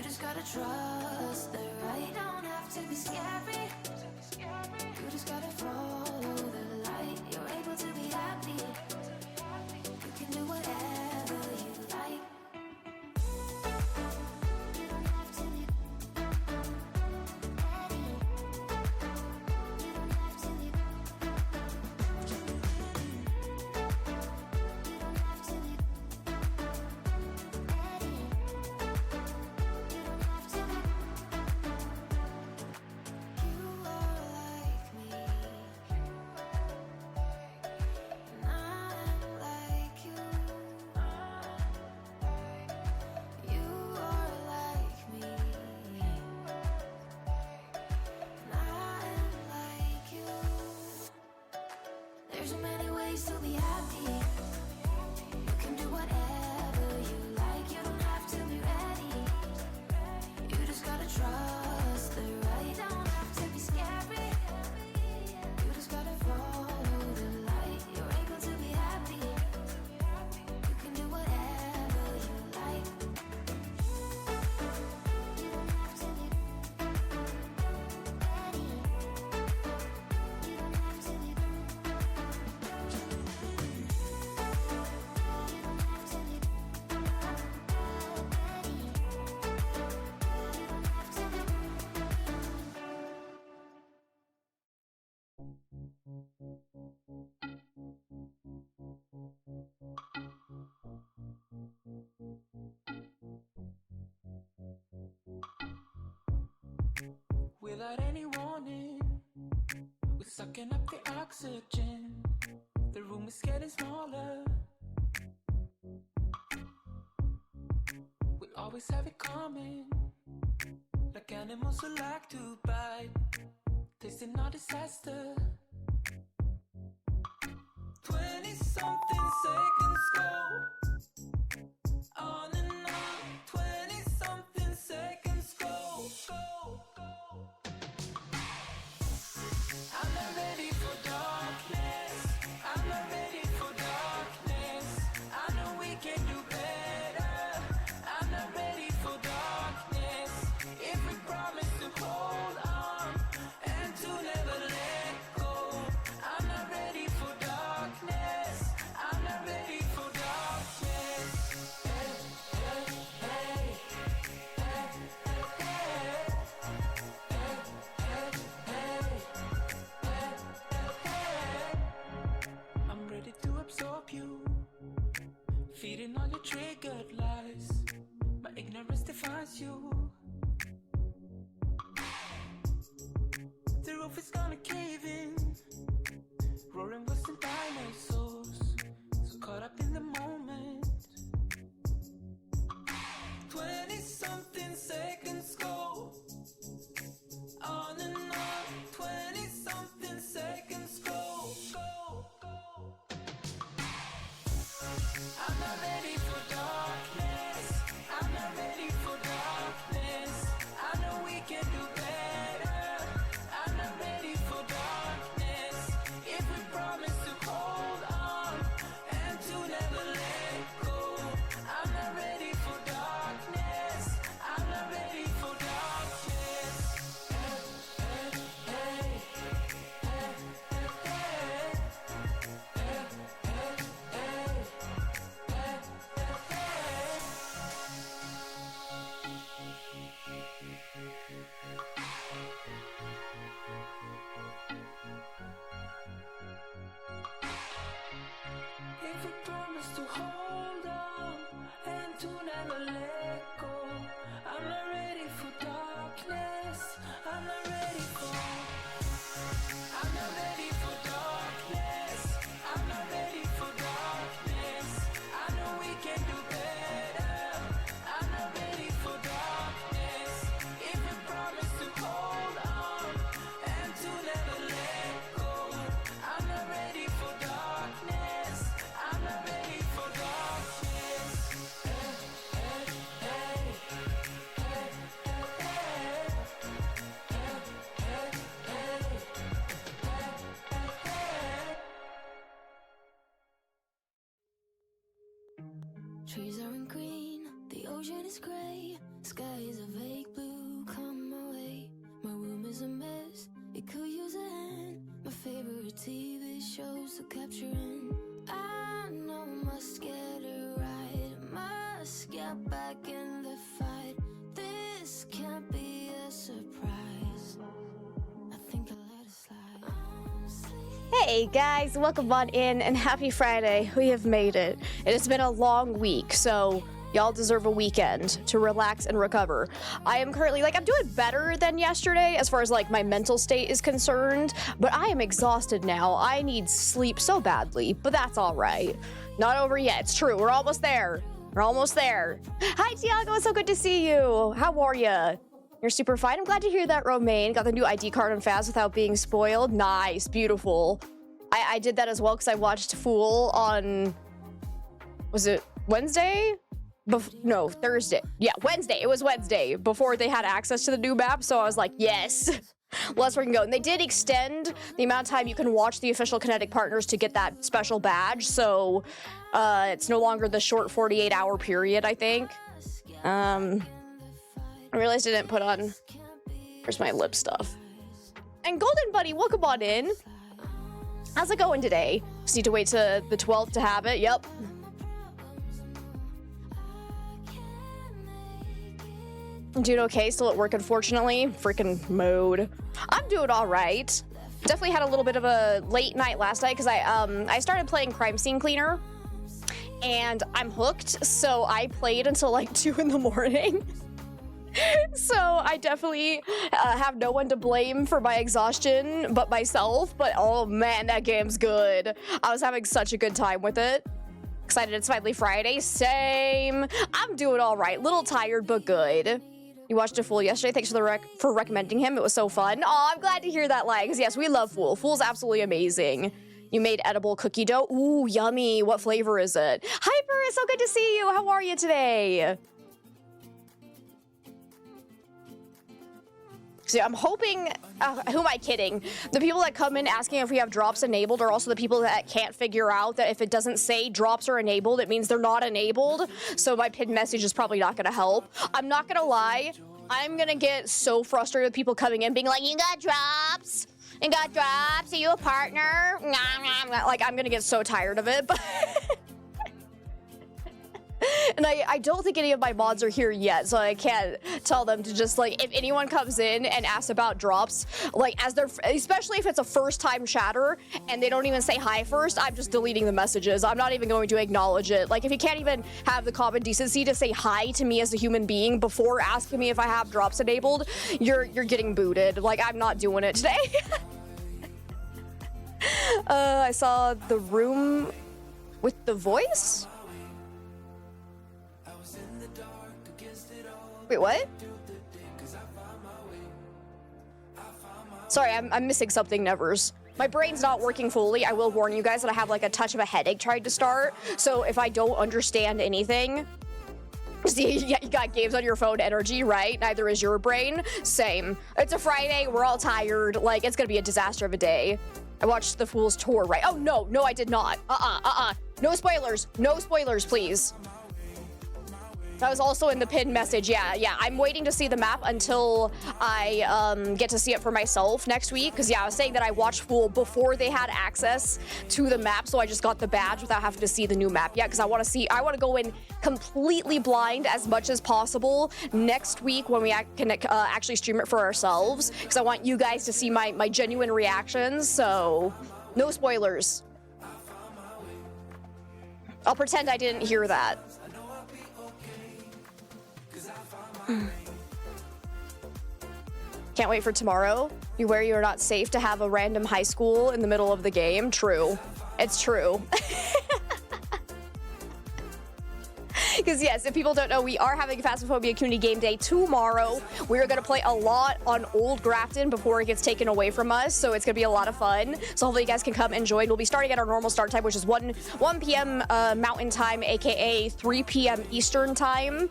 just gotta trust the right. Don't have to be scary. You just gotta follow the light. You're able to be happy. You can do whatever you like. You don't have to be ready. You don't have to be There's so many ways to be happy. You can do whatever you like. You don't have to be ready. You just gotta trust the right. Don't have to be scary. You just gotta follow the light. You're able to be happy. You can do whatever you like. You don't have to be ready. You don't have to be Without any warning, we're sucking up the oxygen. The room is getting smaller. We always have it coming, like animals who like to bite, tasting our disaster. 20-something seconds go on and on. 20-something seconds go. I'm not ready for darkness. I'm not ready for darkness. I know we can do better. I'm not ready for darkness. If we promise to hold on and to never let go, I'm not ready for darkness. I'm not ready for darkness. Hey, hey, hey, hey, hey, I'm ready to absorb you, feeding all your triggered lies. My ignorance defines you. The roof is gonna cave in, roaring with some dinosaurs, so caught up in the moment. 20-something seconds go on and on. 20-something seconds go. I'm not ready for darkness. I'm not ready for darkness. I know we can do better. I'm not ready for darkness. If we promise to hold on and to never let go, I'm not ready for darkness. I'm not ready for darkness. Hey, hey, hey, hey, hey, hey, hey, if we promise to hold on and to never let go, I'm not ready for darkness. I'm not ready for. I'm not ready for darkness. I'm not ready for darkness. I know we can do better. I'm not ready for darkness. If we promise to hold on and to never let go, I'm not ready for darkness. I'm not ready for darkness. Hey, hey, hey, hey, hey, hey, hey. Trees aren't green, the ocean is gray. Sky is a vague blue, come my way. My room is a mess, it could use a hand. My favorite TV shows to capture in. I know I must get it right, must get back in the fight. This can't be a surprise. I think I let it slide. Hey guys, welcome on in and happy Friday. We have made it. It has been a long week, so y'all deserve a weekend to relax and recover. I am currently, I'm doing better than yesterday as far as, my mental state is concerned, but I am exhausted now. I need sleep so badly, but that's all right. Not over yet. It's true. We're almost there. We're almost there. Hi, Tiago. It's so good to see you. How are you? You're super fine. I'm glad to hear that, Romaine. Got the new ID card on Phas without being spoiled. Nice. Beautiful. I did that as well because I watched Fool on... Was it Wednesday? No, Thursday. Yeah, Wednesday. It was Wednesday before they had access to the new map. So I was like, yes, let's freaking go. And they did extend the amount of time you can watch the official Kinetic partners to get that special badge. So it's no longer the short 48-hour period, I think. I realized I didn't put on... Where's my lip stuff? And Golden Buddy, welcome on in. How's it going today? Just need to wait to the 12th to have it. Yep. I'm doing okay, still at work, unfortunately. Freaking mode. I'm doing all right. Definitely had a little bit of a late night last night because I started playing Crime Scene Cleaner, and I'm hooked. So I played until 2 in the morning. So I definitely have no one to blame for my exhaustion but myself. But oh man, that game's good. I was having such a good time with it. Excited it's finally Friday. Same. I'm doing all right. Little tired but good. You watched a Fool yesterday. Thanks for recommending him. It was so fun. Oh, I'm glad to hear that, Legs. Yes, we love Fool. Fool's absolutely amazing. You made edible cookie dough. Ooh, yummy. What flavor is it? Hyper, it's so good to see you. How are you today? So I'm hoping, who am I kidding? The people that come in asking if we have drops enabled are also the people that can't figure out that if it doesn't say drops are enabled, it means they're not enabled. So my pinned message is probably not gonna help. I'm not gonna lie, I'm gonna get so frustrated with people coming in being like, you got drops? You got drops? Are you a partner? I'm gonna get so tired of it, but... And I don't think any of my mods are here yet, so I can't tell them to just, if anyone comes in and asks about drops, especially if it's a first-time chatter, and they don't even say hi first, I'm just deleting the messages. I'm not even going to acknowledge it. If you can't even have the common decency to say hi to me as a human being before asking me if I have drops enabled, you're getting booted. I'm not doing it today. I saw The Room with the Voice? Wait, what? Sorry, I'm missing something, Nevers. My brain's not working fully. I will warn you guys that I have a touch of a headache trying to start. So if I don't understand anything... See, yeah, you got games on your phone energy, right? Neither is your brain. Same. It's a Friday. We're all tired. It's gonna be a disaster of a day. I watched The Fool's Tour, right? Oh, no, I did not. No spoilers. No spoilers, please. That was also in the pinned message. Yeah. I'm waiting to see the map until I get to see it for myself next week. Because, I was saying that I watched Fool before they had access to the map. So I just got the badge without having to see the new map yet. Because I want to go in completely blind as much as possible next week when we can actually stream it for ourselves. Because I want you guys to see my genuine reactions. So, no spoilers. I'll pretend I didn't hear that. Can't wait for tomorrow. Beware you are not safe to have a random high school in the middle of the game. True. It's true. Because yes, if people don't know, we are having a Phasmophobia community game day tomorrow. We're going to play a lot on Old Grafton before it gets taken away from us. So it's going to be a lot of fun. So hopefully you guys can come and join. We'll be starting at our normal start time, which is 1 p.m. Mountain Time, aka 3 p.m. Eastern Time.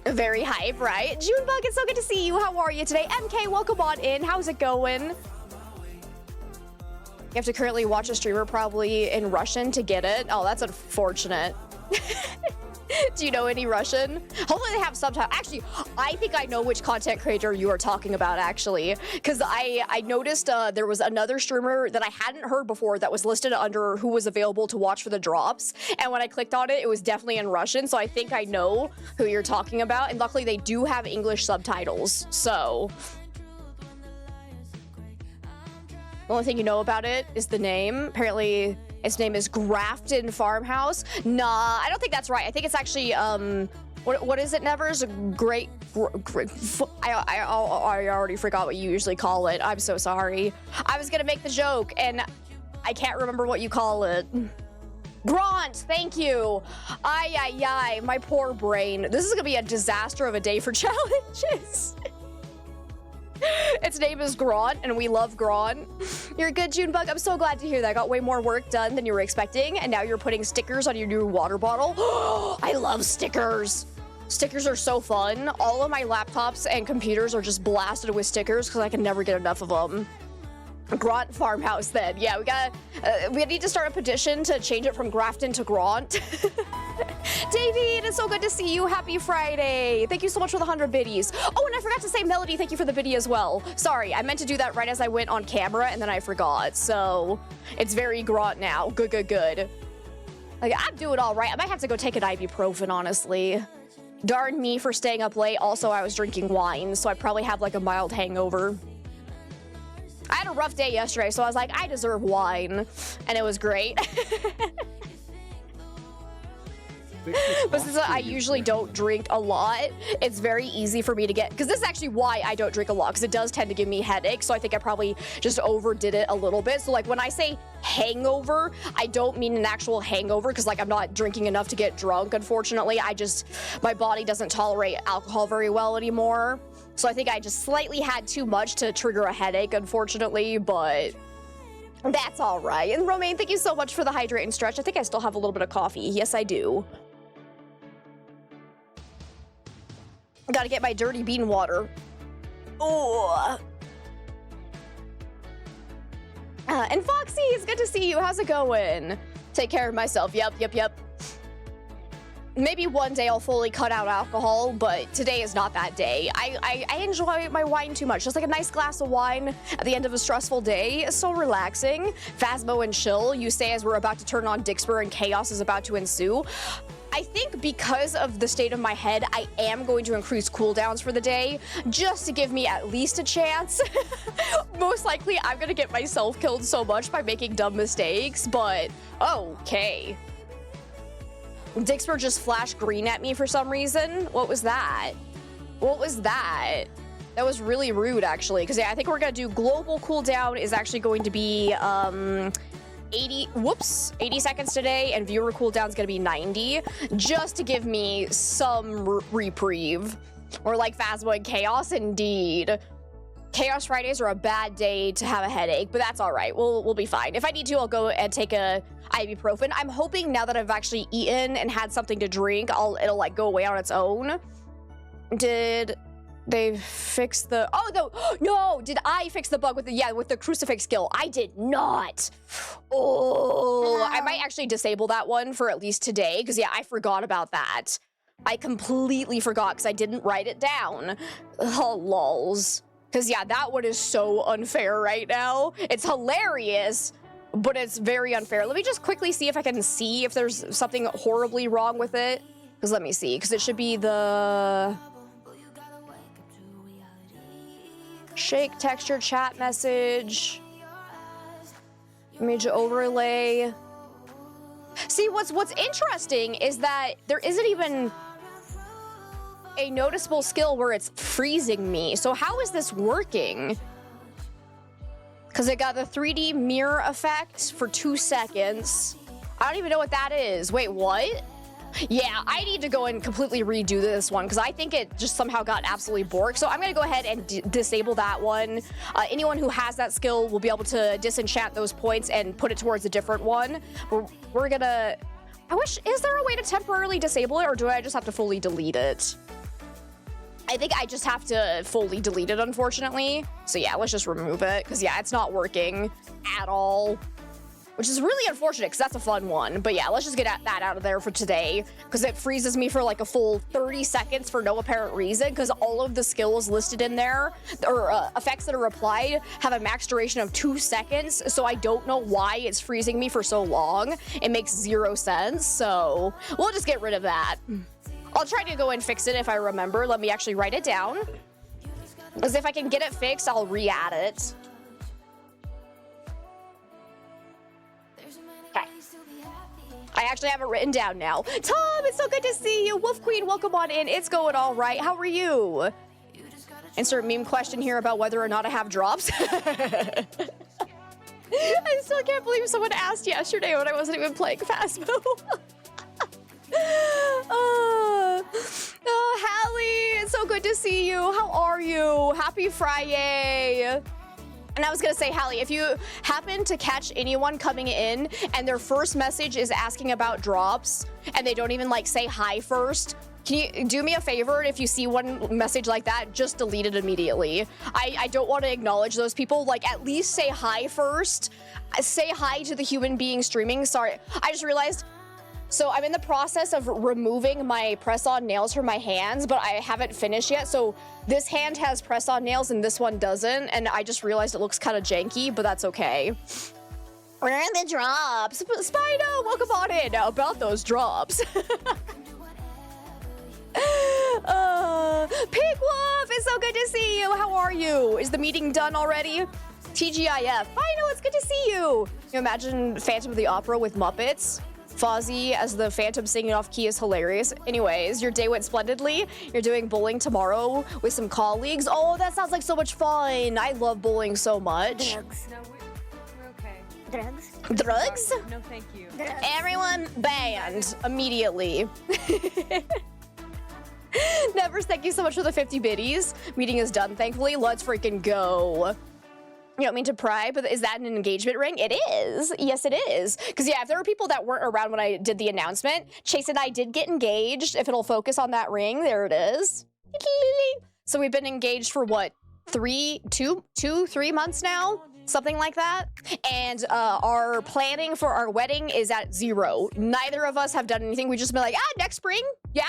Very hype, right? Junebug, it's so good to see you. How are you today? MK, welcome on in. How's it going? You have to currently watch a streamer probably in Russian to get it. Oh, that's unfortunate. Do you know any Russian? Hopefully they have subtitles. Actually, I think I know which content creator you are talking about, actually. Because I noticed there was another streamer that I hadn't heard before that was listed under who was available to watch for the drops. And when I clicked on it, it was definitely in Russian. So I think I know who you're talking about. And luckily, they do have English subtitles. So the only thing you know about it is the name. Apparently, its name is Grafton Farmhouse. Nah, I don't think that's right. I think it's actually, what is it, Nevers? I already forgot what you usually call it. I'm so sorry. I was gonna make the joke, and I can't remember what you call it. Grant, thank you. Ay, my poor brain. This is gonna be a disaster of a day for challenges. Its name is Grant, and we love Grant. You're a good Junebug. I'm so glad to hear that. Got way more work done than you were expecting, and now you're putting stickers on your new water bottle. I love stickers. Stickers are so fun. All of my laptops and computers are just blasted with stickers because I can never get enough of them. Grant Farmhouse, then. Yeah, we need to start a petition to change it from Grafton to Grant. David, it's so good to see you. Happy Friday. Thank you so much for the 100 biddies. Oh, and I forgot to say, Melody, thank you for the biddy as well. Sorry, I meant to do that right as I went on camera, and then I forgot. So it's very Grant now. Good. Like, I'm doing all right. I might have to go take an ibuprofen, honestly. Darn me for staying up late. Also, I was drinking wine, so I probably have like a mild hangover. I had a rough day yesterday, so I was like, I deserve wine, and it was great. But since I usually don't drink a lot, it's very easy for me to get, because this is actually why I don't drink a lot, because it does tend to give me headaches, so I think I probably just overdid it a little bit. So like when I say hangover, I don't mean an actual hangover, because like I'm not drinking enough to get drunk, unfortunately. My body doesn't tolerate alcohol very well anymore. So I think I just slightly had too much to trigger a headache, unfortunately, but that's all right. And Romaine, thank you so much for the hydrate and stretch. I think I still have a little bit of coffee. Yes, I do. Gotta get my dirty bean water. Oh. And Foxy, it's good to see you. How's it going? Take care of myself. Yep. Maybe one day I'll fully cut out alcohol, but today is not that day. I enjoy my wine too much. Just like a nice glass of wine at the end of a stressful day is so relaxing. Phasmo and chill, you say as we're about to turn on Dixper and chaos is about to ensue. I think because of the state of my head, I am going to increase cooldowns for the day, just to give me at least a chance. Most likely, I'm gonna get myself killed so much by making dumb mistakes, but okay. Dixper just flashed green at me for some reason. What was that? That was really rude, actually, because yeah, I think we're gonna do global cooldown is actually going to be 80 seconds today, and viewer cooldown's gonna be 90, just to give me some reprieve. Or like Phasmo and Chaos, indeed. Chaos Fridays are a bad day to have a headache, but that's all right. We'll be fine. If I need to, I'll go and take a ibuprofen. I'm hoping now that I've actually eaten and had something to drink, it'll like go away on its own. Did they fix the? Oh no! Did I fix the bug with the crucifix skill? I did not. Oh, I might actually disable that one for at least today, because yeah, I forgot about that. I completely forgot because I didn't write it down. Oh, lols. Because yeah, that one is so unfair right now. It's hilarious, but it's very unfair. Let me just quickly see if I can see if there's something horribly wrong with it. Because let me see, because it should be the shake texture chat message. Image overlay. See, what's interesting is that there isn't even a noticeable skill where it's freezing me. So how is this working? Because it got the 3D mirror effect for 2 seconds. I don't even know what that is. Wait, what? Yeah, I need to go and completely redo this one because I think it just somehow got absolutely borked. So I'm going to go ahead and disable that one. Anyone who has that skill will be able to disenchant those points and put it towards a different one. We're going to... is there a way to temporarily disable it, or do I just have to fully delete it? I think I just have to fully delete it, unfortunately. So yeah, let's just remove it, because yeah, it's not working at all. which is really unfortunate because that's a fun one. But yeah, let's just get that out of there for today because it freezes me for like a full 30 seconds for no apparent reason because all of the skills listed in there or effects that are applied have a max duration of 2 seconds. So I don't know why it's freezing me for so long. It makes 0 sense. So we'll just get rid of that. I'll try to go and fix it if I remember. Let me actually write it down. Because if I can get it fixed, I'll re-add it. Okay. I actually have it written down now. Tom, it's so good to see you. Wolf Queen, welcome on in. It's going all right. How are you? Insert meme question here about whether or not I have drops. I still can't believe someone asked yesterday when I wasn't even playing Phasmo. Hallie, it's so good to see you. How are you? Happy Friday. And I was gonna say, Hallie, if you happen to catch anyone coming in and their first message is asking about drops and they don't even like say hi first, can you do me a favor? If you see one message like that, just delete it immediately. I don't want to acknowledge those people. Like, at least say hi first. Say hi to the human being streaming. Sorry, I just realized. So I'm in the process of removing my press-on nails from my hands, but I haven't finished yet. So this hand has press-on nails and this one doesn't. And I just realized it looks kind of janky, but that's okay. Where are the drops? Spido, welcome on in. Now about those drops. Pig Wolf, it's so good to see you. How are you? Is the meeting done already? TGIF. Final, it's good to see you. You imagine Phantom of the Opera with Muppets? Fozzie as the Phantom singing off key is hilarious. Anyways, your day went splendidly. You're doing bowling tomorrow with some colleagues. Oh, that sounds like so much fun. I love bowling so much. Drugs. No, we're okay. Drugs? Drugs? No, thank you. Everyone banned immediately. Nevers, thank you so much for the 50 biddies. Meeting is done, thankfully. Let's freaking go. You don't mean to pry, but is that an engagement ring? It is. Yes, it is. Because, yeah, if there were people that weren't around when I did the announcement, Chase and I did get engaged. If it'll focus on that ring, there it is. So we've been engaged for, what, 3 months now? Something like that. And our planning for our wedding is at 0. Neither of us have done anything. We've just been like, next spring? Yeah?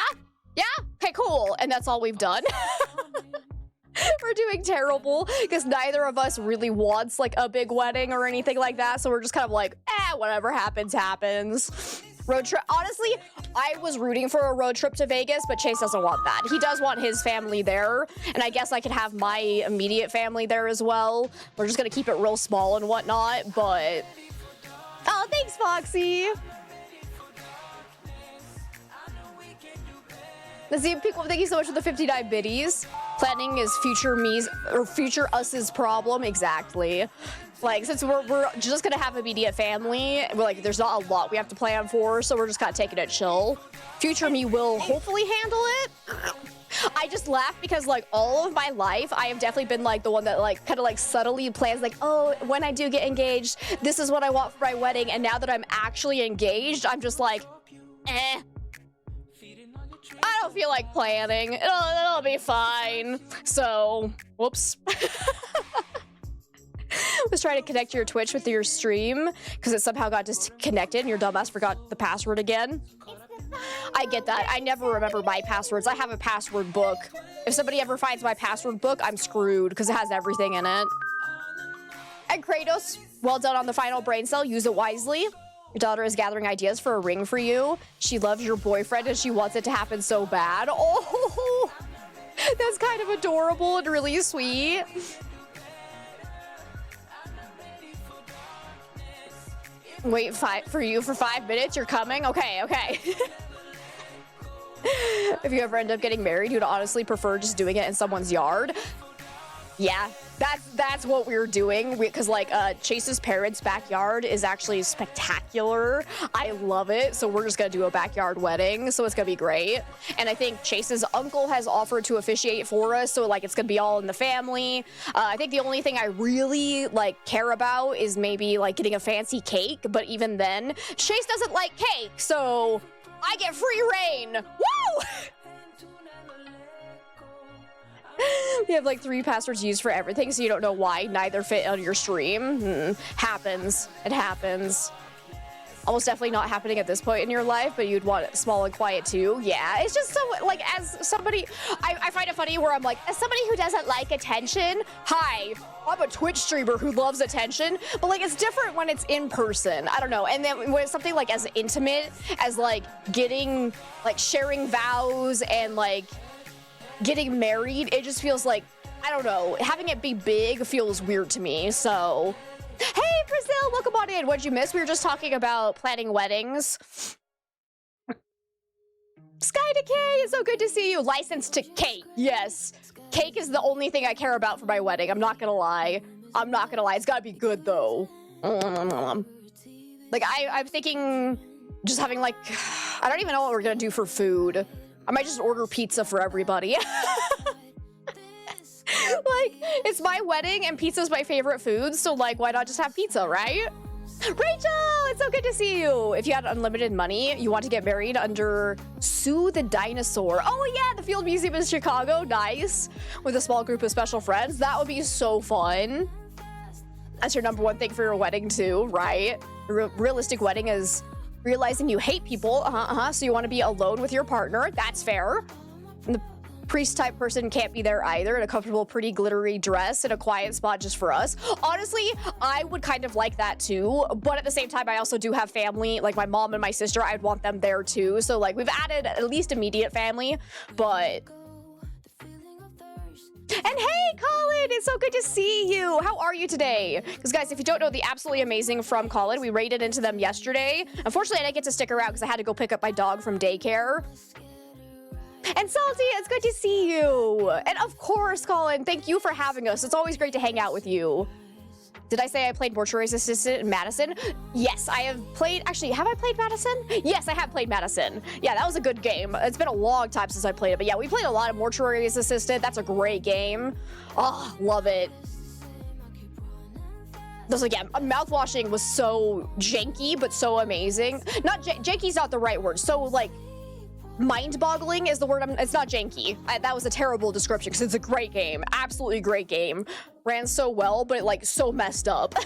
Yeah? Okay, cool. And that's all we've done. We're doing terrible because neither of us really wants like a big wedding or anything like that. So we're just kind of like, whatever happens, happens. Road trip. Honestly, I was rooting for a road trip to Vegas, but Chase doesn't want that. He does want his family there. And I guess I could have my immediate family there as well. We're just going to keep it real small and whatnot. But, oh, thanks, Foxy. Let's see, people, thank you so much for the 59 biddies. Planning is future me's or future us's problem. Exactly. Like, since we're just gonna have immediate family, we're like, there's not a lot we have to plan for, so we're just kind of taking it chill. Future me will hopefully handle it. I just laugh because like all of my life, I have definitely been like the one that like kind of like subtly plans like, oh, when I do get engaged, this is what I want for my wedding. And now that I'm actually engaged, I'm just like, I don't feel like planning. It'll be fine. So, whoops. Was trying to connect your Twitch with your stream because it somehow got disconnected and your dumbass forgot the password again. I get that. I never remember my passwords. I have a password book. If somebody ever finds my password book, I'm screwed because it has everything in it. And Kratos, well done on the final brain cell. Use it wisely. Your daughter is gathering ideas for a ring for you. She loves your boyfriend and she wants it to happen so bad. Oh, that's kind of adorable and really sweet. Wait for you for 5 minutes. You're coming? Okay. If you ever end up getting married, you'd honestly prefer just doing it in someone's yard. Yeah, that's what we're doing because like Chase's parents' backyard is actually spectacular. I love it. So we're just gonna do a backyard wedding. So it's gonna be great. And I think Chase's uncle has offered to officiate for us. So like it's gonna be all in the family. I think the only thing I really like care about is maybe like getting a fancy cake. But even then, Chase doesn't like cake. So I get free reign. Woo! You have like 3 passwords used for everything, so you don't know why neither fit on your stream. Happens. It happens. Almost definitely not happening at this point in your life, but you'd want it small and quiet too. Yeah, it's just so, like, as somebody, I find it funny where I'm like, as somebody who doesn't like attention, hi, I'm a Twitch streamer who loves attention, but like, it's different when it's in person. I don't know. And then when it's something like as intimate as like getting, like sharing vows and like getting married, it just feels like, I don't know, having it be big feels weird to me, so. Hey, Brazil, welcome on in. What'd you miss? We were just talking about planning weddings. Sky Decay, it's so good to see you. Licensed to cake, yes. Cake is the only thing I care about for my wedding. I'm not gonna lie. I'm not gonna lie. It's gotta be good, though. Like, I'm thinking just having, like, I don't even know what we're gonna do for food. I might just order pizza for everybody. Like, it's my wedding and pizza's my favorite food, so like, why not just have pizza, right? Rachel, it's so good to see you. If you had unlimited money, you want to get married under Sue the Dinosaur. Oh yeah, the Field Museum in Chicago, nice. With a small group of special friends, that would be so fun. That's your number one thing for your wedding too, right? A realistic wedding is realizing you hate people, so you want to be alone with your partner, that's fair. And the priest type person can't be there either, in a comfortable, pretty glittery dress in a quiet spot just for us. Honestly, I would kind of like that too, but at the same time, I also do have family, like my mom and my sister, I'd want them there too. So like, we've added at least immediate family, but... And hey, Colin, it's so good to see you. How are you today? Because guys, if you don't know the absolutely amazing From Colin, we raided into them yesterday. Unfortunately, I didn't get to stick around because I had to go pick up my dog from daycare. And Salty, it's good to see you. And of course, Colin, thank you for having us. It's always great to hang out with you. Did I say I played Mortuary's Assistant in Madison? Yes, I have played, actually, have I played Madison? Yes, I have played Madison. Yeah, that was a good game. It's been a long time since I played it, but yeah, we played a lot of Mortuary's Assistant. That's a great game. Oh, love it. Those, again, mouthwashing was so janky, but so amazing. Not janky's not the right word. So, like, mind-boggling is the word. It's not janky. That was a terrible description because it's a great game. Absolutely great game. Ran so well, but like so messed up.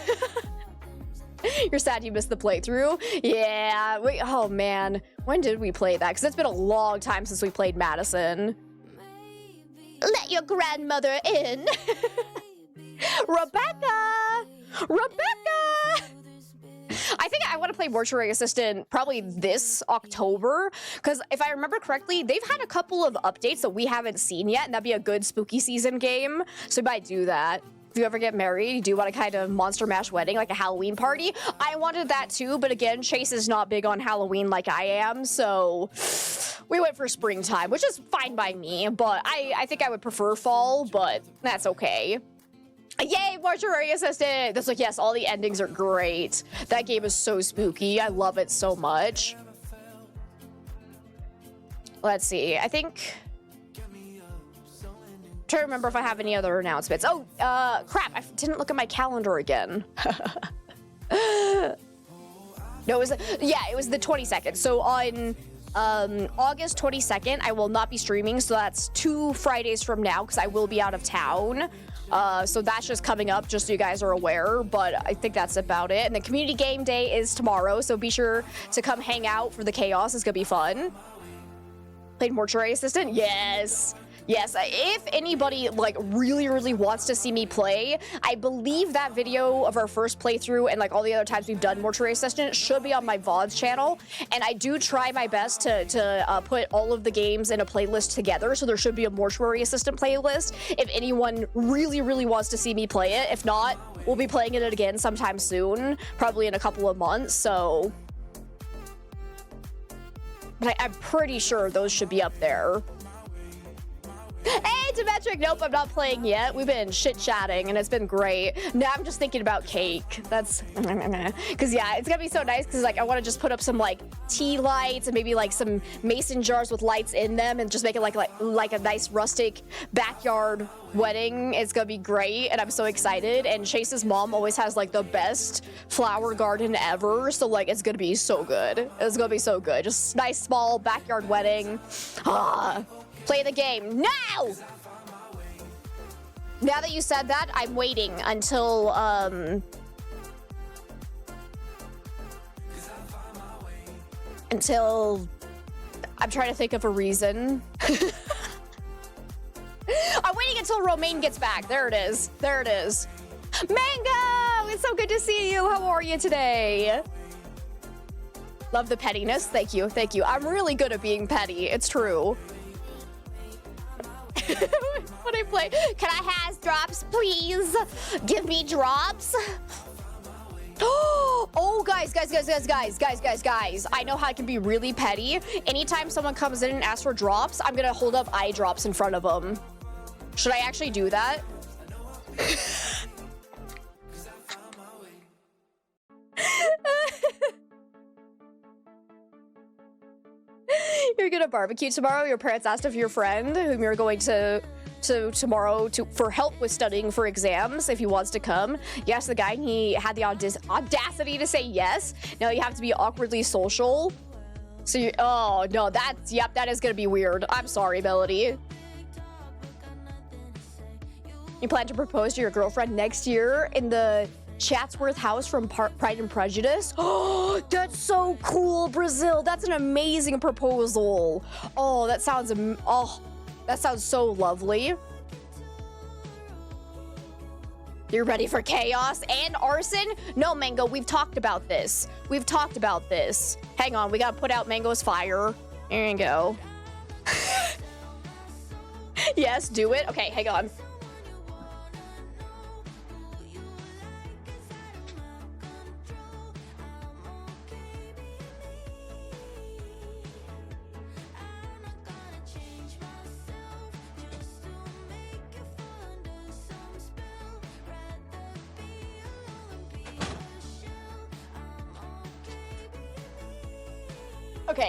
You're sad you missed the playthrough? Yeah. Wait, oh man. When did we play that? Because it's been a long time since we played Madison. Let your grandmother in. Rebecca! Rebecca! I think I want to play Mortuary Assistant probably this October, because if I remember correctly, they've had a couple of updates that we haven't seen yet, and that'd be a good spooky season game, so we might do that. If you ever get married, you do want a kind of Monster Mash wedding, like a Halloween party. I wanted that too, but again, Chase is not big on Halloween like I am, so we went for springtime, which is fine by me, but I think I would prefer fall, but that's okay. Yay, Mortuary Assistant! That's like, yes, all the endings are great. That game is so spooky. I love it so much. Let's see. I think... I'm trying to remember if I have any other announcements. Oh, crap. I didn't look at my calendar again. No, it was... Yeah, it was the 22nd. So on... August 22nd, I will not be streaming, so that's 2 Fridays from now, because I will be out of town. So that's just coming up, just so you guys are aware, but I think that's about it. And the community game day is tomorrow, so be sure to come hang out for the chaos. It's gonna be fun. Played Mortuary Assistant? Yes. Yes, if anybody like really wants to see me play, I believe that video of our first playthrough and like all the other times we've done Mortuary Assistant should be on my VODs channel, and I do try my best to put all of the games in a playlist together, so there should be a Mortuary Assistant playlist if anyone really wants to see me play it. If not, we'll be playing it again sometime soon, probably in a couple of months, so... But I'm pretty sure those should be up there. Hey, Demetric! Nope, I'm not playing yet. We've been chit-chatting, and it's been great. Now I'm just thinking about cake. That's... Because, yeah, it's gonna be so nice, because, like, I want to just put up some, like, tea lights and maybe, like, some mason jars with lights in them and just make it, like a nice rustic backyard wedding. It's gonna be great, and I'm so excited. And Chase's mom always has, like, the best flower garden ever, so, like, it's gonna be so good. It's gonna be so good. Just nice, small backyard wedding. Ah... Play the game now! Now that you said that, I'm waiting until, until I'm trying to think of a reason. I'm waiting until Romaine gets back. There it is. There it is. Mango! It's so good to see you. How are you today? Love the pettiness. Thank you. Thank you. I'm really good at being petty. It's true. When I play, can I has drops, please? Give me drops. Oh, guys. I know how I can be really petty. Anytime someone comes in and asks for drops, I'm gonna hold up eye drops in front of them. Should I actually do that? You're gonna barbecue tomorrow? Your parents asked if your friend, whom you're going to tomorrow for help with studying for exams, if he wants to come. Yes, the guy, and he had the audacity to say yes. Now you have to be awkwardly social. So you, oh no, that's, yep, that is gonna be weird. I'm sorry, Melody. You plan to propose to your girlfriend next year in the Chatsworth house from Pride and Prejudice? Oh, that's so cool, Brazil. That's an amazing proposal. Oh, that sounds, oh, that sounds so lovely. You're ready for chaos and arson? No, Mango, we've talked about this. We've talked about this. Hang on, we gotta put out Mango's fire. There you go. Yes, do it. Okay, hang on.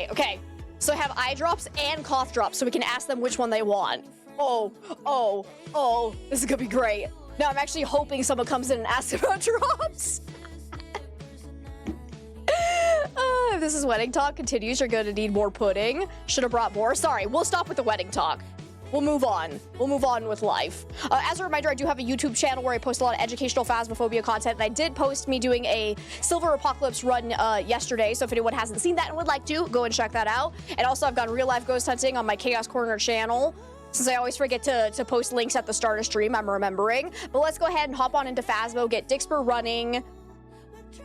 Okay. So I have eye drops and cough drops so we can ask them which one they want. Oh, this is gonna be great. Now I'm actually hoping someone comes in and asks about drops. If this is wedding talk continues, you're gonna need more pudding. Should have brought more. Sorry, we'll stop with the wedding talk. We'll move on. We'll move on with life. As a reminder, I do have a YouTube channel where I post a lot of educational Phasmophobia content, and I did post me doing a Silver Apocalypse run yesterday, so if anyone hasn't seen that and would like to, go and check that out. And also, I've gone real-life ghost hunting on my Chaos Corner channel, since I always forget to post links at the start of stream, I'm remembering. But let's go ahead and hop on into Phasmo, get Dixper running,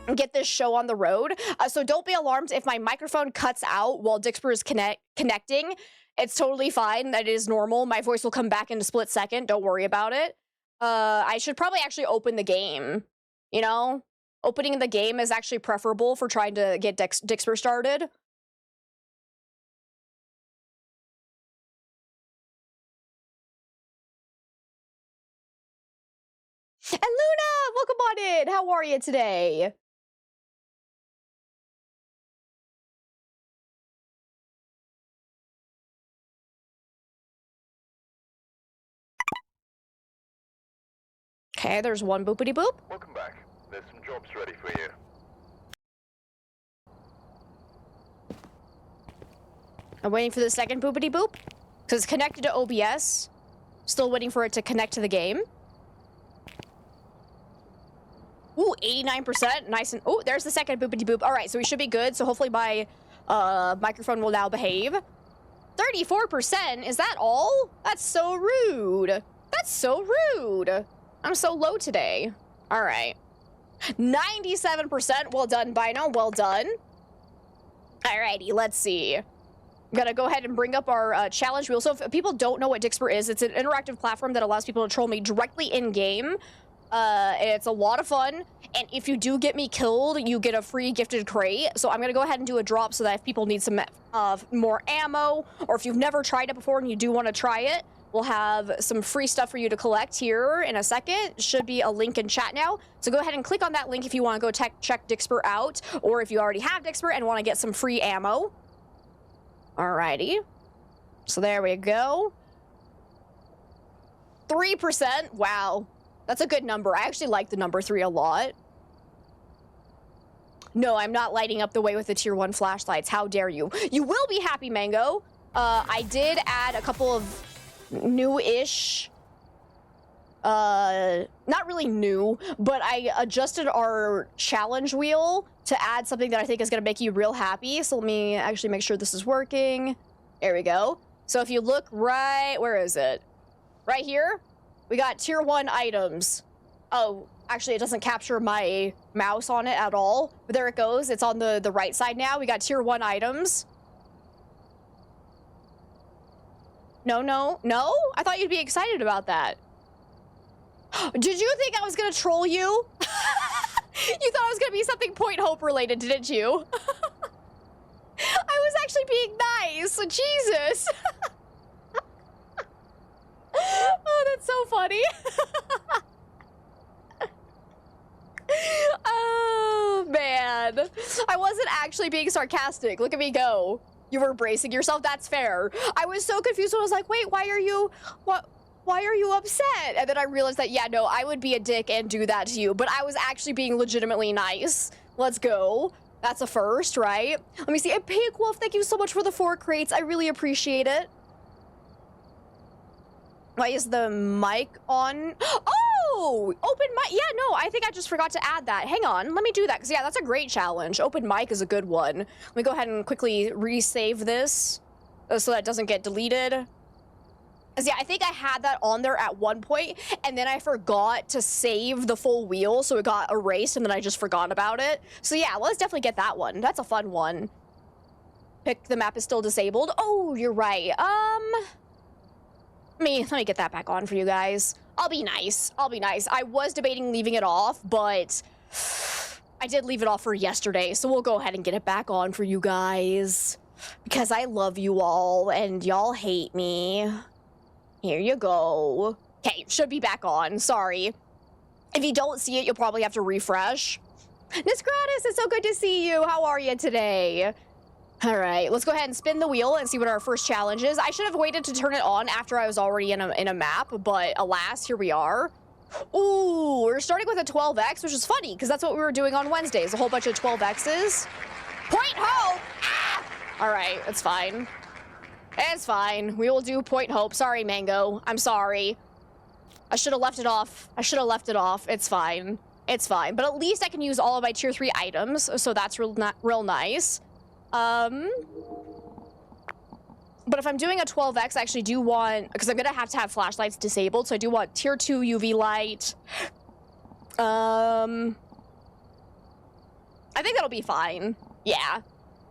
and get this show on the road. So don't be alarmed if my microphone cuts out while Dixper is connecting. It's totally fine. That is normal. My voice will come back in a split second. Don't worry about it. I should probably actually open the game. You know? Opening the game is actually preferable for trying to get Dixper started. And Luna! Welcome on in! How are you today? Okay, there's one boopity boop. Welcome back. There's some jobs ready for you. I'm waiting for the second boopity boop, because it's connected to OBS. Still waiting for it to connect to the game. Ooh, 89%. Nice and... Oh, there's the second boopity boop. All right, so we should be good. So hopefully my microphone will now behave. 34%? Is that all? That's so rude. That's so rude. I'm so low today. All right. 97%. Well done, Bino. Well done. Alrighty, let's see. I'm gonna go ahead and bring up our challenge wheel. So if people don't know what Dixper is, it's an interactive platform that allows people to troll me directly in-game. It's a lot of fun. And if you do get me killed, you get a free gifted crate. So I'm gonna go ahead and do a drop so that if people need some more ammo, or if you've never tried it before and you do want to try it, we'll have some free stuff for you to collect here in a second. Should be a link in chat now. So go ahead and click on that link if you want to go check Dixper out, or if you already have Dixper and want to get some free ammo. Alrighty. So there we go. 3%. Wow. That's a good number. I actually like the number 3 a lot. No, I'm not lighting up the way with the tier 1 flashlights. How dare you? You will be happy, Mango. I did add a couple of new-ish not really new, but I adjusted our challenge wheel to add something that I think is gonna make you real happy. So let me actually make sure this is working. There we go. So if you look right, where is it? Right here, we got tier 1 items. Oh, actually it doesn't capture my mouse on it at all, but there it goes. It's on the right side now. We got tier 1 items. No, no, no? I thought you'd be excited about that. Did you think I was gonna troll you? You thought it was gonna be something Point Hope related, didn't you? I was actually being nice. Jesus. Oh, that's so funny. Oh, man. I wasn't actually being sarcastic. Look at me go. You were bracing yourself. That's fair. I was so confused when I was like, wait, why are you upset? And then I realized that, yeah, no, I would be a dick and do that to you, but I was actually being legitimately nice. Let's go. That's a first, right? Let me see. And Pink Wolf, thank you so much for the 4 crates. I really appreciate it. Why is the mic on? Oh, open mic. Yeah, no, I think I just forgot to add that. Hang on, let me do that, because yeah, that's a great challenge. Open mic is a good one. Let me go ahead and quickly resave this so that it doesn't get deleted. Because yeah, I think I had that on there at one point, and then I forgot to save the full wheel, so it got erased, and then I just forgot about it. So yeah, let's definitely get that one. That's a fun one. Pick the map is still disabled. Oh, you're right. Let me get that back on for you guys. I'll be nice. I'll be nice. I was debating leaving it off, but I did leave it off for yesterday, so we'll go ahead and get it back on for you guys. Because I love you all, and y'all hate me. Here you go. Okay, should be back on. Sorry. If you don't see it, you'll probably have to refresh. Nisgratis, it's so good to see you. How are you today? All right, let's go ahead and spin the wheel and see what our first challenge is. I should have waited to turn it on after I was already in a map, but alas, here we are. Ooh, we're starting with a 12X, which is funny because that's what we were doing on Wednesdays, a whole bunch of 12Xs. Point Hope! Ah! All right, it's fine. It's fine. We will do Point Hope. Sorry, Mango. I'm sorry. I should have left it off. I should have left it off. It's fine. It's fine. But at least I can use all of my tier 3 items, so that's real nice. But if I'm doing a 12X, I actually do want, because I'm gonna have to have flashlights disabled, so I do want tier 2 UV light. I think that'll be fine. Yeah,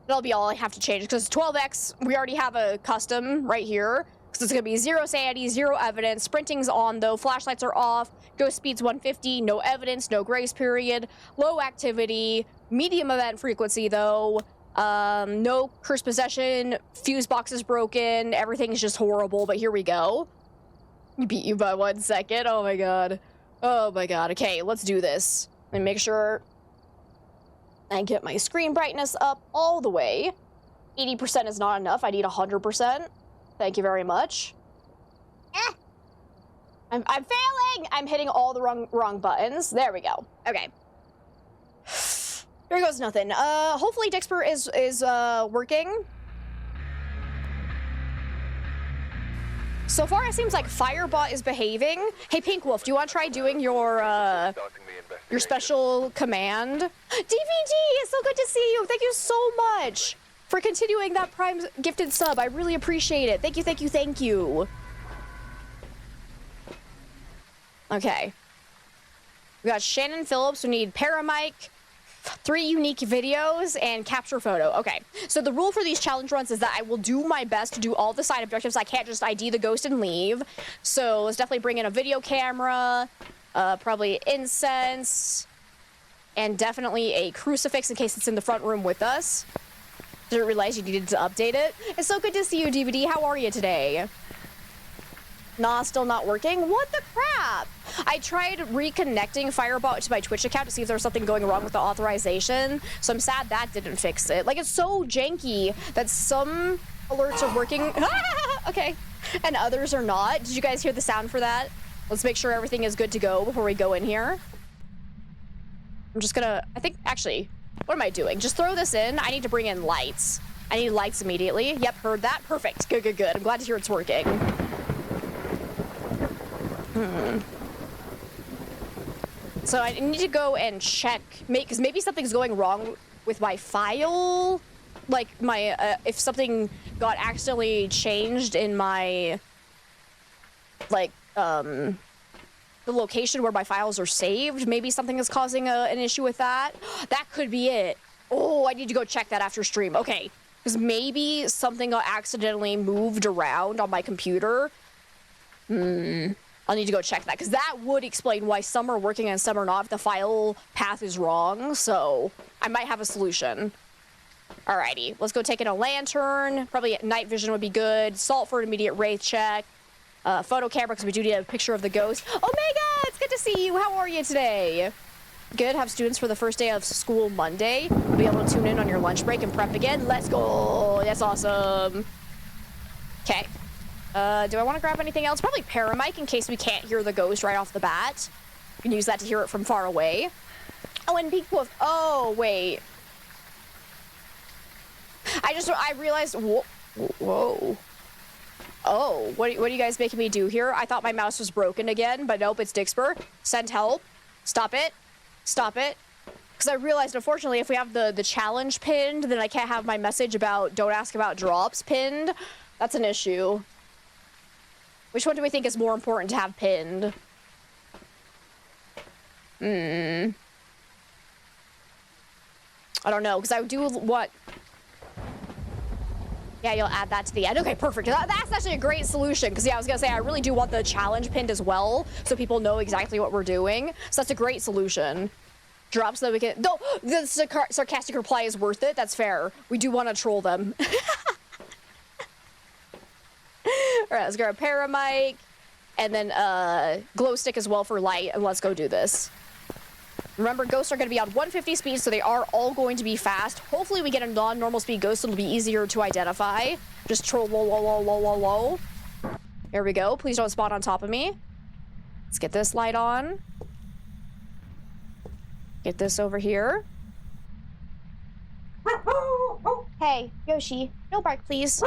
that'll be all I have to change, because 12X, we already have a custom right here, because it's gonna be 0 sanity, 0 evidence, sprinting's on though, flashlights are off, ghost speed's 150, no evidence, no grace period, low activity, medium event frequency though, no cursed possession, fuse box is broken, everything's just horrible, but here we go. You beat you by 1 second, oh my god. Oh my god, okay, let's do this. Let me make sure I get my screen brightness up all the way. 80% is not enough, I need 100%. Thank you very much. I'm failing! I'm hitting all the wrong buttons. There we go, okay. Here goes nothing. Hopefully Dixper is working. So far it seems like Firebot is behaving. Hey Pink Wolf, do you want to try doing your special command? DVD, it's so good to see you. Thank you so much for continuing that Prime gifted sub. I really appreciate it. Thank you, thank you, thank you. Okay. We got Shannon Phillips, we need Paramic, 3 unique videos, and capture photo. Okay, so the rule for these challenge runs is that I will do my best to do all the side objectives. I can't just ID the ghost and leave. So let's definitely bring in a video camera, probably incense, and definitely a crucifix in case it's in the front room with us. Didn't realize you needed to update it. It's so good to see you, DVD. How are you today? Nah, still not working? What the crap? I tried reconnecting Firebot to my Twitch account to see if there was something going wrong with the authorization, so I'm sad that didn't fix it. Like, it's so janky that some alerts are working, okay, and others are not. Did you guys hear the sound for that? Let's make sure everything is good to go before we go in here. I'm just gonna, I think, actually, what am I doing? Just throw this in. I need to bring in lights. I need lights immediately. Yep, heard that. Perfect. Good, good, good. I'm glad to hear it's working. So I need to go and check, because maybe something's going wrong with my file. Like my, if something got accidentally changed in my, like, the location where my files are saved. Maybe something is causing an issue with that. That could be it. Oh, I need to go check that after stream. Okay, because maybe something got accidentally moved around on my computer. I'll need to go check that, because that would explain why some are working and some are not if the file path is wrong, so I might have a solution. Alrighty, let's go take in a lantern. Probably night vision would be good. Salt for an immediate wraith check. Photo camera, because we do need a picture of the ghost. Omega, it's good to see you. How are you today? Good, have students for the first day of school Monday. You'll be able to tune in on your lunch break and prep again. Let's go, that's awesome. Okay. Do I want to grab anything else? Probably paramic in case we can't hear the ghost right off the bat. You can use that to hear it from far away. Oh, and peak wolf. Oh, wait. I realized. Whoa. Oh, what are you guys making me do here? I thought my mouse was broken again, but nope, it's Dixper. Send help. Stop it. Stop it. Because I realized, unfortunately, if we have the challenge pinned, then I can't have my message about don't ask about drops pinned. That's an issue. Which one do we think is more important to have pinned? I don't know, because I do what? Yeah, you'll add that to the end. Okay, perfect. That's actually a great solution, because yeah, I was going to say, I really do want the challenge pinned as well, so people know exactly what we're doing. So that's a great solution. Drop so that we can... No, the sarcastic reply is worth it. That's fair. We do want to troll them. All right, let's grab a paramic, and then glow stick as well for light, and let's go do this. Remember, ghosts are going to be on 150 speed, so they are all going to be fast. Hopefully we get a non-normal speed ghost, so it'll be easier to identify. Just troll low. There we go. Please don't spawn on top of me. Let's get this light on. Get this over here. Hey, Yoshi, no bark, please.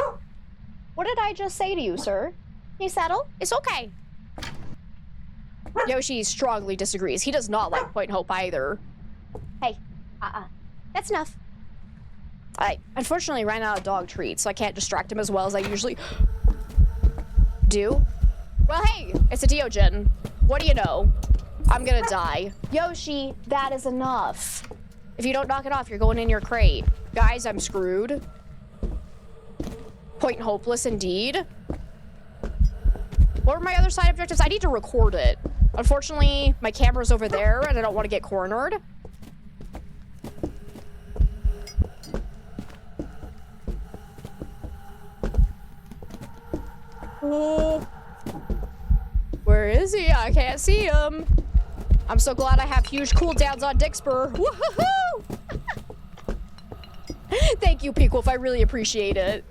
What did I just say to you, sir? Can you settle? It's okay. Yoshi strongly disagrees. He does not like Point Hope either. Hey, that's enough. I unfortunately ran out of dog treats, so I can't distract him as well as I usually do. Well, hey, it's a Deogen. What do you know? I'm gonna die. Yoshi, that is enough. If you don't knock it off, you're going in your crate. Guys, I'm screwed. Point hopeless indeed. What were my other side objectives? I need to record it. Unfortunately, my camera's over there and I don't want to get cornered. Oh. Where is he? I can't see him. I'm so glad I have huge cooldowns on Dixper. Woohoo! Thank you, Peakwolf. I really appreciate it.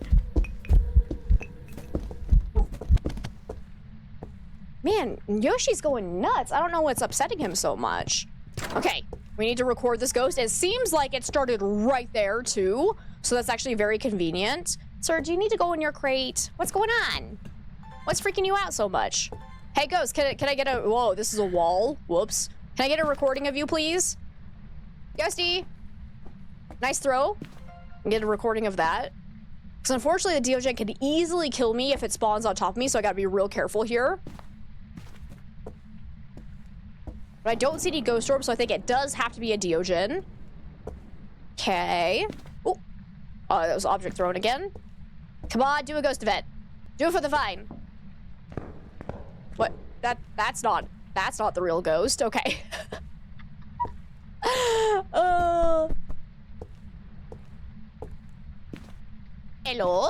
Man, Yoshi's going nuts. I don't know what's upsetting him so much. Okay, we need to record this ghost. It seems like it started right there, too. So that's actually very convenient. Sir, do you need to go in your crate? What's going on? What's freaking you out so much? Hey, ghost, can I get a... Whoa, this is a wall. Whoops. Can I get a recording of you, please? Ghosty! Nice throw. Get a recording of that. Because unfortunately, the Deogen can easily kill me if it spawns on top of me, so I gotta be real careful here. But I don't see any ghost orbs, so I think it does have to be a Deogen. Okay. Oh, that was object thrown again. Come on, do a ghost event. Do it for the vine. What? That's not the real ghost. Okay. Hello?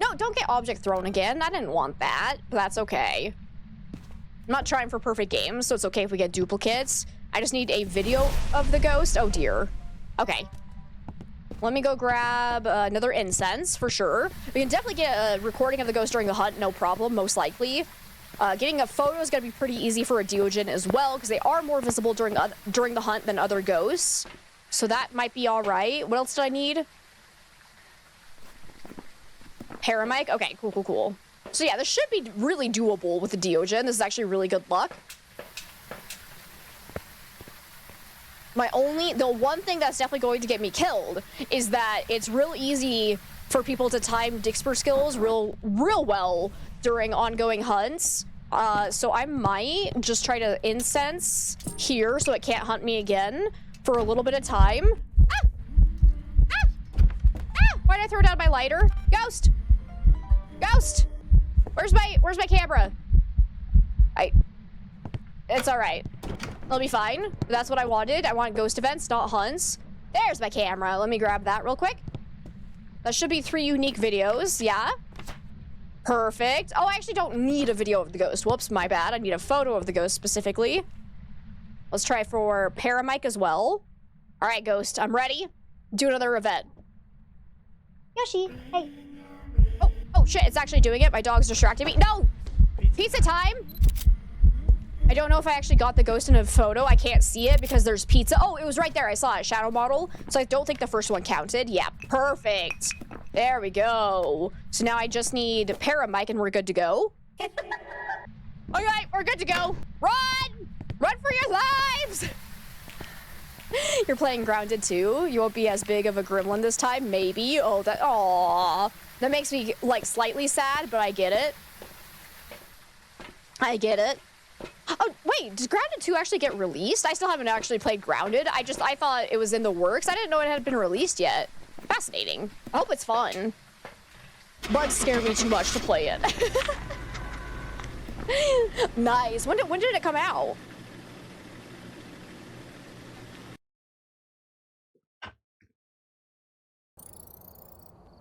No, don't get object thrown again. I didn't want that, but that's okay. I'm not trying for perfect games, so it's okay if we get duplicates. I just need a video of the ghost. Oh dear. Okay. Let me go grab another incense for sure. We can definitely get a recording of the ghost during the hunt, no problem, most likely. Getting a photo is going to be pretty easy for a Deogen as well, because they are more visible during the hunt than other ghosts. So that might be all right. What else do I need? Paramic? Okay, cool. So yeah, this should be really doable with the Deogen. This is actually really good luck. The one thing that's definitely going to get me killed is that it's real easy for people to time Dixper skills real well during ongoing hunts. So I might just try to incense here so it can't hunt me again for a little bit of time. Ah! Ah! Ah! Why did I throw down my lighter? Ghost! Ghost! Where's my camera? It's alright. It'll be fine. That's what I wanted. I want ghost events, not hunts. There's my camera. Let me grab that real quick. That should be 3 unique videos. Yeah. Perfect. Oh, I actually don't need a video of the ghost. Whoops, my bad. I need a photo of the ghost specifically. Let's try for Paramic as well. All right, ghost, I'm ready. Do another event. Yoshi, hey. Oh shit, it's actually doing it. My dog's distracting me. No! Pizza time! I don't know if I actually got the ghost in a photo. I can't see it because there's pizza. Oh, it was right there. I saw it. Shadow model. So I don't think the first one counted. Yeah, perfect. There we go. So now I just need Paramic and we're good to go. Okay, we're good to go. Run! Run for your lives! You're playing Grounded too? You won't be as big of a gremlin this time? Maybe. Oh, that... Aww. That makes me, like, slightly sad, but I get it. I get it. Oh, wait, did Grounded 2 actually get released? I still haven't actually played Grounded. I thought it was in the works. I didn't know it had been released yet. Fascinating. I hope it's fun. Bugs scare me too much to play it. Nice. When did it come out?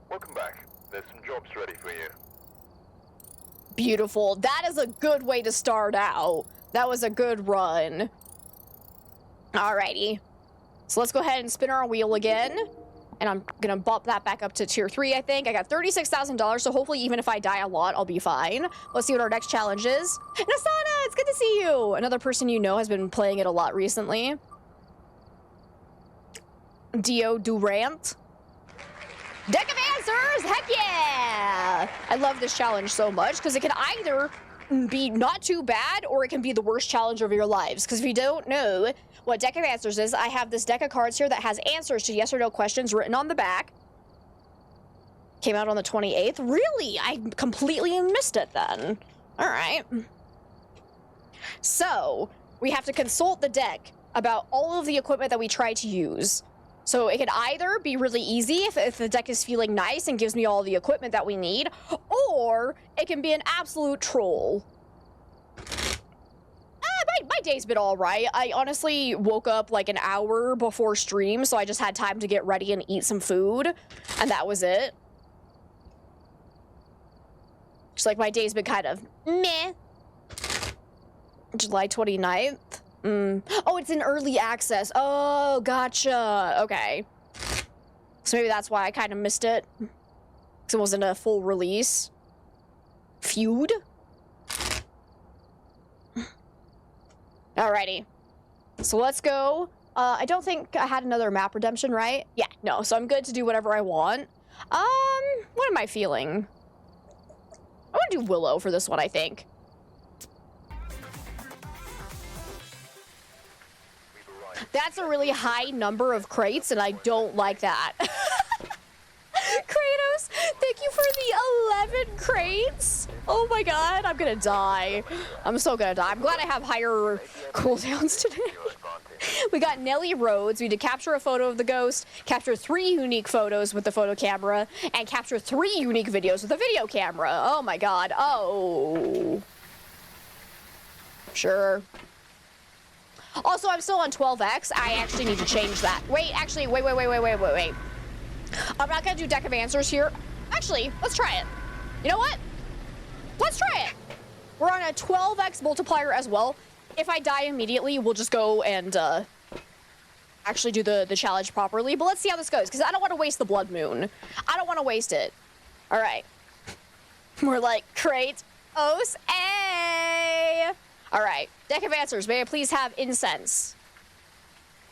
Welcome back. There's some jobs ready for you. Beautiful. That is a good way to start out. That was a good run. Alrighty. So let's go ahead and spin our wheel again. And I'm gonna bump that back up to tier 3, I think. I got $36,000, so hopefully even if I die a lot, I'll be fine. Let's see what our next challenge is. Nasana, it's good to see you! Another person you know has been playing it a lot recently. Dio Durant. Deck of Answers! Heck yeah! I love this challenge so much because it can either be not too bad or it can be the worst challenge of your lives. Because if you don't know what Deck of Answers is, I have this deck of cards here that has answers to yes or no questions written on the back. Came out on the 28th. Really? I completely missed it then. All right. So we have to consult the deck about all of the equipment that we try to use. So it can either be really easy if the deck is feeling nice and gives me all the equipment that we need, or it can be an absolute troll. My day's been all right. I honestly woke up like an hour before stream, so I just had time to get ready and eat some food, and that was it. Just like my day's been kind of meh. July 29th. Oh, it's in early access. Oh, gotcha. Okay. So maybe that's why I kind of missed it. Because it wasn't a full release. Feud? Alrighty. So let's go. I don't think I had another map redemption, right? Yeah, no. So I'm good to do whatever I want. What am I feeling? I want to do Willow for this one, I think. That's a really high number of crates, and I don't like that. Kratos, thank you for the 11 crates. Oh my god, I'm gonna die. I'm so gonna die. I'm glad I have higher cooldowns today. We got Nelly Rhodes. We did capture a photo of the ghost, capture 3 unique photos with the photo camera, and capture 3 unique videos with a video camera. Oh my god. Oh. Sure. Also, I'm still on 12x. I actually need to change that. Wait, actually, wait. I'm not gonna do Deck of Answers here. Actually, let's try it. You know what? Let's try it. We're on a 12x multiplier as well. If I die immediately, we'll just go and actually do the challenge properly. But let's see how this goes, because I don't want to waste the Blood Moon. I don't want to waste it. All right. We're like, crate, os, a. All right, Deck of Answers, may I please have incense?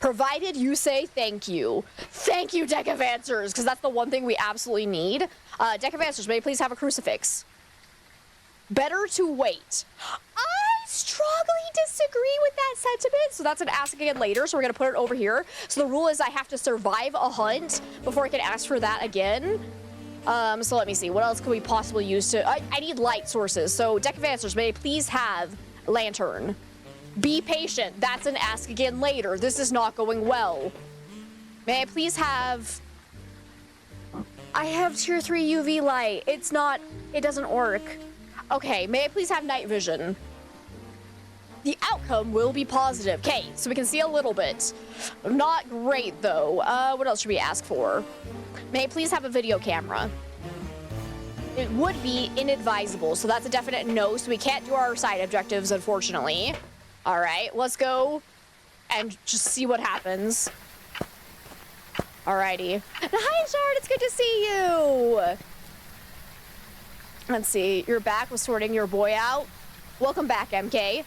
Provided you say thank you. Thank you, Deck of Answers, because that's the one thing we absolutely need. Deck of Answers, may I please have a crucifix? Better to wait. Ice Tribe! strongly disagree with that sentiment. So that's an ask again later. So we're going to put it over here. So the rule is I have to survive a hunt before I can ask for that again. So let me see. What else could we possibly use to... I need light sources. So deck of answers, may I please have lantern? Be patient. That's an ask again later. This is not going well. May I please have... I have tier 3 UV light. It's not... It doesn't work. Okay, may I please have night vision? The outcome will be positive. Okay, so we can see a little bit. Not great, though. What else should we ask for? May I please have a video camera? It would be inadvisable, so that's a definite no, so we can't do our side objectives, unfortunately. All right, let's go and just see what happens. Alrighty. Hi, Shard, it's good to see you. Let's see, you're back with sorting your boy out. Welcome back, MK.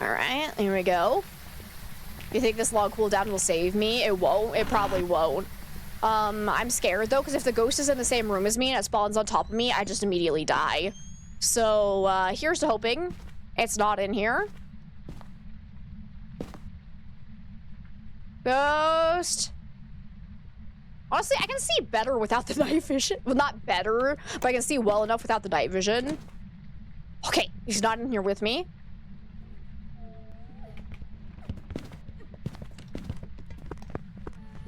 All right, here we go. You think this long cooldown will save me? It won't, it probably won't. I'm scared though, because if the ghost is in the same room as me and it spawns on top of me, I just immediately die. So, here's to hoping it's not in here. Ghost. Honestly, I can see better without the night vision. Well, not better, but I can see well enough without the night vision. Okay, he's not in here with me.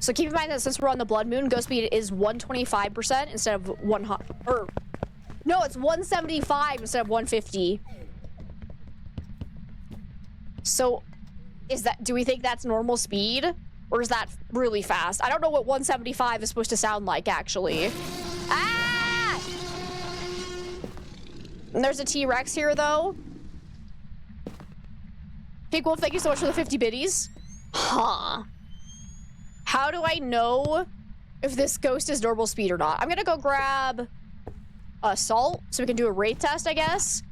So keep in mind that since we're on the blood moon, ghost speed is 125% instead of 100. Or no, it's 175 instead of 150. So is that, do we think that's normal speed? Or is that really fast? I don't know what 175 is supposed to sound like, actually. Ah! And there's a T-Rex here, though. Okay, cool. Thank you so much for the 50 biddies. Huh. How do I know if this ghost is normal speed or not? I'm gonna go grab salt so we can do a rate test, I guess.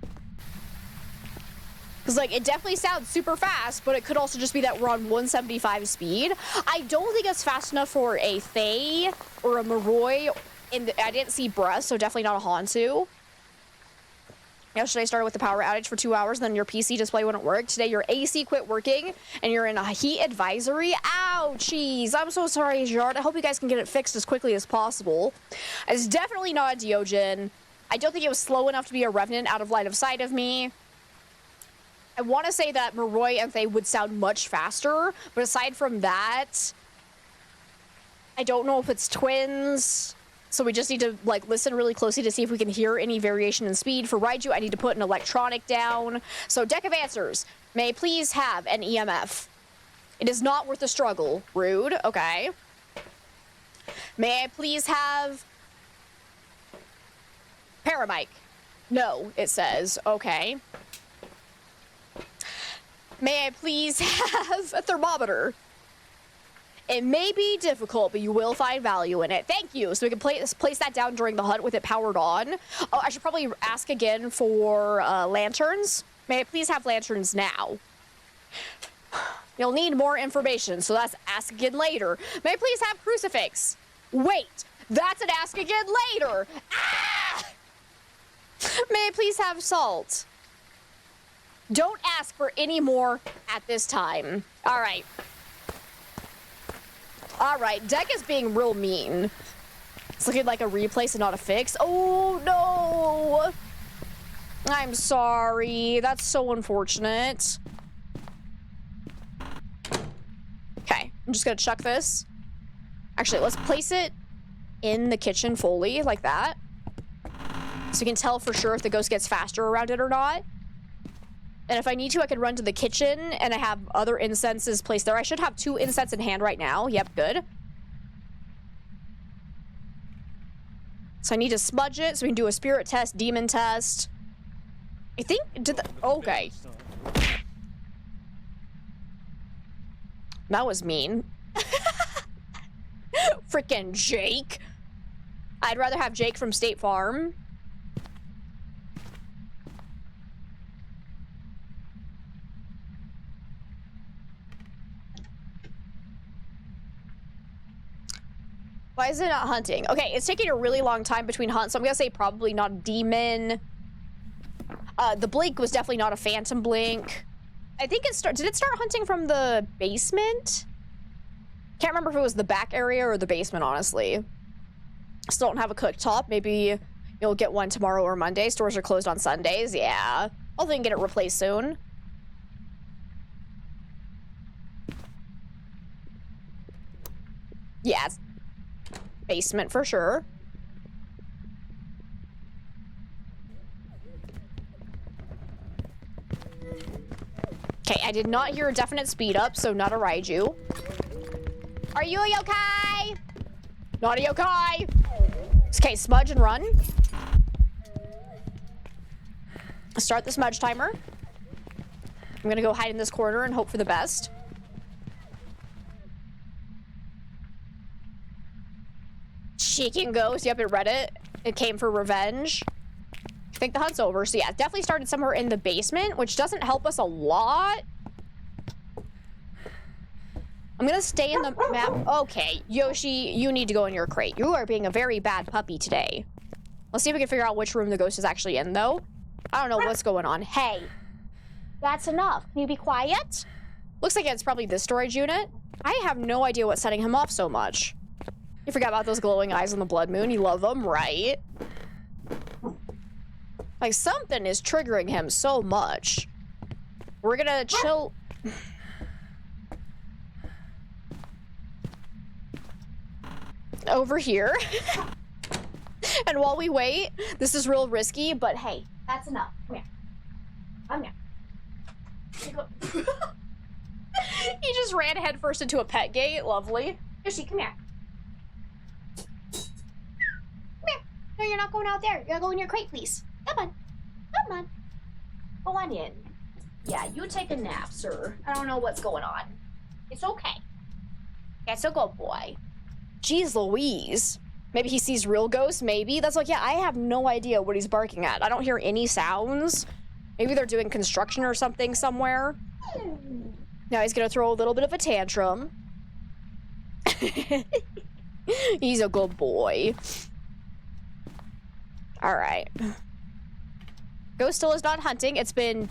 Because, like, it definitely sounds super fast, but it could also just be that we're on 175 speed. I don't think it's fast enough for a Fae or a Moroi. I didn't see breath, so definitely not a Hansu. Yesterday I started with the power outage for 2 hours, then your PC display wouldn't work. Today your AC quit working, and you're in a heat advisory. Ouchies! I'm so sorry, Jard. I hope you guys can get it fixed as quickly as possible. It's definitely not a Diogen. I don't think it was slow enough to be a Revenant out of line of sight of me. I want to say that Moroi and Fae would sound much faster, but aside from that, I don't know if it's twins. So we just need to, like, listen really closely to see if we can hear any variation in speed. For Raiju, I need to put an electronic down. So deck of answers. May I please have an EMF? It is not worth the struggle. Rude. Okay. May I please have Paramic? No, it says. Okay. May I please have a thermometer? It may be difficult, but you will find value in it. Thank you. So we can place that down during the hunt with it powered on. Oh, I should probably ask again for lanterns. May I please have lanterns now? You'll need more information, so that's ask again later. May I please have crucifix? Wait, that's an ask again later. Ah! May I please have salt? Don't ask for any more at this time. All right. All right, deck is being real mean. It's looking like a replace and not a fix. Oh, no. I'm sorry. That's so unfortunate. Okay, I'm just gonna chuck this. Actually, let's place it in the kitchen fully, like that. So we can tell for sure if the ghost gets faster around it or not. And if I need to, I could run to the kitchen, and I have other incenses placed there. I should have 2 incense in hand right now. Yep, good. So I need to smudge it, so we can do a spirit test, demon test. I think, okay. That was mean. Frickin' Jake. I'd rather have Jake from State Farm. Why is it not hunting? Okay, it's taking a really long time between hunts, so I'm gonna say probably not a demon. The blink was definitely not a phantom blink. I think did it start hunting from the basement? Can't remember if it was the back area or the basement, honestly. Still don't have a cooktop. Maybe you'll get one tomorrow or Monday. Stores are closed on Sundays. Yeah. Hopefully I can get it replaced soon. Yes. Basement for sure. Okay, I did not hear a definite speed up, so not a Raiju. Are you okay? Not a okay. Okay, smudge and run. Start the smudge timer. I'm gonna go hide in this corner and hope for the best. Chicken ghost. Yep, it read it. It came for revenge. I think the hunt's over. So yeah, definitely started somewhere in the basement, which doesn't help us a lot. I'm gonna stay in the map. Okay, Yoshi, you need to go in your crate. You are being a very bad puppy today. Let's see if we can figure out which room the ghost is actually in, though. I don't know what's going on. Hey, that's enough. Can you be quiet? Looks like it's probably this storage unit. I have no idea what's setting him off so much. You forgot about those glowing eyes on the blood moon. You love them, right? Like, something is triggering him so much. We're gonna chill. Over here. And while we wait, this is real risky, but hey, that's enough. Come here. Come here. He just ran headfirst into a pet gate. Lovely. Yoshi, come here. Come here. No, you're not going out there. You gotta go in your crate, please. Come on. Come on. Go on in. Yeah, you take a nap, sir. I don't know what's going on. It's okay. That's a good boy. Jeez Louise. Maybe he sees real ghosts, maybe? That's like, yeah, I have no idea what he's barking at. I don't hear any sounds. Maybe they're doing construction or something somewhere. Now he's gonna throw a little bit of a tantrum. He's a good boy. All right. Ghost still is not hunting. It's been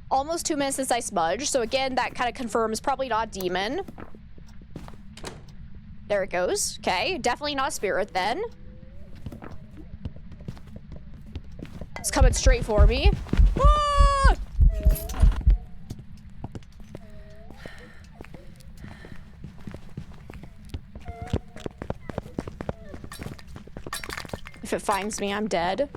almost 2 minutes since I smudged. So again, that kind of confirms probably not demon. There it goes. Okay, definitely not spirit then. It's coming straight for me. Ah! If it finds me, I'm dead.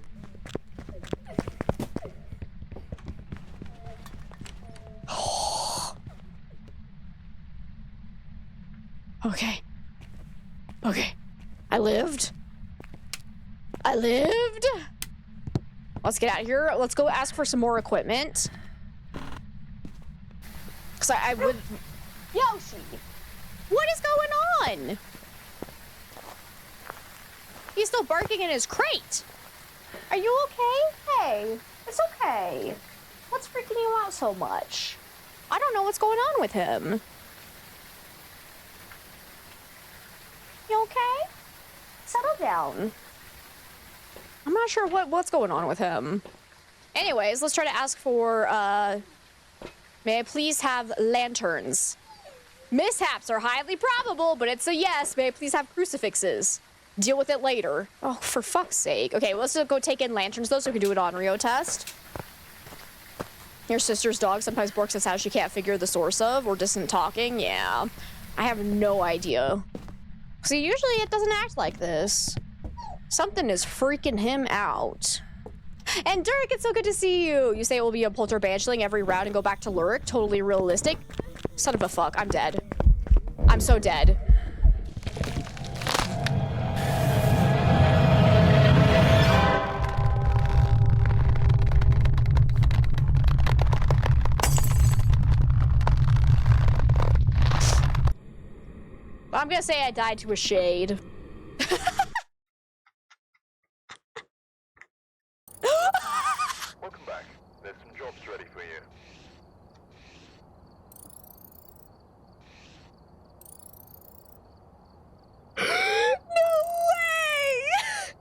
Okay. Okay. I lived. Let's get out of here. Let's go ask for some more equipment. Because I would... Yoshi! What is going on? He's still barking in his crate. Are you okay? Hey, it's okay. What's freaking you out so much? I don't know what's going on with him. You okay? Settle down. I'm not sure what's going on with him. Anyways, let's try to ask for, may I please have lanterns? Mishaps are highly probable, but it's a yes. May I please have crucifixes? Deal with it later. Oh, for fuck's sake. Okay, well, let's go take in lanterns, though, so we can do an Rio test. Your sister's dog sometimes barks at sounds she can't figure the source of, or distant talking. Yeah, I have no idea. See, usually it doesn't act like this. Something is freaking him out. And Dirk, it's so good to see you. You say it will be a polterbanshling every round and go back to lurk. Totally realistic. Son of a fuck, I'm dead. I'm so dead. I'm gonna say I died to a shade. Welcome back. There's some jobs ready for you. No way!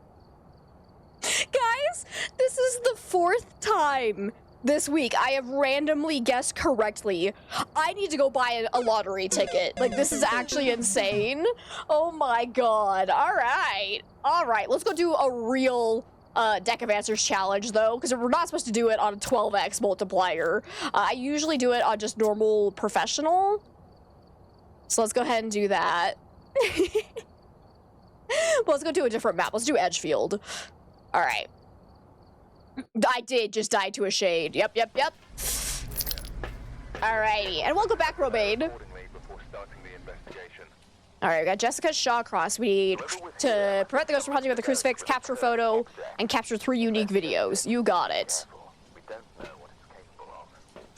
Guys, this is the 4th time this week. I have randomly guessed correctly. I need to go buy a lottery ticket. Like, this is actually insane. Oh my god. All right. All right. Let's go do a real Deck of Answers challenge, though, because we're not supposed to do it on a 12x multiplier. I usually do it on just normal professional. So let's go ahead and do that. Well, let's go to a different map. Let's do Edgefield. All right. I did just die to a shade. Yep. Alrighty, and welcome back, Romaine. Alright, we got Jessica Shawcross. We need to prevent the ghost from hunting with the crucifix, capture a photo, and capture 3 unique videos. You got it.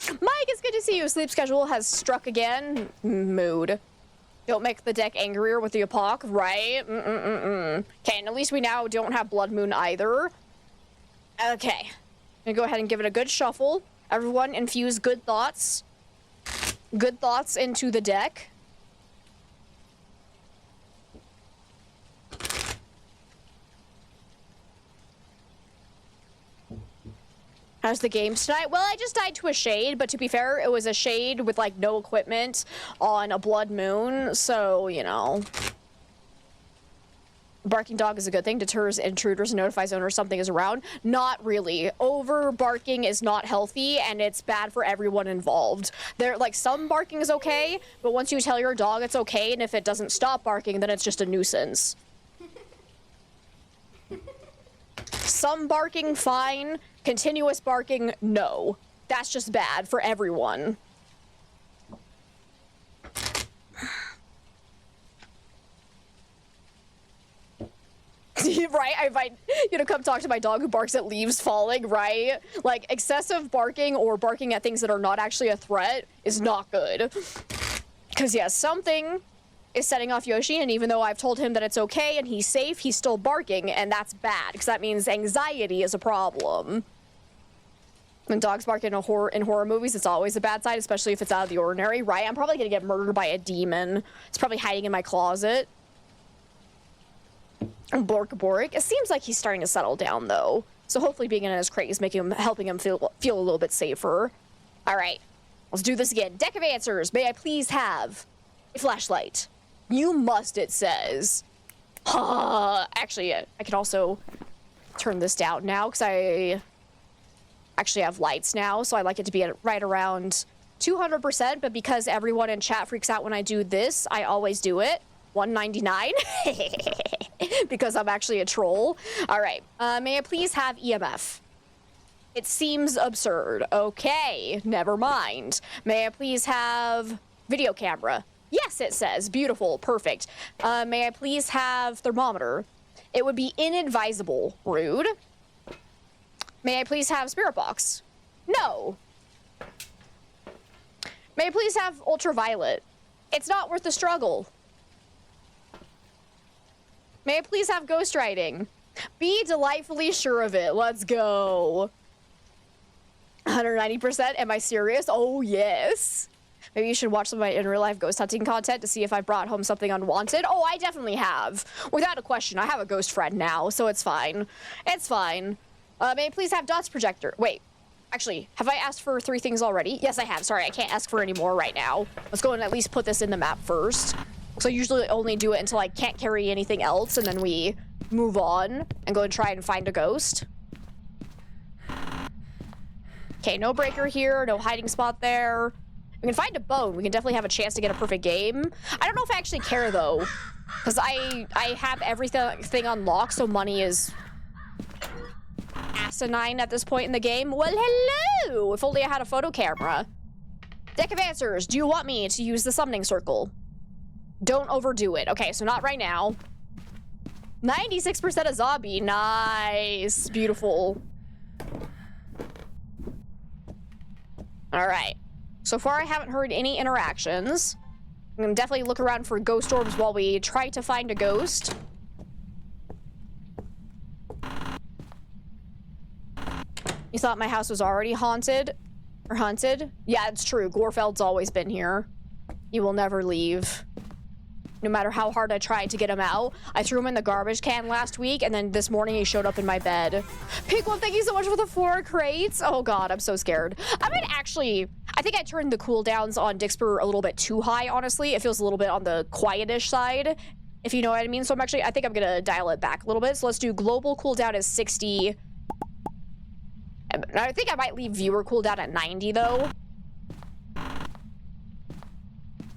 Mike, it's good to see you. Sleep schedule has struck again. Mood. Don't make the deck angrier with the apoc, right? Okay, and at least we now don't have Blood Moon either. Okay. I'm gonna go ahead and give it a good shuffle. Everyone infuse good thoughts. Good thoughts into the deck. How's the games tonight? Well, I just died to a shade, but to be fair, it was a shade with, like, no equipment on a blood moon, so, you know. Barking dog is a good thing. Deters intruders and notifies owners something is around. Not really. Over barking is not healthy, and it's bad for everyone involved. Like, some barking is okay, but once you tell your dog it's okay, and if it doesn't stop barking, then it's just a nuisance. Some barking, fine. Continuous barking, no. That's just bad for everyone. Right? I invite you to come talk to my dog who barks at leaves falling, right? Like, excessive barking or barking at things that are not actually a threat is not good. Because, yeah, something is setting off Yoshi, and even though I've told him that it's okay and he's safe, he's still barking, and that's bad, because that means anxiety is a problem. When dogs bark in horror movies, it's always a bad sign, especially if it's out of the ordinary, right? I'm probably gonna get murdered by a demon. It's probably hiding in my closet. Bork. It seems like he's starting to settle down, though. So hopefully being in his crate is helping him feel a little bit safer. All right, let's do this again. Deck of Answers. May I please have a flashlight? You must, it says. Actually, I can also turn this down now because I actually have lights now, so I like it to be at right around 200%, but because everyone in chat freaks out when I do this, I always do it. 199 because I'm actually a troll. All right, may I please have EMF? It seems absurd. Okay, never mind. May I please have video camera? Yes, it says. Beautiful, perfect. May I please have thermometer? It would be inadvisable. Rude. May I please have spirit box? No. May I please have ultraviolet? It's not worth the struggle. May I please have ghostwriting? Be delightfully sure of it. Let's go. 190%. Am I serious? Oh, yes. Maybe you should watch some of my in real life ghost hunting content to see if I brought home something unwanted. Oh, I definitely have. Without a question. I have a ghost friend now, so it's fine. It's fine. May I please have dots projector? Wait. Actually, have I asked for 3 things already? Yes, I have. Sorry, I can't ask for any more right now. Let's go and at least put this in the map first. So I usually only do it until I can't carry anything else, and then we move on and go and try and find a ghost. Okay, no breaker here, no hiding spot there. We can find a bone. We can definitely have a chance to get a perfect game. I don't know if I actually care, though, because I have everything unlocked, so money is asinine at this point in the game. Well, hello! If only I had a photo camera. Deck of Answers. Do you want me to use the summoning circle? Don't overdo it. Okay, so not right now. 96% a zombie. Nice. Beautiful. All right. So far, I haven't heard any interactions. I'm gonna definitely look around for ghost orbs while we try to find a ghost. You thought my house was already haunted? Or hunted? Yeah, it's true. Gorfeld's always been here. He will never leave. no matter how hard I tried to get him out. I threw him in the garbage can last week, and then this morning he showed up in my bed. Pink Wolf, thank you so much for the 4 crates. Oh god, I'm so scared. I mean, actually, I think I turned the cooldowns on Dixper a little bit too high, honestly. It feels a little bit on the quietish side, if you know what I mean. So I think I'm gonna dial it back a little bit. So let's do global cooldown as 60. I think I might leave viewer cooldown at 90 though.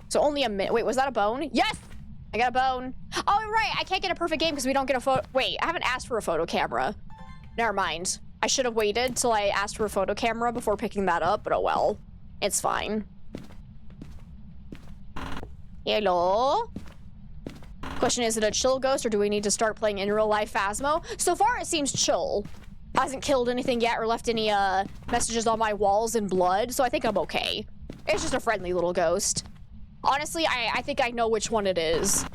So only a minute. Wait, was that a bone? Yes! I got a bone. Oh, right. I can't get a perfect game because we don't get a photo. Wait, I haven't asked for a photo camera. Never mind. I should have waited till I asked for a photo camera before picking that up, but oh well. It's fine. Hello? Question, is it a chill ghost or do we need to start playing in real life Phasmo? So far it seems chill. Hasn't killed anything yet or left any messages on my walls in blood, so I think I'm okay. It's just a friendly little ghost. Honestly, I think I know which one it is.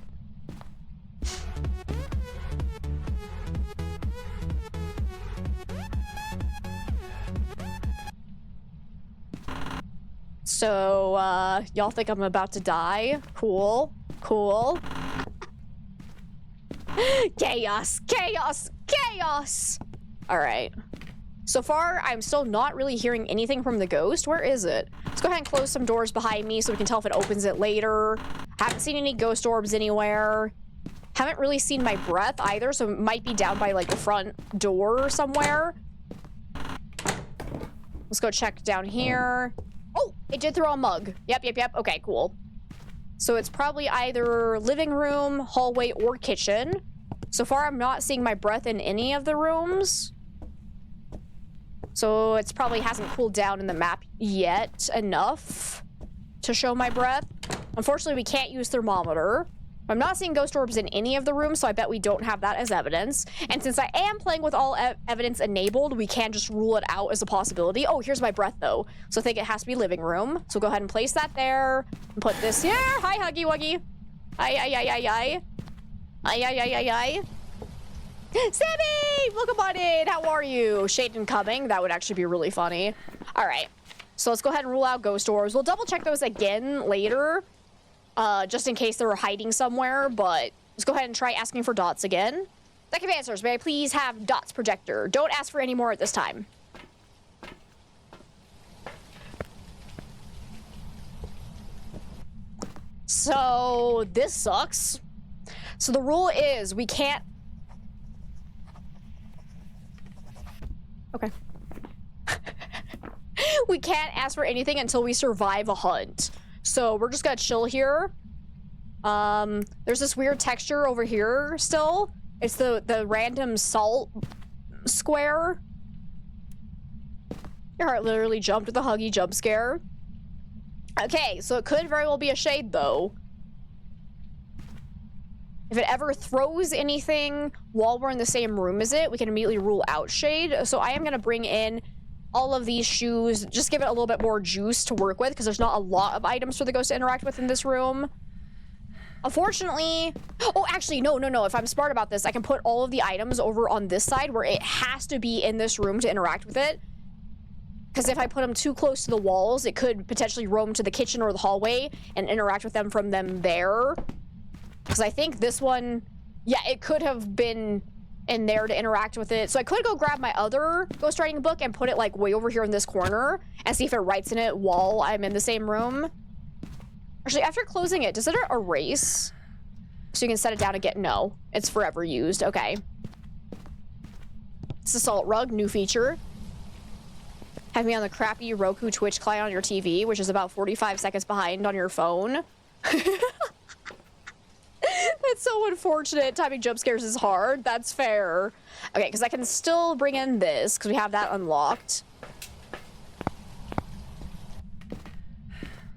So, y'all think I'm about to die? Cool. Cool. Chaos! Chaos! Chaos! Alright. So far, I'm still not really hearing anything from the ghost. Where is it? Let's go ahead and close some doors behind me so we can tell if it opens it later. Haven't seen any ghost orbs anywhere. Haven't really seen my breath either, so it might be down by, like, the front door somewhere. Let's go check down here. Oh, it did throw a mug. Yep. Okay, cool. So it's probably either living room, hallway, or kitchen. So far, I'm not seeing my breath in any of the rooms. So it's probably hasn't cooled down in the map yet enough to show my breath. Unfortunately, we can't use thermometer. I'm not seeing ghost orbs in any of the rooms, so I bet we don't have that as evidence. And since I am playing with all evidence enabled, we can just rule it out as a possibility. Oh, here's my breath, though. So I think it has to be living room. So go ahead and place that there. And put this here. Hi, Huggy Wuggy. Ay. Sammy! Welcome on in. How are you? Shaden coming. That would actually be really funny. All right. So let's go ahead and rule out ghost orbs. We'll double check those again later. Just in case they were hiding somewhere, but let's go ahead and try asking for dots again. Deck of answers, may I please have dots projector? Don't ask for any more at this time. So, this sucks. So the rule is we can't... Okay. We can't ask for anything until we survive a hunt. So we're just gonna chill here. There's this weird texture over here still. It's the random salt square. Your heart literally jumped with a Huggy jump scare. Okay, so it could very well be a shade though. If it ever throws anything while we're in the same room as it, we can immediately rule out shade. So I am gonna bring in all of these shoes, just give it a little bit more juice to work with because there's not a lot of items for the ghost to interact with in this room. Unfortunately, oh, actually, no. If I'm smart about this, I can put all of the items over on this side where it has to be in this room to interact with it. Because if I put them too close to the walls, it could potentially roam to the kitchen or the hallway and interact with them from them there. Because I think this one, yeah, it could have been in there to interact with it. So I could go grab my other ghostwriting book and put it like way over here in this corner and see if it writes in it while I'm in the same room. Actually, after closing it, does it erase? So you can set it down again? No, it's forever used. Okay. It's a salt rug, new feature. Have me on the crappy Roku Twitch client on your TV, which is about 45 seconds behind on your phone. That's so unfortunate. Timing jump scares is hard. That's fair. Okay, because I can still bring in this because we have that unlocked.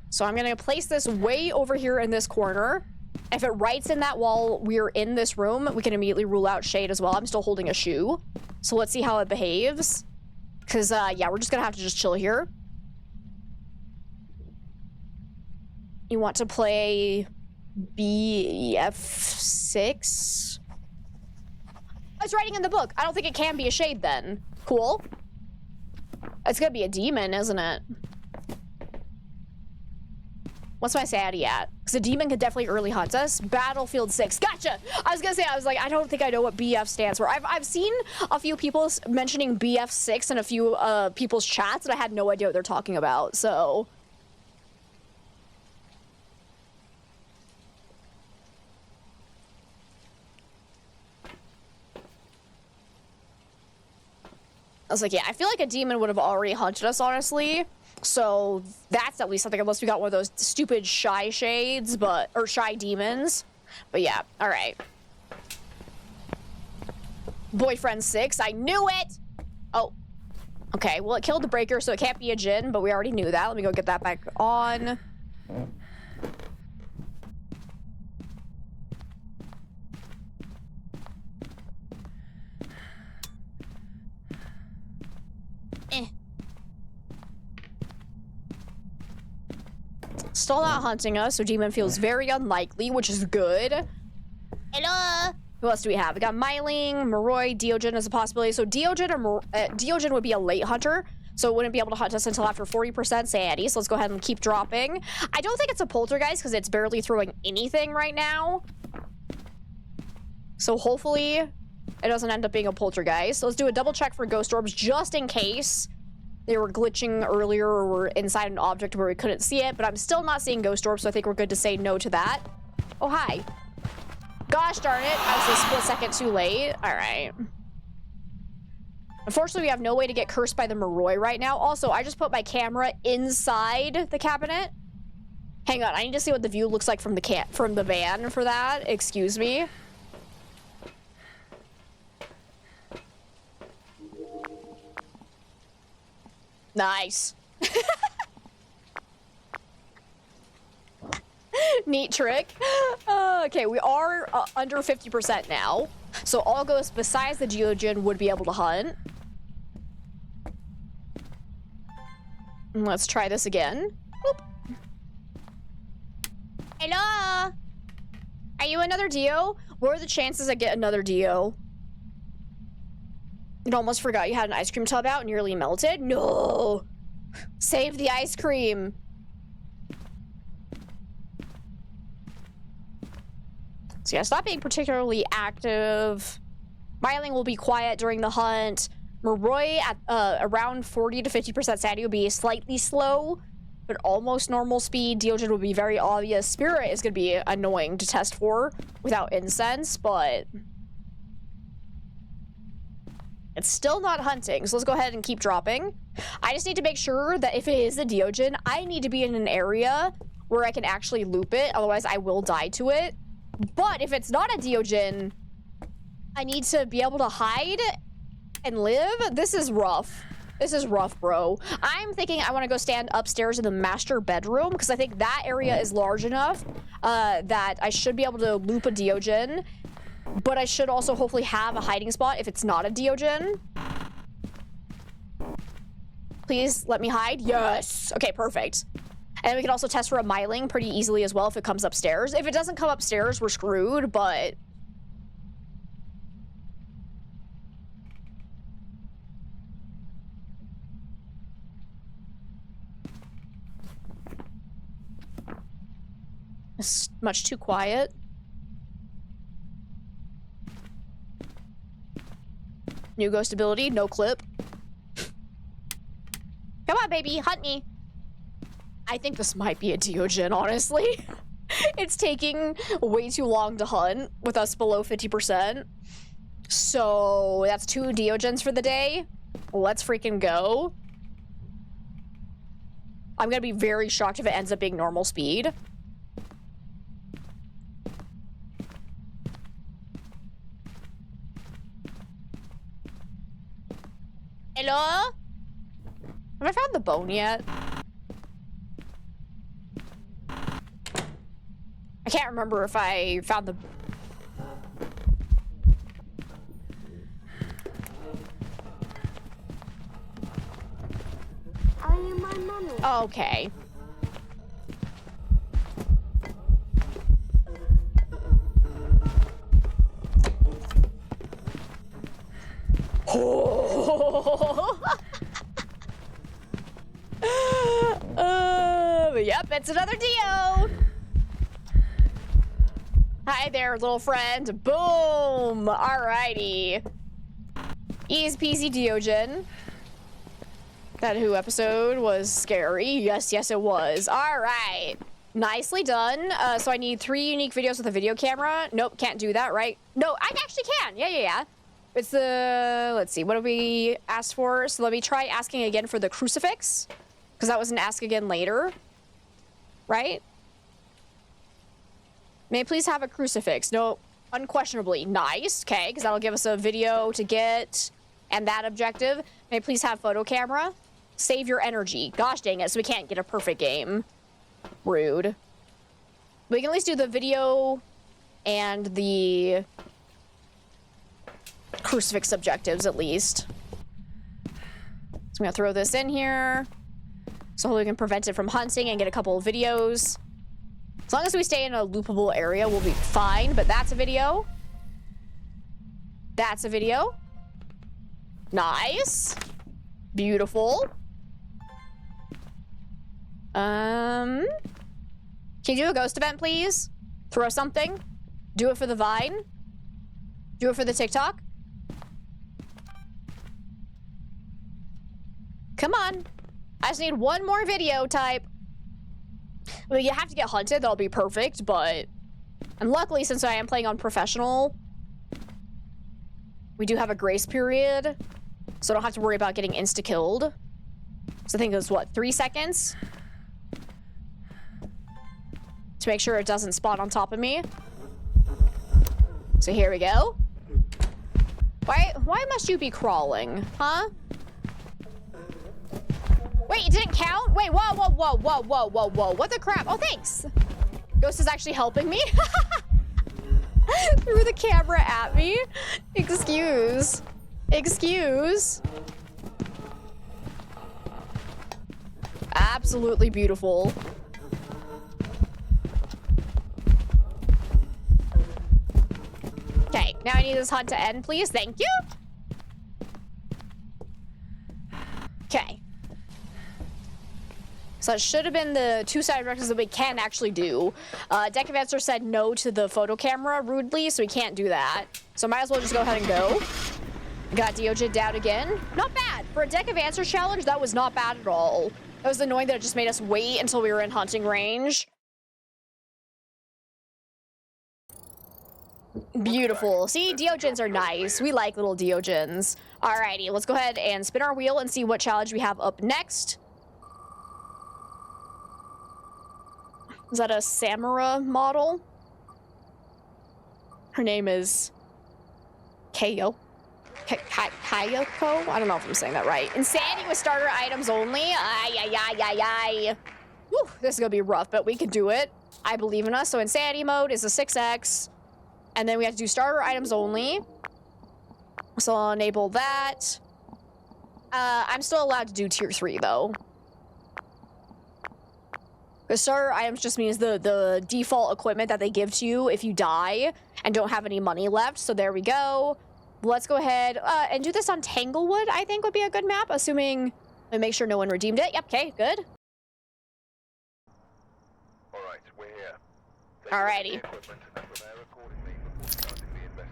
So I'm going to place this way over here in this corner. If it writes in that while we're in this room, we can immediately rule out shade as well. I'm still holding a shoe. So let's see how it behaves. Because, yeah, we're just going to have to just chill here. You want to play BF6? It's writing in the book. I don't think it can be a shade then. Cool. It's gonna be a demon, isn't it? What's my sanity at? Because a demon could definitely early hunt us. Battlefield 6. Gotcha! I was gonna say, I was like, I don't think I know what BF stands for. I've seen a few people mentioning BF6 in a few people's chats, and I had no idea what they're talking about, so... I was like, yeah, I feel like a demon would have already hunted us, honestly. So that's at least something, unless we got one of those stupid shy shades, or shy demons. But yeah, all right. Boyfriend 6, I knew it! Oh, okay, well, it killed the breaker, so it can't be a djinn, but we already knew that. Let me go get that back on. Still not hunting us, so demon feels very unlikely, which is good. Hello! Who else do we have? We got Myling, Moroi, Deogen as a possibility. So Deogen would be a late hunter, so it wouldn't be able to hunt us until after 40% sanity. So let's go ahead and keep dropping. I don't think it's a poltergeist because it's barely throwing anything right now. So hopefully it doesn't end up being a poltergeist. So let's do a double check for ghost orbs just in case they were glitching earlier or were inside an object where we couldn't see it, but I'm still not seeing ghost orbs, so I think we're good to say no to that. Oh, hi. Gosh darn it, I was a split second too late. All right. Unfortunately, we have no way to get cursed by the Moroi right now. Also, I just put my camera inside the cabinet. Hang on, I need to see what the view looks like from the van for that. Excuse me. Nice. Neat trick. Okay, we are under 50% now. So all ghosts besides the Deogen would be able to hunt. And let's try this again. Boop. Hello? Are you another Dio? What are the chances I get another Dio? You almost forgot you had an ice cream tub out and nearly melted? No! Save the ice cream. So yeah, stop being particularly active. Myling will be quiet during the hunt. Moroi at around 40 to 50% sanity will be slightly slow, but almost normal speed. Deogen will be very obvious. Spirit is going to be annoying to test for without incense, but it's still not hunting, so let's go ahead and keep dropping. I just need to make sure that if it is a Deogen, I need to be in an area where I can actually loop it, otherwise I will die to it. But if it's not a Deogen, I need to be able to hide and live. This is rough. This is rough, bro. I'm thinking I want to go stand upstairs in the master bedroom because I think that area is large enough that I should be able to loop a Deogen. But I should also hopefully have a hiding spot if it's not a Deogen. Please let me hide. Yes. Okay, perfect. And we can also test for a Myling pretty easily as well if it comes upstairs. If it doesn't come upstairs, we're screwed, but... it's much too quiet. New ghost ability, no clip. Come on, baby, hunt me. I think this might be a Deogen, honestly. It's taking way too long to hunt with us below 50%. So that's 2 Deogens for the day. Let's freaking go. I'm gonna be very shocked if it ends up being normal speed. Hello? Have I found the bone yet? I can't remember if I found the... Are you my mommy? Okay. But Yep, it's another Dio. Hi there, little friend. Boom. Alrighty. Easy peasy Diogen. That Who episode was scary. Yes, yes, it was. Alright. Nicely done. So I need 3 unique videos with a video camera. Nope, can't do that, right? No, I actually can. Yeah. It's the... Let's see, what did we ask for? So let me try asking again for the crucifix. Because that was an ask again later. Right? May I please have a crucifix? No, unquestionably. Nice. Okay, because that'll give us a video to get. And that objective. May I please have photo camera? Save your energy. Gosh dang it, so we can't get a perfect game. Rude. We can at least do the video and the crucifix objectives at least. So I'm gonna throw this in here so we can prevent it from hunting and get a couple of videos. As long as we stay in a loopable area, we'll be fine, but that's a video. That's a video. Nice. Beautiful. Can you do a ghost event, please? Throw something. Do it for the Vine. Do it for the TikTok. Come on. I just need one more video type. I mean, you have to get hunted. That'll be perfect, but... And luckily, since I am playing on professional, we do have a grace period, so I don't have to worry about getting insta-killed. So I think it was, what, 3 seconds? To make sure it doesn't spawn on top of me. So here we go. Why must you be crawling, huh? Wait, it didn't count? Wait, whoa. What the crap? Oh, thanks. Ghost is actually helping me. Threw the camera at me. Excuse. Absolutely beautiful. Okay, now I need this hunt to end, please. Thank you. Okay. So it should have been the 2 side objectives that we can actually do. Deck Advancer said no to the photo camera rudely, so we can't do that. So might as well just go ahead and go. Got Diogen down again. Not bad. For a Deck Advancer challenge, that was not bad at all. It was annoying that it just made us wait until we were in hunting range. Beautiful. See, Diogens are nice. We like little Diogens. Alrighty, let's go ahead and spin our wheel and see what challenge we have up next. Is that a Samara model? Her name is Kayoko? I don't know if I'm saying that right. Insanity with starter items only. Ay. Whew, this is gonna be rough, but we can do it. I believe in us. So insanity mode is a 6x. And then we have to do starter items only. So I'll enable that. I'm still allowed to do tier 3 though. The starter items just means the default equipment that they give to you if you die and don't have any money left. So there we go. Let's go ahead and do this on Tanglewood, I think would be a good map, assuming we make sure no one redeemed it. Yep, okay, good. Alright, we're here. Alrighty.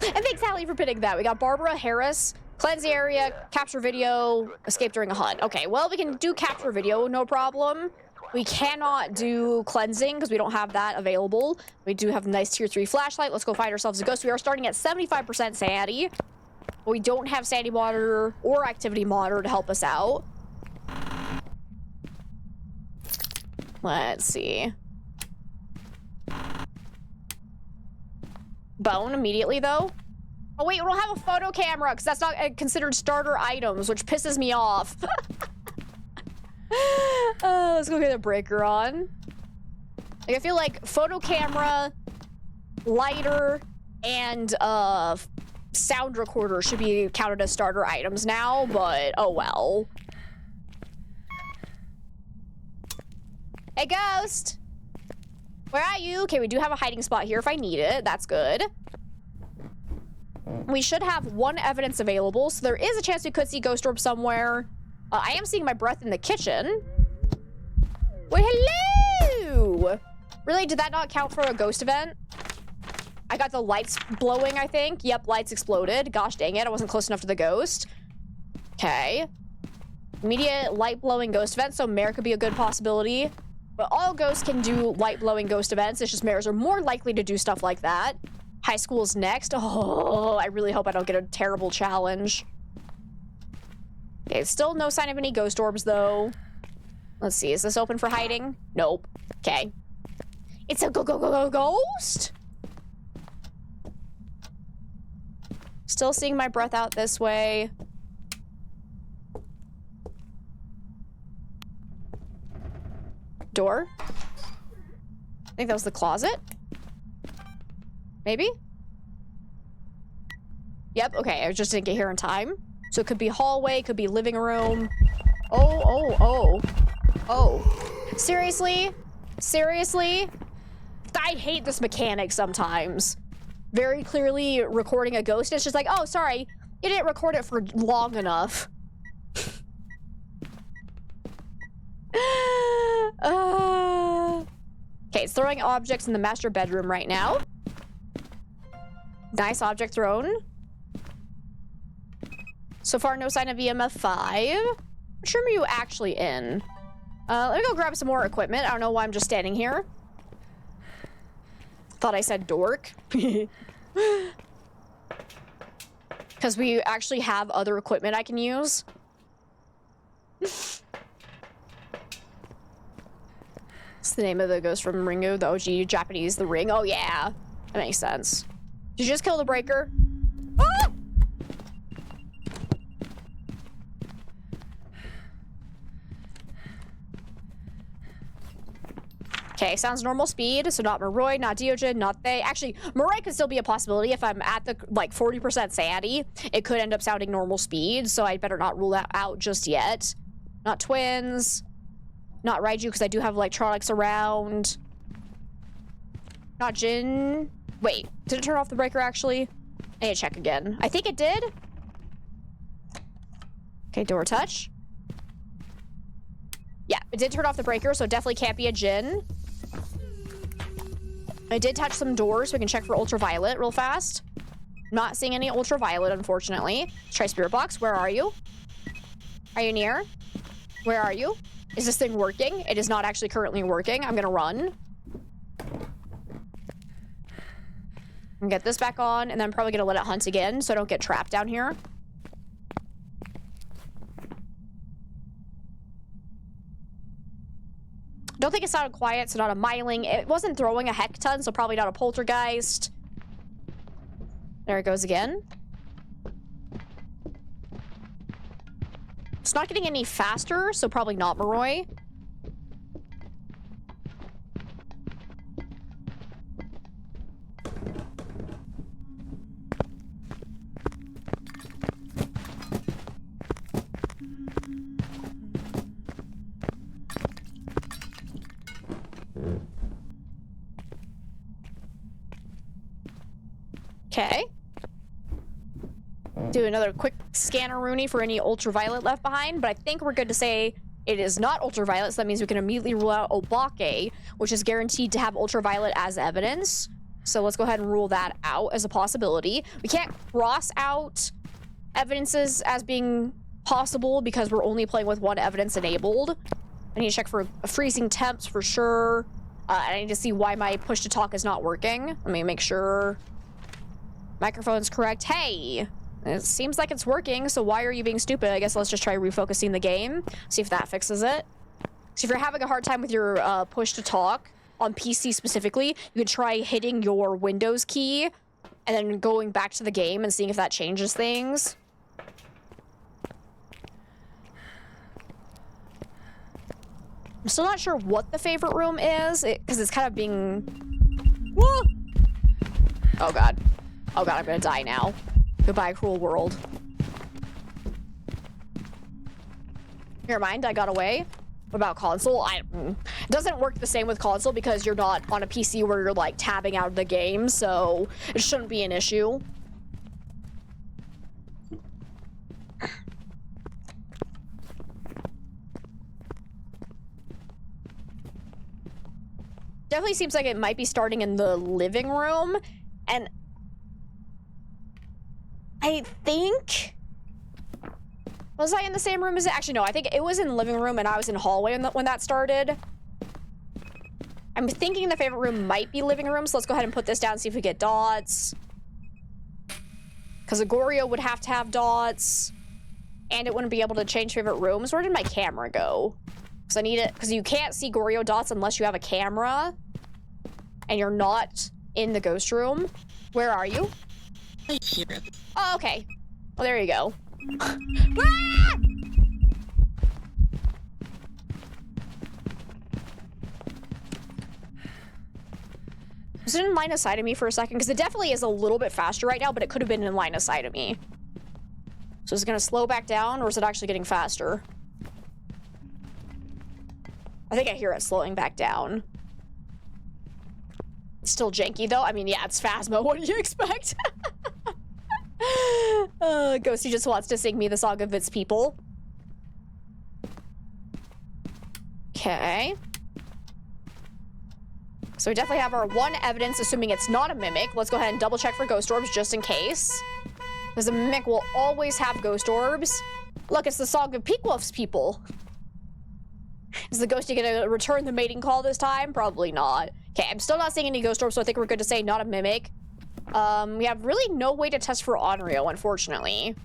And thanks, Hallie, for pinning that. We got Barbara Harris, cleanse the area, capture video, escape during a hunt. Okay, well, we can do capture video, no problem. We cannot do cleansing because we don't have that available. We do have a nice tier 3 flashlight. Let's go find ourselves a ghost. We are starting at 75% sanity. But we don't have sanity monitor or activity monitor to help us out. Let's see. Bone immediately, though. Oh, wait, we don't have a photo camera because that's not considered starter items, which pisses me off. Let's go get a breaker on. Like, I feel like photo camera, lighter, and sound recorder should be counted as starter items now, but oh well. Hey, ghost! Where are you? Okay, we do have a hiding spot here if I need it. That's good. We should have 1 evidence available, so there is a chance we could see Ghost Orb somewhere. I am seeing my breath in the kitchen. Wait, hello! Really, did that not count for a ghost event? I got the lights blowing, I think. Yep, lights exploded. Gosh dang it, I wasn't close enough to the ghost. Okay. Immediate light blowing ghost event, so Mare could be a good possibility. But all ghosts can do light blowing ghost events. It's just Mares are more likely to do stuff like that. High school's next. Oh, I really hope I don't get a terrible challenge. Okay, still no sign of any ghost orbs though. Let's see, is this open for hiding? Nope. Okay. It's a ghost? Still seeing my breath out this way. Door? I think that was the closet? Maybe? Yep, okay, I just didn't get here in time. So it could be hallway, could be living room. Oh. Seriously? Seriously? I hate this mechanic sometimes. Very clearly recording a ghost, it's just like, oh, sorry, you didn't record it for long enough. Okay, it's throwing objects in the master bedroom right now. Nice object thrown. So far, no sign of EMF 5. Which room are you actually in? Let me go grab some more equipment. I don't know why I'm just standing here. Thought I said dork. Because we actually have other equipment I can use. What's the name of the ghost from Ringo? The OG Japanese, The Ring? Oh, yeah. That makes sense. Did you just kill the breaker? Ah! Okay, sounds normal speed, so not Moroi, not Diogen, not they. Actually, Moroi could still be a possibility if I'm at the, like, 40% sanity. It could end up sounding normal speed, so I'd better not rule that out just yet. Not twins. Not Raiju, because I do have electronics around. Not Jin. Wait, did it turn off the breaker, actually? I need to check again. I think it did. Okay, door touch. Yeah, it did turn off the breaker, so it definitely can't be a Jin. I did touch some doors, so we can check for ultraviolet real fast. Not seeing any ultraviolet, unfortunately. Let's try spirit box. Where are you? Are you near? Where are you? Is this thing working? It is not actually currently working. I'm gonna run. And get this back on, and then I'm probably gonna let it hunt again, so I don't get trapped down here. Don't think it sounded quiet, so not a myling. It wasn't throwing a heck ton, so probably not a poltergeist. There it goes again. It's not getting any faster, so probably not Moroi. Okay. Do another quick scanner Rooney for any ultraviolet left behind, but I think we're good to say it is not ultraviolet, so that means we can immediately rule out Obake, which is guaranteed to have ultraviolet as evidence. So let's go ahead and rule that out as a possibility. We can't cross out evidences as being possible because we're only playing with one evidence enabled. I need to check for freezing temps for sure. I need to see why my push to talk is not working. Let me make sure microphone's correct. Hey, it seems like it's working, so why are you being stupid? I guess let's just try refocusing the game, see if that fixes it. So if you're having a hard time with your push to talk, on PC specifically, you could try hitting your Windows key and then going back to the game and seeing if that changes things. I'm still not sure what the favorite room is, because it's kind of being... Whoa! Oh god. Oh god, I'm gonna die now. Goodbye, cruel world. Never mind, I got away. What about console? It doesn't work the same with console because you're not on a PC where you're like tabbing out of the game, so it shouldn't be an issue. Definitely seems like it might be starting in the living room. And I think... Was I in the same room as it? Actually, no. I think it was in the living room and I was in the hallway when that started. I'm thinking the favorite room might be living room, so let's go ahead and put this down and see if we get dots. Because Agorio would have to have dots. And it wouldn't be able to change favorite rooms. Where did my camera go? Because I need it. Because you can't see Gorio dots unless you have a camera. And you're not in the ghost room. Where are you? I hear it. Oh, okay. Well, there you go. Ah! Was it in line of sight of me for a second? Because it definitely is a little bit faster right now, but it could have been in line of sight of me. So is it gonna slow back down, or is it actually getting faster? I think I hear it slowing back down. It's still janky though. I mean, yeah, it's Phasmo. What do you expect? Ghosty just wants to sing me the song of its people. Okay. So we definitely have our one evidence, assuming it's not a mimic. Let's go ahead and double check for ghost orbs just in case. Because a mimic will always have ghost orbs. Look, it's the song of Peakwolf's people. Is the ghosty gonna return the mating call this time? Probably not. Okay, I'm still not seeing any ghost orbs, so I think we're good to say not a mimic. We have really no way to test for Onryo, unfortunately.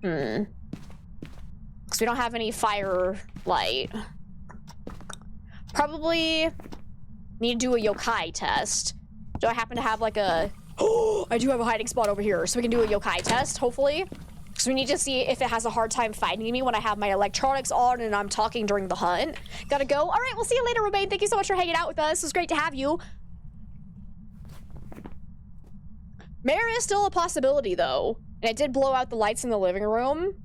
Because we don't have any firelight. Probably need to do a yokai test. Do I happen to have like a... Oh, I do have a hiding spot over here, so we can do a yokai test, hopefully. Because we need to see if it has a hard time finding me when I have my electronics on and I'm talking during the hunt. Gotta go. All right, we'll see you later, Romaine. Thank you so much for hanging out with us. It was great to have you. Mare is still a possibility, though. And it did blow out the lights in the living room.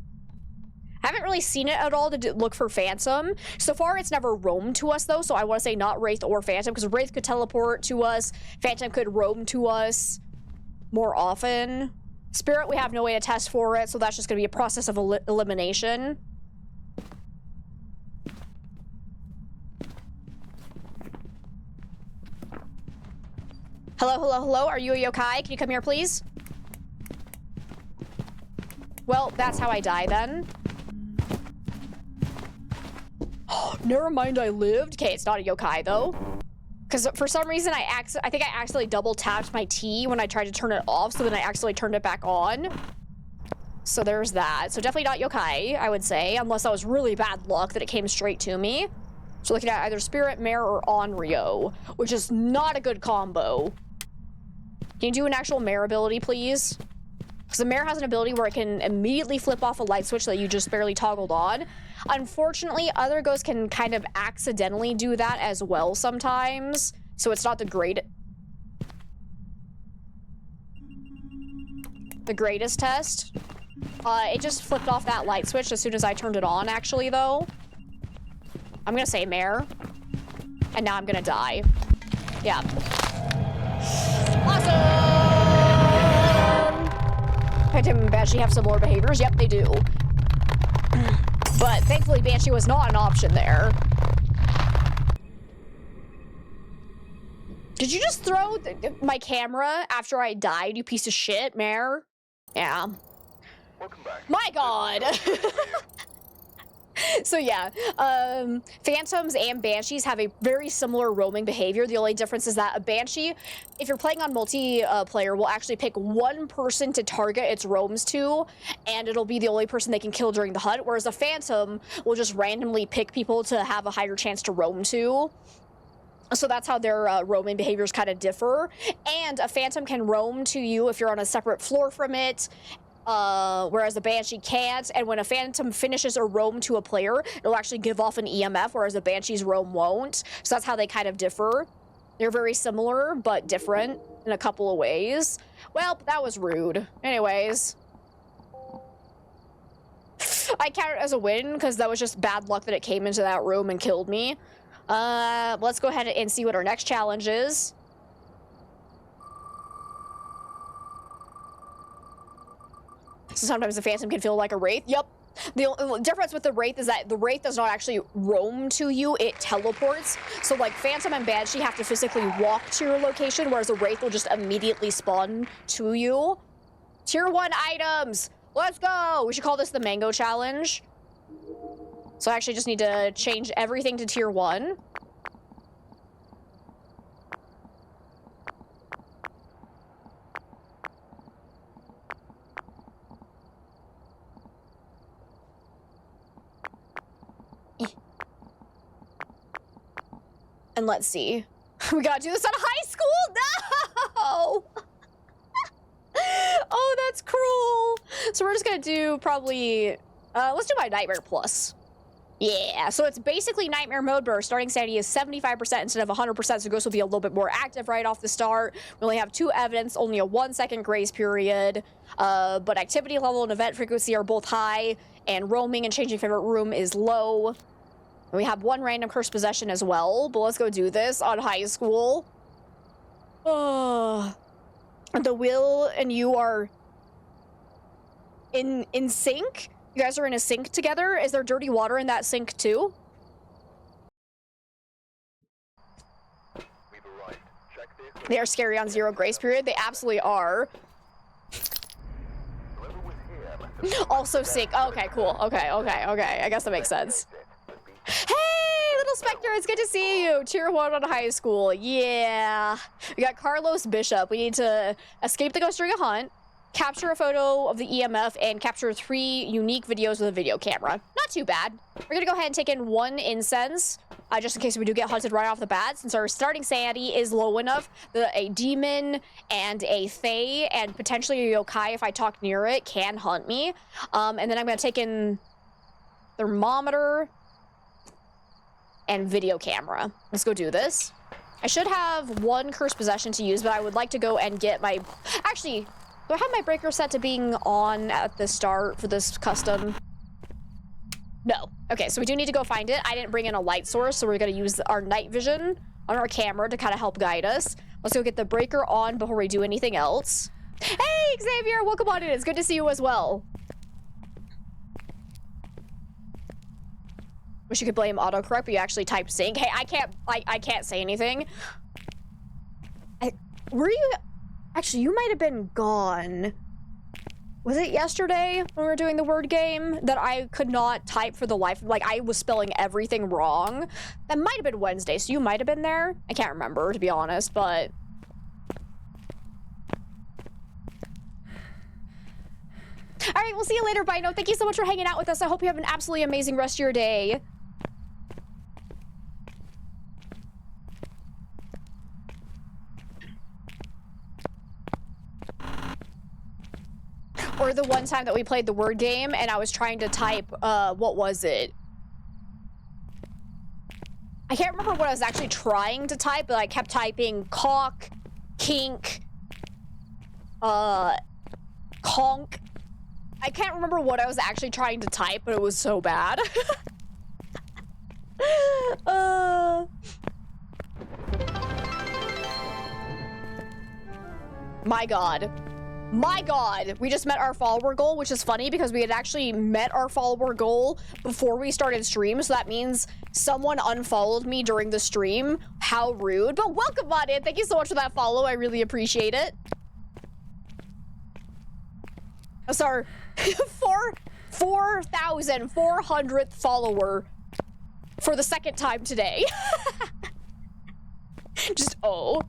I haven't really seen it at all to look for Phantom. So far, it's never roamed to us, though, so I want to say not Wraith or Phantom, because Wraith could teleport to us, Phantom could roam to us more often. Spirit, we have no way to test for it, so that's just going to be a process of elimination. Hello, hello, hello. Are you a yokai? Can you come here, please? Well, that's how I die, then. Never mind, I lived. Okay, it's not a yokai, though. Because for some reason, I think I accidentally double-tapped my T when I tried to turn it off, so then I accidentally turned it back on. So there's that. So definitely not yokai, I would say, unless that was really bad luck that it came straight to me. So looking at either Spirit, Mare, or Onryo, which is not a good combo. Can you do an actual Mare ability, please? Because the Mare has an ability where it can immediately flip off a light switch that you just barely toggled on. Unfortunately, other ghosts can kind of accidentally do that as well sometimes. So it's not the greatest test. It just flipped off that light switch as soon as I turned it on, actually, though. I'm gonna say Mare. And now I'm gonna die. Yeah. Awesome! Phantom and Banshee have similar behaviors. Yep, they do. But thankfully, Banshee was not an option there. Did you just throw my camera after I died, you piece of shit, Mare? Yeah. Welcome back. My God! So yeah, Phantoms and Banshees have a very similar roaming behavior. The only difference is that a Banshee, if you're playing on multiplayer, will actually pick one person to target its roams to, and it'll be the only person they can kill during the hunt, whereas a Phantom will just randomly pick people to have a higher chance to roam to. So that's how their roaming behaviors kind of differ. And a Phantom can roam to you if you're on a separate floor from it, whereas a Banshee can't. And when a Phantom finishes a roam to a player, it'll actually give off an EMF, whereas a Banshee's roam won't. So that's how they kind of differ. They're very similar, but different in a couple of ways. Well, that was rude. Anyways. I count it as a win, because that was just bad luck that it came into that room and killed me. Let's go ahead and see what our next challenge is. So sometimes the Phantom can feel like a Wraith. Yep, The difference with the Wraith is that the Wraith does not actually roam to you, it teleports. So like Phantom and Banshee have to physically walk to your location, whereas the Wraith will just immediately spawn to you. Tier 1 items! Let's go! We should call this the Mango Challenge. So I actually just need to change everything to Tier 1. And let's see. We gotta do this at high school? No! Oh, that's cruel. So we're just gonna do probably, let's do my Nightmare Plus. Yeah, so it's basically Nightmare mode, but our starting sanity is 75% instead of 100%, so Ghost will be a little bit more active right off the start. We only have 2 evidence, only a 1-second grace period, but activity level and event frequency are both high, and roaming and changing favorite room is low. We have 1 random cursed possession as well, but let's go do this on high school. Oh, the Will and you are in sync? You guys are in a sink together? Is there dirty water in that sink too? We've arrived. Check this. They are scary on 0 grace period. They absolutely are. Whoever was here must have Also sync. Oh, okay, cool. Okay. I guess that makes sense. Hey, little Spectre, it's good to see you. Tier 1 on high school. Yeah. We got Carlos Bishop. We need to escape the ghost during a hunt, capture a photo of the EMF, and capture 3 unique videos with a video camera. Not too bad. We're gonna go ahead and take in 1 incense, just in case we do get hunted right off the bat, since our starting sanity is low enough that a demon and a fae and potentially a yokai, if I talk near it, can hunt me. And then I'm gonna take in thermometer and video camera. Let's go do this. I should have 1 cursed possession to use, but I would like to go and get my... Actually, do I have my breaker set to being on at the start for this custom? No. Okay, so we do need to go find it. I didn't bring in a light source, so we're gonna use our night vision on our camera to kind of help guide us. Let's go get the breaker on before we do anything else. Hey, Xavier, welcome on in. It's good to see you as well. Wish you could blame autocorrect, but you actually typed sync. Hey, I can't say anything. Were you... Actually, you might have been gone. Was it yesterday when we were doing the word game that I could not type for the life? Like, I was spelling everything wrong. That might have been Wednesday, so you might have been there. I can't remember, to be honest, but... All right, we'll see you later, Bino. Thank you so much for hanging out with us. I hope you have an absolutely amazing rest of your day. Or the one time that we played the word game and I was trying to type, what was it? I can't remember what I was actually trying to type, but I kept typing cock, kink, conk. I can't remember what I was actually trying to type, but it was so bad. My God. My God, we just met our follower goal, which is funny because we had actually met our follower goal before we started stream, so that means someone unfollowed me during the stream. How rude, but welcome on in. Thank you so much for that follow. I really appreciate it. That's our 4,400th follower for the 2nd time today. Just, oh.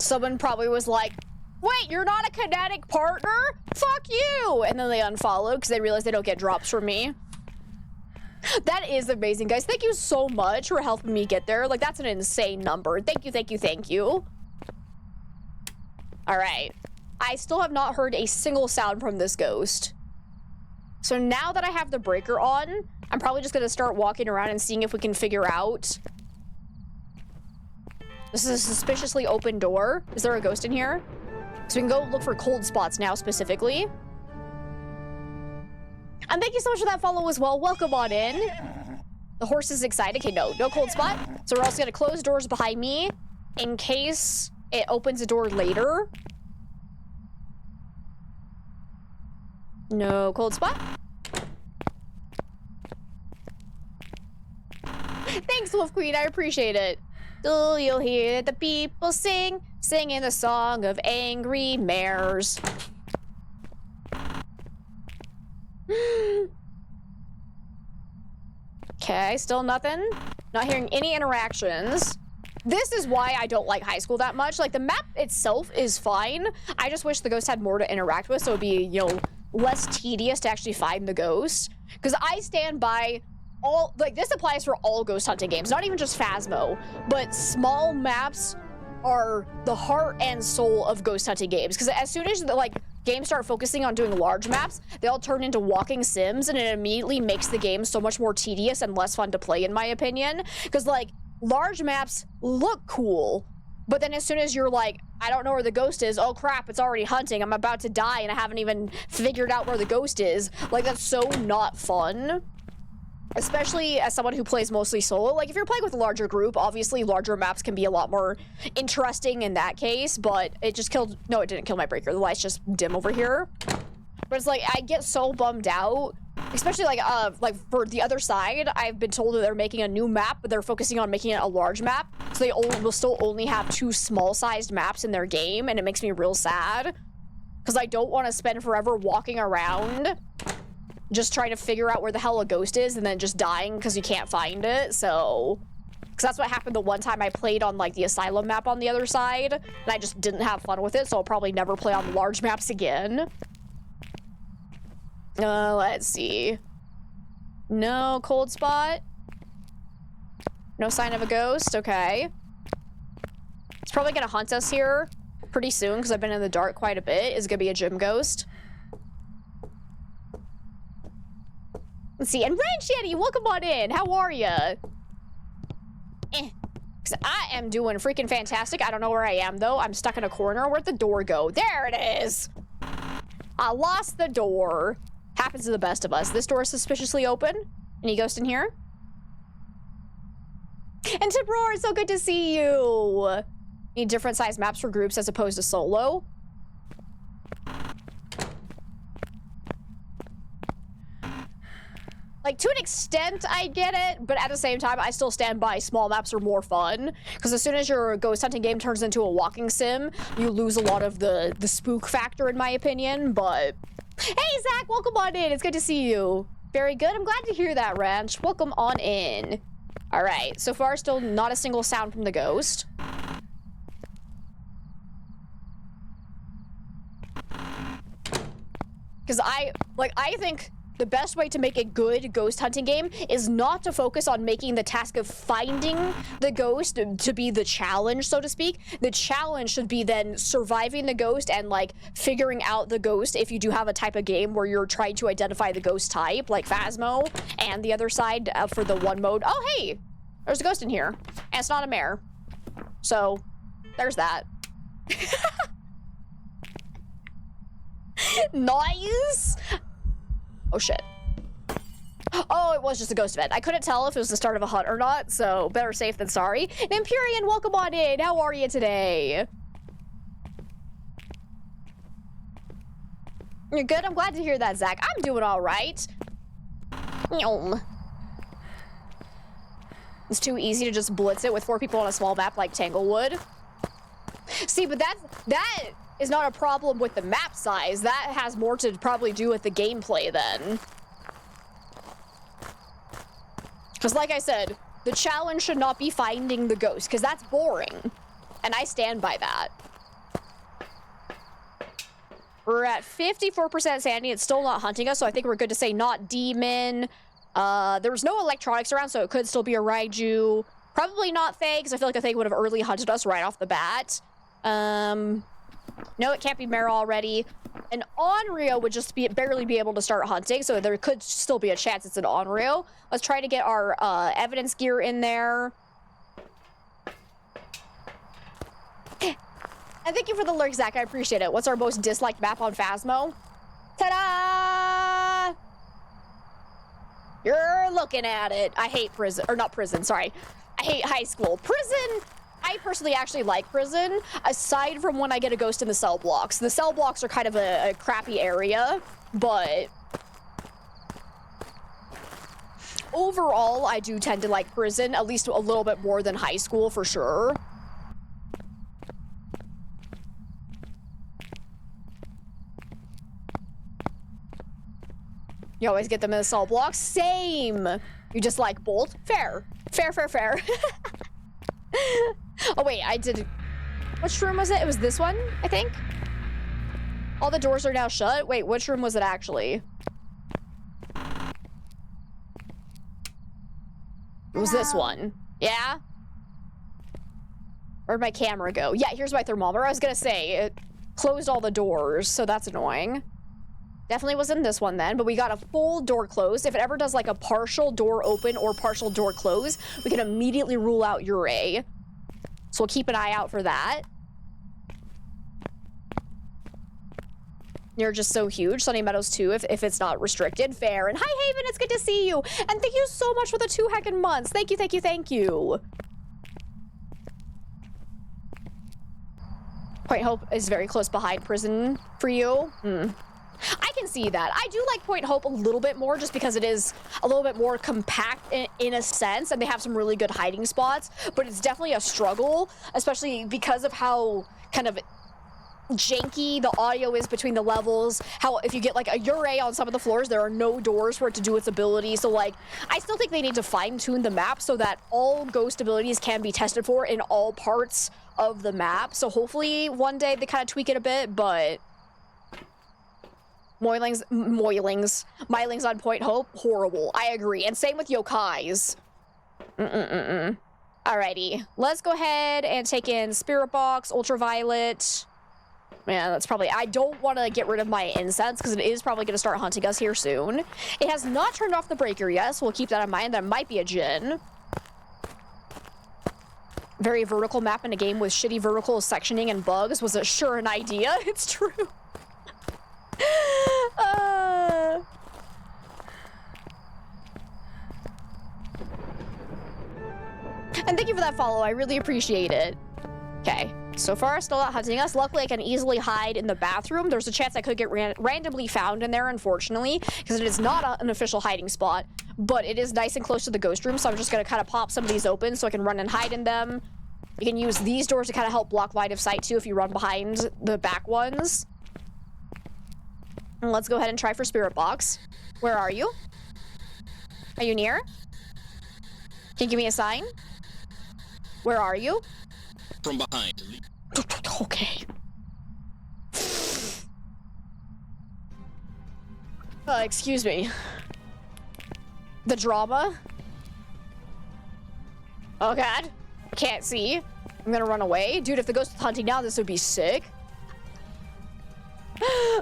Someone probably was like, wait, you're not a kinetic partner? Fuck you! And then they unfollowed because they realized they don't get drops from me. That is amazing, guys. Thank you so much for helping me get there. Like, that's an insane number. Thank you, thank you, thank you. All right. I still have not heard a single sound from this ghost. So now that I have the breaker on, I'm probably just gonna start walking around and seeing if we can figure out... This is a suspiciously open door. Is there a ghost in here? So we can go look for cold spots now specifically. And thank you so much for that follow as well. Welcome on in. The horse is excited. Okay, no cold spot. So we're also gonna close doors behind me in case it opens a door later. No cold spot. Thanks, Wolf Queen. I appreciate it. So you'll hear the people singing the song of angry mares. Okay, still nothing. Not hearing any interactions. This is why I don't like high school that much. Like, the map itself is fine. I just wish the ghost had more to interact with, so it'd be, you know, less tedious to actually find the ghost. Because I stand by all, like, this applies for all ghost hunting games, not even just Phasmo, but small maps are the heart and soul of ghost hunting games. Because as soon as, like, games start focusing on doing large maps, they all turn into walking sims, and it immediately makes the game so much more tedious and less fun to play, in my opinion. Because, like, large maps look cool, but then as soon as you're like, I don't know where the ghost is, oh crap, it's already hunting, I'm about to die and I haven't even figured out where the ghost is, like, that's so not fun. Especially as someone who plays mostly solo. Like, if you're playing with a larger group, obviously larger maps can be a lot more interesting in that case, but it just killed, no, it didn't kill my breaker, the light's just dim over here. But it's like, I get so bummed out, especially like for the other side, I've been told that they're making a new map, but they're focusing on making it a large map, so they will still only have 2 small-sized maps in their game, and it makes me real sad, because I don't want to spend forever walking around just trying to figure out where the hell a ghost is and then just dying because you can't find it. So, because that's what happened the one time I played on, like, the asylum map on the other side, and I just didn't have fun with it, so I'll probably never play on large maps again. Let's see. No cold spot. No sign of a ghost. Okay. It's probably gonna hunt us here pretty soon because I've been in the dark quite a bit. Is it gonna be a gym ghost? Let's see. And Ren Shetty, welcome on in. How are ya? Because I am doing freaking fantastic. I don't know where I am, though. I'm stuck in a corner. Where'd the door go? There it is. I lost the door. Happens to the best of us. This door is suspiciously open. Any ghost in here? And Tibror, it's so good to see you. Need different size maps for groups as opposed to solo. Like, to an extent, I get it, but at the same time, I still stand by small maps are more fun. Because as soon as your ghost hunting game turns into a walking sim, you lose a lot of the spook factor, in my opinion, but... Hey, Zach, welcome on in. It's good to see you. Very good. I'm glad to hear that, Ranch. Welcome on in. All right. So far, still not a single sound from the ghost. Because I think the best way to make a good ghost hunting game is not to focus on making the task of finding the ghost to be the challenge, so to speak. The challenge should be then surviving the ghost and, like, figuring out the ghost if you do have a type of game where you're trying to identify the ghost type, like Phasmo, and the other side for the one mode. Oh, hey! There's a ghost in here. And it's not a mare. So, there's that. Nice! Oh, shit. Oh, it was just a ghost event. I couldn't tell if it was the start of a hunt or not, so better safe than sorry. And Empyrean, welcome on in. How are you today? You're good? I'm glad to hear that, Zach. I'm doing all right. It's too easy to just blitz it with 4 people on a small map like Tanglewood. See, but that is not a problem with the map size. That has more to probably do with the gameplay then. Because like I said, the challenge should not be finding the ghost, because that's boring. And I stand by that. We're at 54% sanity. It's still not hunting us, so I think we're good to say not demon. There was no electronics around, so it could still be a Raiju. Probably not Fae, because I feel like a Fae would have early hunted us right off the bat. No, it can't be Mara already. An Onryo would just barely be able to start hunting, so there could still be a chance it's an Onryo. Let's try to get our evidence gear in there. And thank you for the lurk, Zach. I appreciate it. What's our most disliked map on Phasmo? Ta-da! You're looking at it. I hate prison, or not prison, sorry. I hate high school. Prison, I personally actually like prison, aside from when I get a ghost in the cell blocks. The cell blocks are kind of a crappy area, but overall, I do tend to like prison, at least a little bit more than high school for sure. You always get them in the cell blocks. Same. You just like both. Fair. Fair, fair, fair. Oh, wait, I did... Which room was it? It was this one, I think? All the doors are now shut? Wait, which room was it actually? It was this one. Yeah? Where'd my camera go? Yeah, here's my thermometer. I was gonna say, it closed all the doors, so that's annoying. Definitely was in this one then, but we got a full door closed. If it ever does like a partial door open or partial door close, we can immediately rule out Ure. So we'll keep an eye out for that. You're just so huge. Sunny Meadows too, if it's not restricted. Fair. And hi, Haven, it's good to see you. And thank you so much for the 2 heckin' months. Thank you, thank you, thank you. Point Hope is very close behind prison for you. I can see that. I do like Point Hope a little bit more just because it is a little bit more compact in a sense, and they have some really good hiding spots, but it's definitely a struggle, especially because of how kind of janky the audio is between the levels, how if you get like a Ure on some of the floors, there are no doors for it to do its ability. So like, I still think they need to fine-tune the map so that all ghost abilities can be tested for in all parts of the map. So hopefully one day they kind of tweak it a bit, but Mylings on Point Hope, horrible. I agree. And same with yokais. Alrighty. Let's go ahead and take in Spirit Box, Ultraviolet. Man, that's probably... I don't want to get rid of my incense because it is probably going to start hunting us here soon. It has not turned off the breaker yet, so we'll keep that in mind. That might be a Djinn. Very vertical map in a game with shitty vertical sectioning and bugs was sure an idea. It's true. And thank you for that follow. I really appreciate it. Okay. So far, still not hunting us. Luckily, I can easily hide in the bathroom. There's a chance I could get randomly found in there, unfortunately, because it is not an official hiding spot, but it is nice and close to the ghost room, so I'm just going to kind of pop some of these open so I can run and hide in them. You can use these doors to kind of help block line of sight, too, if you run behind the back ones. And let's go ahead and try for Spirit Box. Where are you? Are you near? Can you give me a sign? Where are you? From behind. Okay. Excuse me. The drama? Oh god. Can't see. I'm gonna run away. Dude, if the ghost is hunting now, this would be sick.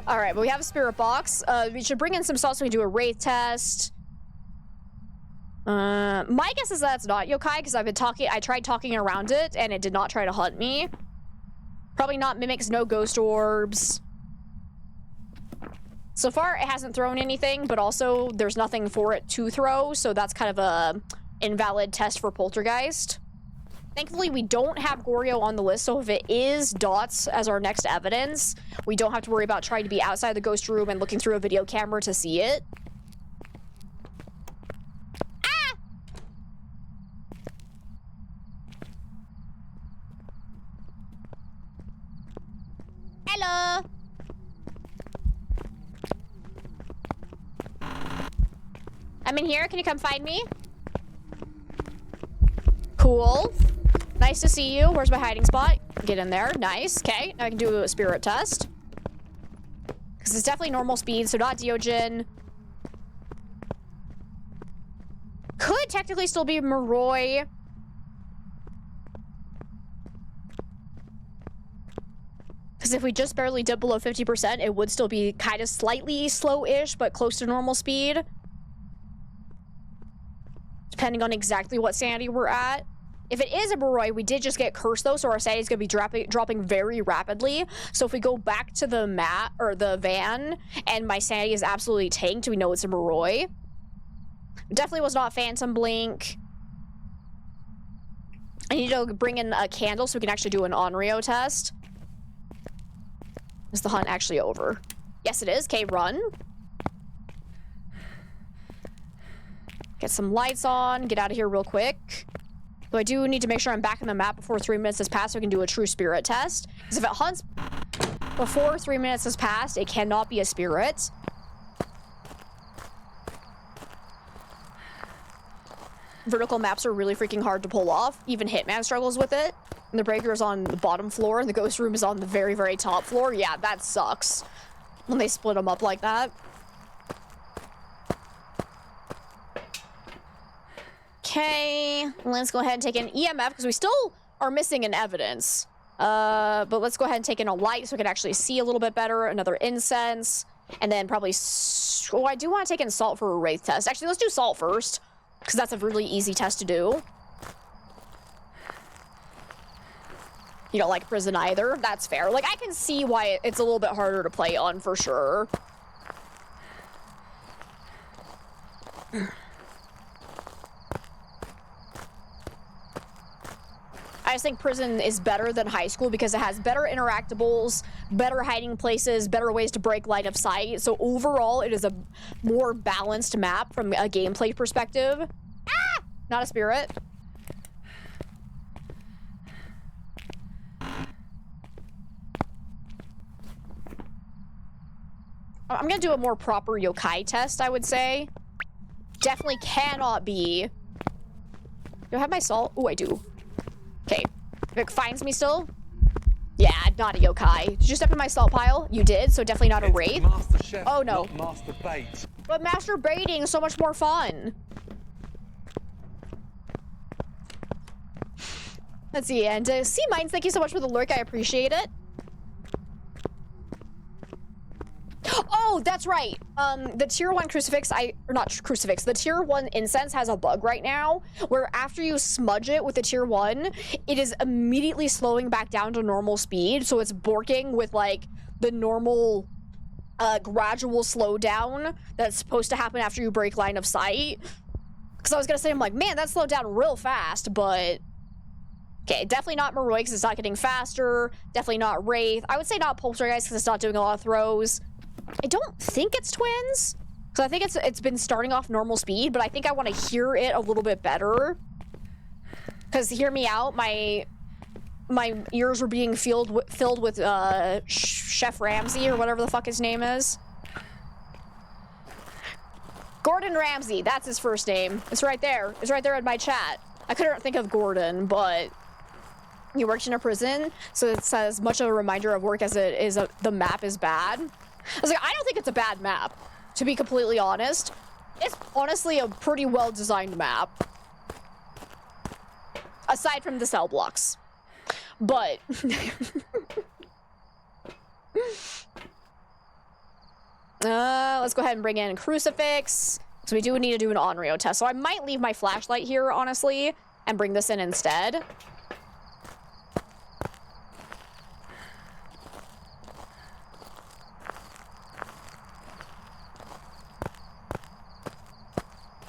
Alright, but we have a Spirit Box. We should bring in some sauce so we can do a Wraith test. My guess is that's not yokai because I tried talking around it and it did not try to hunt me. Probably not mimics, no ghost orbs. So far, it hasn't thrown anything, but also there's nothing for it to throw, so that's kind of a invalid test for Poltergeist. Thankfully, we don't have Goryo on the list, so if it is dots as our next evidence, we don't have to worry about trying to be outside the ghost room and looking through a video camera to see it. Hello. I'm in here. Can you come find me? Cool. Nice to see you. Where's my hiding spot? Get in there. Nice. Okay. Now I can do a spirit test. Because it's definitely normal speed, so not Diogen. Could technically still be Moroi. Because if we just barely dip below 50%, it would still be kind of slightly slow-ish, but close to normal speed. Depending on exactly what sanity we're at. If it is a Moroi, we did just get cursed though, so our sanity is going to be dropping very rapidly. So if we go back to the map, or the van, and my sanity is absolutely tanked, we know it's a Moroi. Definitely was not Phantom Blink. I need to bring in a candle so we can actually do an Onryo test. Is the hunt actually over? Yes, it is. Okay, run. Get some lights on. Get out of here real quick. So I do need to make sure I'm back in the map before 3 minutes has passed so we can do a true spirit test. Because if it hunts before 3 minutes has passed, it cannot be a spirit. Vertical maps are really freaking hard to pull off. Even Hitman struggles with it. And the breaker is on the bottom floor and the ghost room is on the very, very top floor. Yeah, that sucks. When they split them up like that. Okay, let's go ahead and take an EMF because we still are missing an evidence. But let's go ahead and take in a light so we can actually see a little bit better. Another incense. And then probably... Oh, I do want to take in salt for a wraith test. Actually, let's do salt first. Because that's a really easy test to do. You don't like prison either. That's fair. Like, I can see why it's a little bit harder to play on for sure. I just think prison is better than high school because it has better interactables, better hiding places, better ways to break line of sight. So overall, it is a more balanced map from a gameplay perspective. Ah! Not a spirit. I'm gonna do a more proper yokai test, I would say. Definitely cannot be. Do I have my salt? Oh, I do. Okay. If it finds me still. Yeah, not a yokai. Did you step in my salt pile? You did, so definitely not a wraith. Master Chef, oh no. not Master Bait. But Master Baiting is so much more fun. Let's see, and C Minds, thank you so much for the lurk. I appreciate it. Oh, that's right. The tier 1 crucifix, or not crucifix, the tier 1 incense has a bug right now where after you smudge it with the tier 1, it is immediately slowing back down to normal speed. So it's borking with like the normal gradual slowdown that's supposed to happen after you break line of sight. Because I was going to say, I'm like, man, that slowed down real fast, but... Okay, definitely not Moroi because it's not getting faster. Definitely not Wraith. I would say not Poltergeist because it's not doing a lot of throws. I don't think it's twins. So I think it's been starting off normal speed, but I think I want to hear it a little bit better. Because hear me out, my ears were being filled with Chef Ramsay or whatever the fuck his name is. Gordon Ramsay, that's his first name. It's right there. It's right there in my chat. I couldn't think of Gordon, but he worked in a prison, so it's as much of a reminder of work as it is the map is bad. I was like, I don't think it's a bad map, to be completely honest. It's honestly a pretty well-designed map. Aside from the cell blocks. But... let's go ahead and bring in Crucifix. So we do need to do an Onryo test. So I might leave my flashlight here, honestly, and bring this in instead.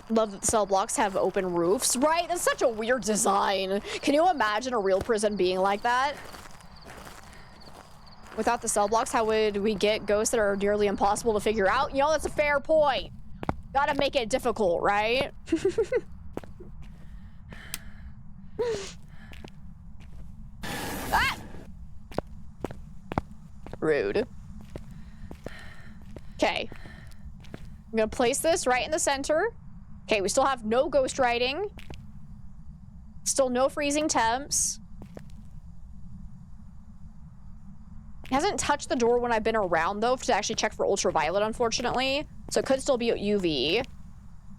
Love that the cell blocks have open roofs, right? That's such a weird design. Can you imagine a real prison being like that? Without the cell blocks, how would we get ghosts that are nearly impossible to figure out? You know, that's a fair point. Gotta make it difficult, right? Ah! Rude. Okay. I'm gonna place this right in the center. Okay, we still have no ghost writing. Still no freezing temps. It hasn't touched the door when I've been around, though, to actually check for ultraviolet, unfortunately. So it could still be UV.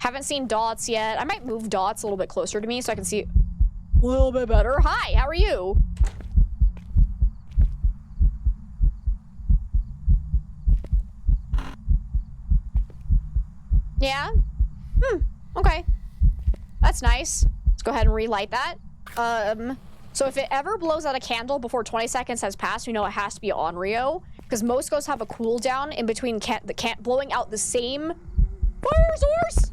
Haven't seen dots yet. I might move dots a little bit closer to me so I can see a little bit better. Hi, how are you? Yeah? Okay. That's nice. Let's go ahead and relight that. So if it ever blows out a candle before 20 seconds has passed, we know it has to be Onryo. Because most ghosts have a cooldown in between blowing out the same fire source.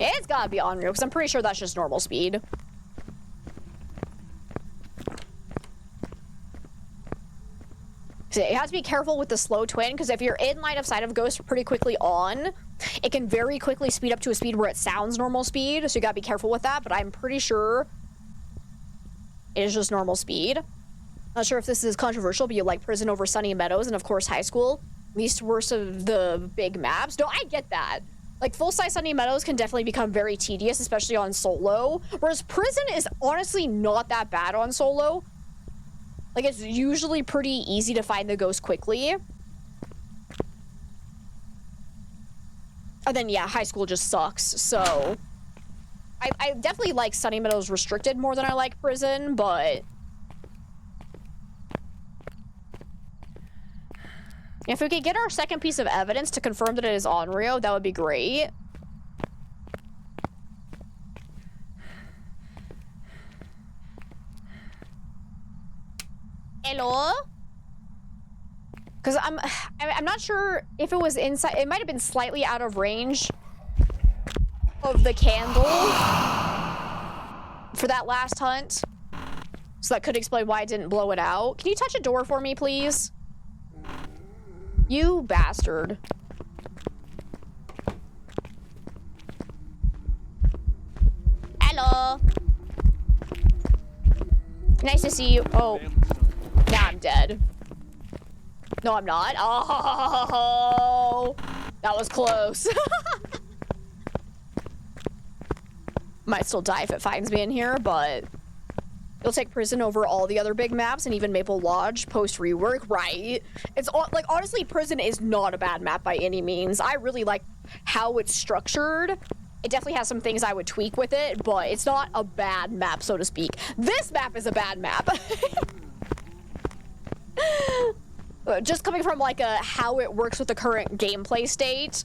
It's gotta be on real, because I'm pretty sure that's just normal speed. So you have to be careful with the slow twin, because if you're in line of sight of Ghost pretty quickly on, it can very quickly speed up to a speed where it sounds normal speed, so you gotta be careful with that, but I'm pretty sure it is just normal speed. Not sure if this is controversial, but you like Prison over Sunny Meadows, and of course High School. Least worst of the big maps. No, I get that. Like, full-size Sunny Meadows can definitely become very tedious, especially on solo, whereas Prison is honestly not that bad on solo. Like, it's usually pretty easy to find the Ghost quickly. And then, yeah, High School just sucks, so... I definitely like Sunny Meadows Restricted more than I like Prison, but... If we could get our second piece of evidence to confirm that it is Onryo, that would be great. Hello? Because I'm not sure if it was inside. It might have been slightly out of range of the candle for that last hunt. So that could explain why I didn't blow it out. Can you touch a door for me, please? You bastard. Hello. Nice to see you. Oh. Now I'm dead. No, I'm not. Oh. That was close. Might still die if it finds me in here, but... You'll take Prison over all the other big maps and even Maple Lodge post-rework, right? It's like, honestly, Prison is not a bad map by any means. I really like how it's structured. It definitely has some things I would tweak with it, but it's not a bad map, so to speak. This map is a bad map. Just coming from like how it works with the current gameplay state.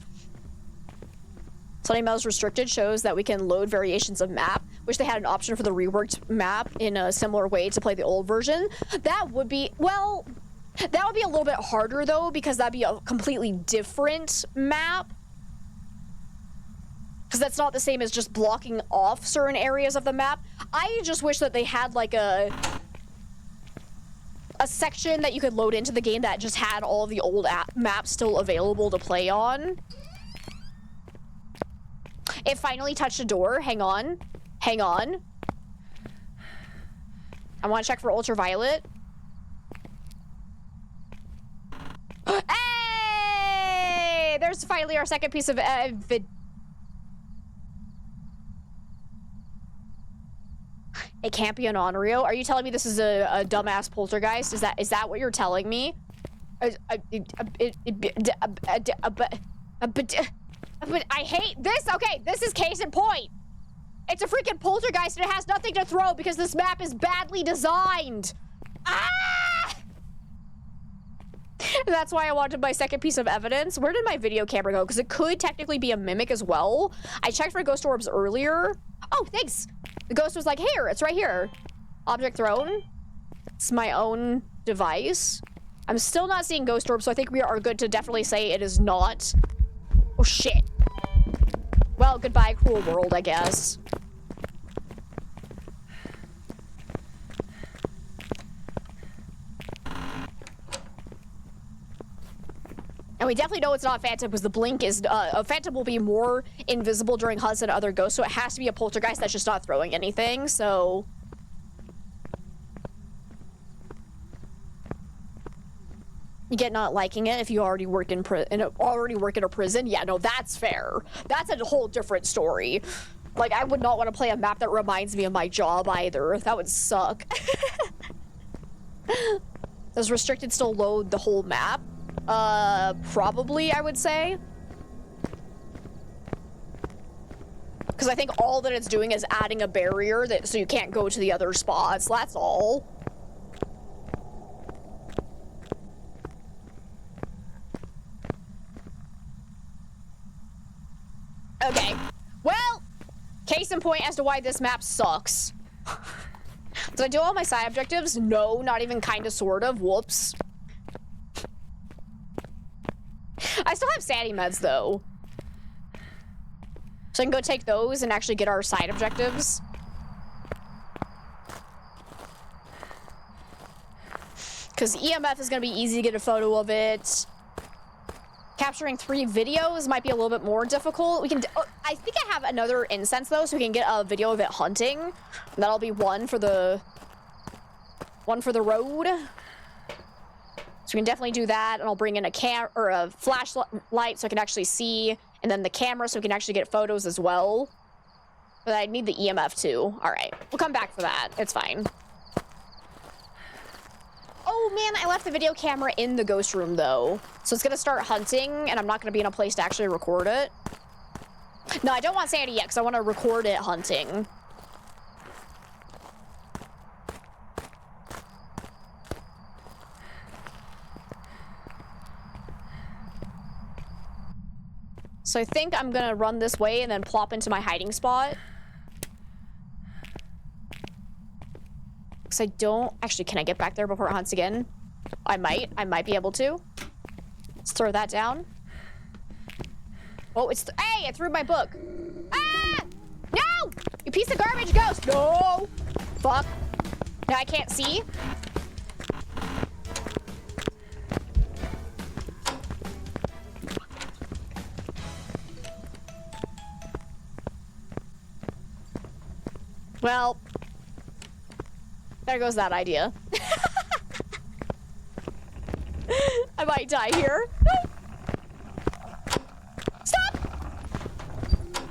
Sunny Meadows Restricted shows that we can load variations of map. Wish they had an option for the reworked map in a similar way to play the old version. That would be, well, that would be a little bit harder though, because that'd be a completely different map. Because that's not the same as just blocking off certain areas of the map. I just wish that they had like a section that you could load into the game that just had all of the old maps still available to play on. It finally touched a door. Hang on. Hang on. I want to check for ultraviolet. Hey! There's finally our second piece of evidence. It can't be an Onryo. Are you telling me this is a dumbass poltergeist? Is that what you're telling me? But I hate this. Okay, this is case in point. It's a freaking poltergeist and it has nothing to throw because this map is badly designed. Ah! That's why I wanted my second piece of evidence. Where did my video camera go? Because it could technically be a mimic as well. I checked for ghost orbs earlier. Oh, thanks. The ghost was like, here, it's right here. Object thrown. It's my own device. I'm still not seeing ghost orbs, so I think we are good to definitely say it is not. Oh, shit. Well, goodbye, cruel world, I guess. And we definitely know it's not Phantom because the blink is, a Phantom will be more invisible during hunts than other ghosts, so it has to be a poltergeist that's just not throwing anything, so... You get not liking it if you already work in a prison. Yeah, no, that's fair. That's a whole different story. Like, I would not want to play a map that reminds me of my job either. That would suck. Does Restricted still load the whole map? Probably, I would say. Because I think all that it's doing is adding a barrier that so you can't go to the other spots. That's all. Okay. Well, case in point as to why this map sucks. Did I do all my side objectives? No, not even kind of, sort of. Whoops. I still have sanity meds, though. So I can go take those and actually get our side objectives. Because EMF is going to be easy to get a photo of it. Capturing 3 videos might be a little bit more difficult. We can. I think I have another incense though, so we can get a video of it hunting. That'll be one for the road. So we can definitely do that, and I'll bring in a flashlight so I can actually see, and then the camera so we can actually get photos as well. But I need the EMF too. All right, we'll come back for that. It's fine. Oh man, I left the video camera in the ghost room though. So it's gonna start hunting and I'm not gonna be in a place to actually record it. No, I don't want sanity yet because I want to record it hunting. So I think I'm gonna run this way and then plop into my hiding spot. Because I don't... Actually, can I get back there before it hunts again? I might be able to. Let's throw that down. Oh, it's... Hey, I threw my book. Ah! No! You piece of garbage, ghost! No! Fuck. Now I can't see. Well... There goes that idea. I might die here. No! Stop!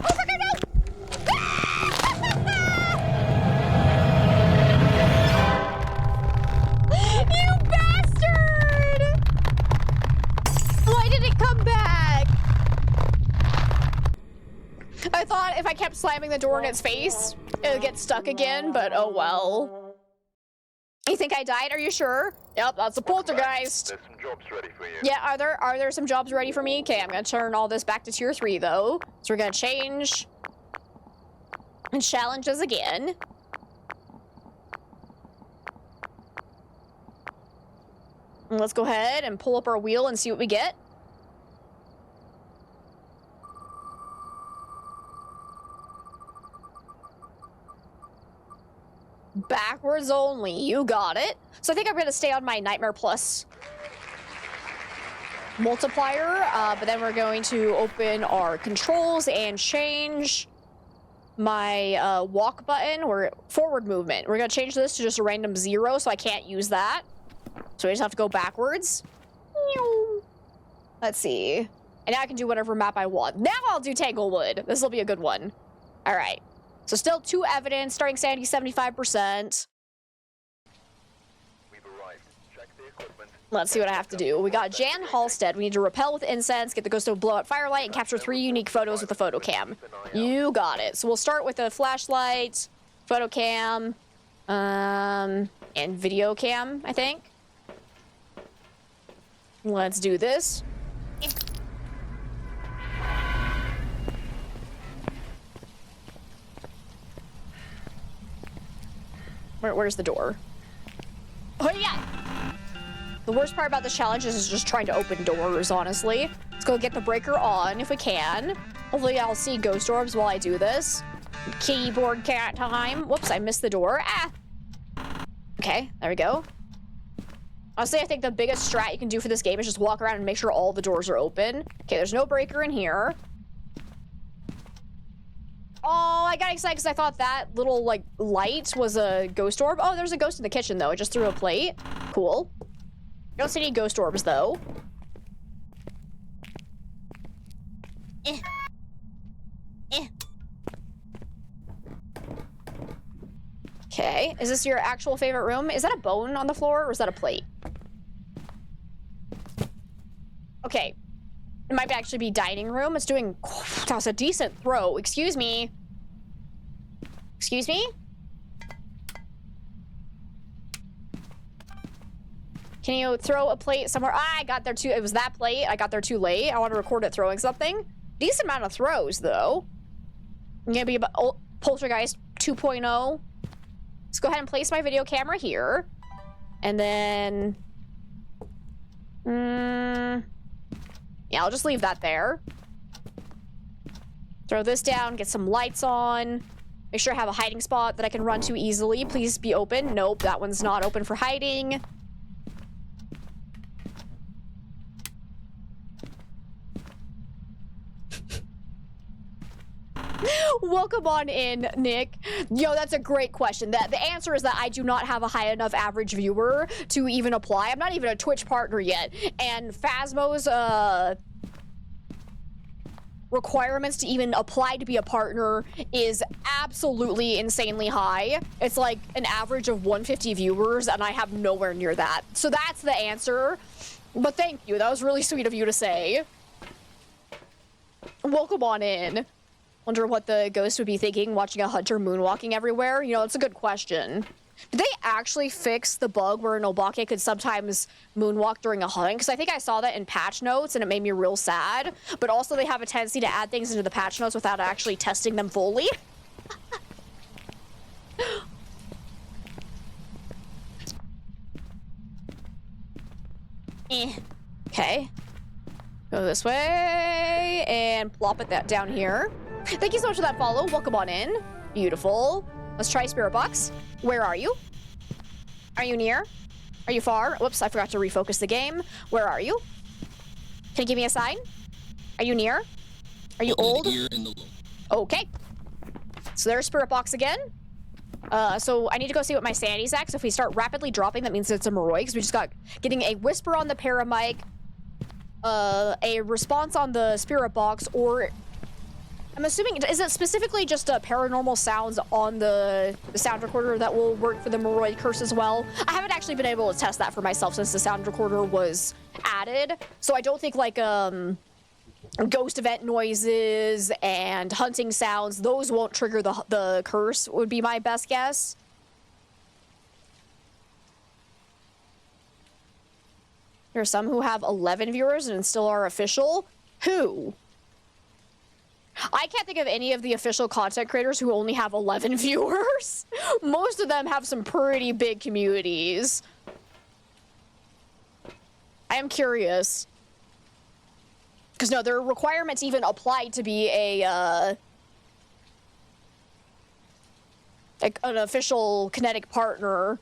Oh, fucker, no! You bastard! Why did it come back? I thought if I kept slamming the door in its face, it would get stuck again, but oh well. You think I died? Are you sure? Yep, that's a poltergeist. There's some jobs ready for you. Yeah, are there some jobs ready for me? Okay, I'm gonna turn all this back to tier 3 though. So we're gonna change and challenges again. And let's go ahead and pull up our wheel and see what we get. Backwards only, you got it. So I think I'm gonna stay on my Nightmare Plus multiplier, but then we're going to open our controls and change my walk button or forward movement. We're gonna change this to just a random 0, so I can't use that. So we just have to go backwards. Let's see. And now I can do whatever map I want. Now I'll do Tanglewood. This will be a good one. All right. So still 2 evidence, starting sanity 75%. We've arrived. Check the equipment. Let's see what I have to do. We got Jan Halstead. We need to repel with incense, get the ghost to blow out firelight, and capture 3 unique photos with the photo cam. You got it. So we'll start with a flashlight, photo cam, and video cam, I think. Let's do this. Where's the door? Oh yeah! The worst part about this challenge is just trying to open doors, honestly. Let's go get the breaker on if we can. Hopefully I'll see ghost orbs while I do this. Keyboard cat time. Whoops, I missed the door. Ah! Okay, there we go. Honestly, I think the biggest strat you can do for this game is just walk around and make sure all the doors are open. Okay, there's no breaker in here. Oh, I got excited because I thought that little, like, light was a ghost orb. Oh, there's a ghost in the kitchen, though. It just threw a plate. Cool. Don't see any ghost orbs, though. Okay. Is this your actual favorite room? Is that a bone on the floor, or is that a plate? Okay. It might actually be dining room. It's doing... That was a decent throw. Excuse me. Excuse me? Can you throw a plate somewhere? Ah, I got there too... It was that plate. I got there too late. I want to record it throwing something. Decent amount of throws, though. Maybe about... Oh, Poltergeist 2.0. Let's go ahead and place my video camera here. And then... Yeah, I'll just leave that there. Is Throw this down, get some lights on. Make sure I have a hiding spot that I can run to easily. Please be open. Nope, that one's not open for hiding. Welcome on in, Nick. Yo, that's a great question. The answer is that I do not have a high enough average viewer to even apply. I'm not even a Twitch partner yet. And Phasmo's requirements to even apply to be a partner is absolutely insanely high. It's like an average of 150 viewers, and I have nowhere near that. So that's the answer. But thank you. That was really sweet of you to say. Welcome on in. Wonder what the ghost would be thinking watching a hunter moonwalking everywhere. You know, it's a good question. Did they actually fix the bug where an Obake could sometimes moonwalk during a hunt? Because I think I saw that in patch notes and it made me real sad. But also they have a tendency to add things into the patch notes without actually testing them fully. Okay. Go this way and plop it that down here. Thank you so much for that follow. Welcome on in. Beautiful. Let's try Spirit Box. Where are you? Are you near? Are you far? Whoops, I forgot to refocus the game. Where are you? Can you give me a sign? Are you near? Are you old? Okay. So there's Spirit Box again. So I need to go see what my sanity's at. So if we start rapidly dropping, that means it's a Moroi, because we just got getting a whisper on the paramic, a response on the Spirit Box, or I'm assuming, is it specifically just paranormal sounds on the sound recorder that will work for the Moroi curse as well? I haven't actually been able to test that for myself since the sound recorder was added. So I don't think like ghost event noises and hunting sounds, those won't trigger the curse, would be my best guess. There are some who have 11 viewers and still are official. Who? I can't think of any of the official content creators who only have 11 viewers. Most of them have some pretty big communities. I am curious. Because no, their requirements even apply to be an official kinetic partner.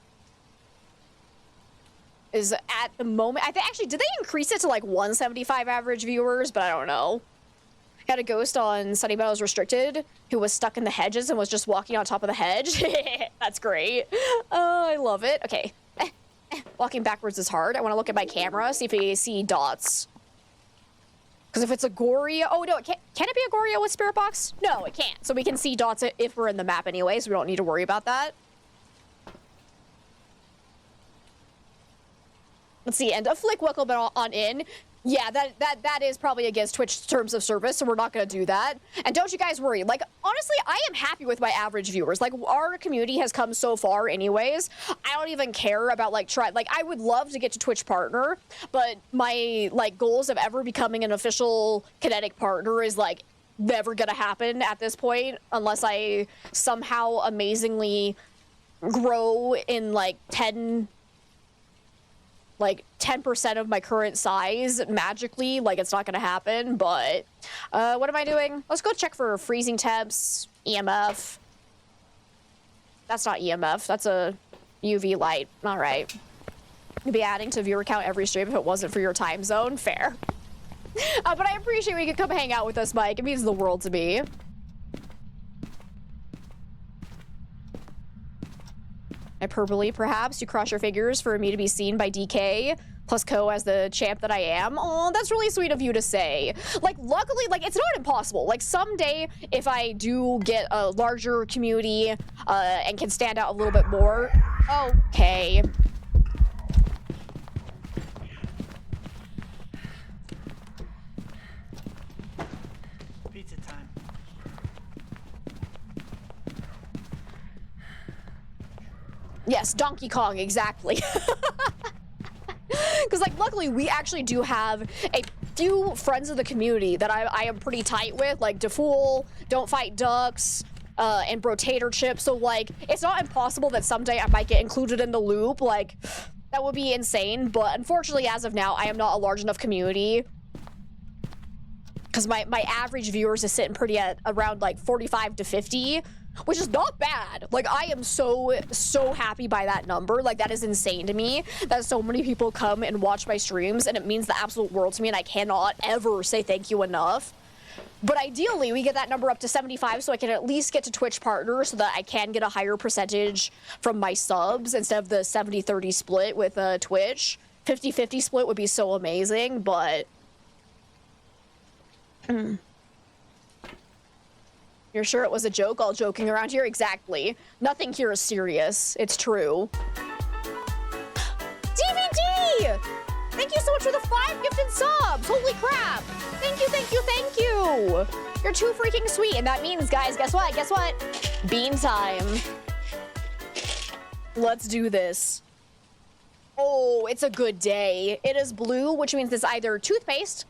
Is at the moment, actually, did they increase it to like 175 average viewers? But I don't know. Got a ghost on Sunny Meadows Restricted who was stuck in the hedges and was just walking on top of the hedge. That's great. Oh, I love it. Okay. Walking backwards is hard. I want to look at my camera, see if we see dots. Because if it's a Goryo... Oh, no, can it be a Goryo with Spirit Box? No, it can't. So we can see dots if we're in the map anyway, so we don't need to worry about that. Let's see, and a flick welcome on in. Yeah, that is probably against Twitch terms of service, so we're not gonna do that. And don't you guys worry, like, honestly, I am happy with my average viewers. Like, our community has come so far anyways. I don't even care about, like, I would love to get to Twitch partner, but my, like, goals of ever becoming an official kinetic partner is, like, never gonna happen at this point, unless I somehow amazingly grow in, like, 10% of my current size magically. Like, it's not gonna happen. But what am I doing? Let's go check for freezing temps, EMF. That's not EMF, that's a UV light. All right, you'd be adding to viewer count every stream if it wasn't for your time zone. Fair. But I appreciate we could come hang out with us, Mike. It means the world to me. Hyperbole, perhaps. You cross your fingers for me to be seen by DK plus Co as the champ that I am. Oh, that's really sweet of you to say. Like, luckily, like, it's not impossible. Like, someday, if I do get a larger community and can stand out a little bit more. Okay. Pizza time. Yes, Donkey Kong, exactly. Because, like, luckily, we actually do have a few friends of the community that I am pretty tight with, like DeFool, Don't Fight Ducks, and Brotator Chip. So, like, it's not impossible that someday I might get included in the loop. Like, that would be insane. But unfortunately, as of now, I am not a large enough community because my average viewers is sitting pretty at around like 45 to 50, which is not bad. Like, I am so happy by that number. Like, that is insane to me that so many people come and watch my streams, and it means the absolute world to me, and I cannot ever say thank you enough. But ideally, we get that number up to 75 so I can at least get to Twitch Partner so that I can get a higher percentage from my subs instead of the 70-30 split with Twitch. 50-50 split would be so amazing, but... You're sure it was a joke? All joking around here? Exactly. Nothing here is serious. It's true. DVD! Thank you so much for the 5 gifted subs! Holy crap! Thank you, thank you, thank you! You're too freaking sweet, and that means, guys, guess what? Guess what? Bean time. Let's do this. Oh, it's a good day. It is blue, which means it's either toothpaste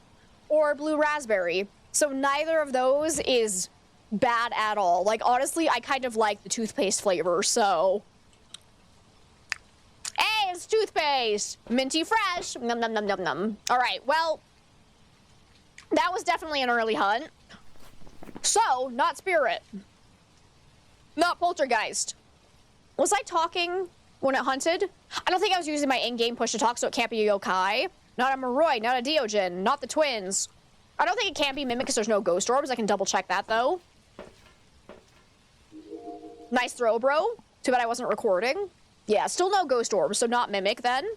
or blue raspberry. So neither of those is bad at all. Like, honestly, I kind of like the toothpaste flavor, so... Hey, it's toothpaste! Minty fresh! Num num num num num. Alright, well... That was definitely an early hunt. So, not spirit. Not poltergeist. Was I talking when it hunted? I don't think I was using my in-game push to talk, so it can't be a yokai. Not a Moroi, not a Diogen, not the twins. I don't think it can be Mimic because there's no ghost orbs. I can double check that, though. Nice throw, bro. Too bad I wasn't recording. Yeah, still no ghost orbs, so not Mimic, then.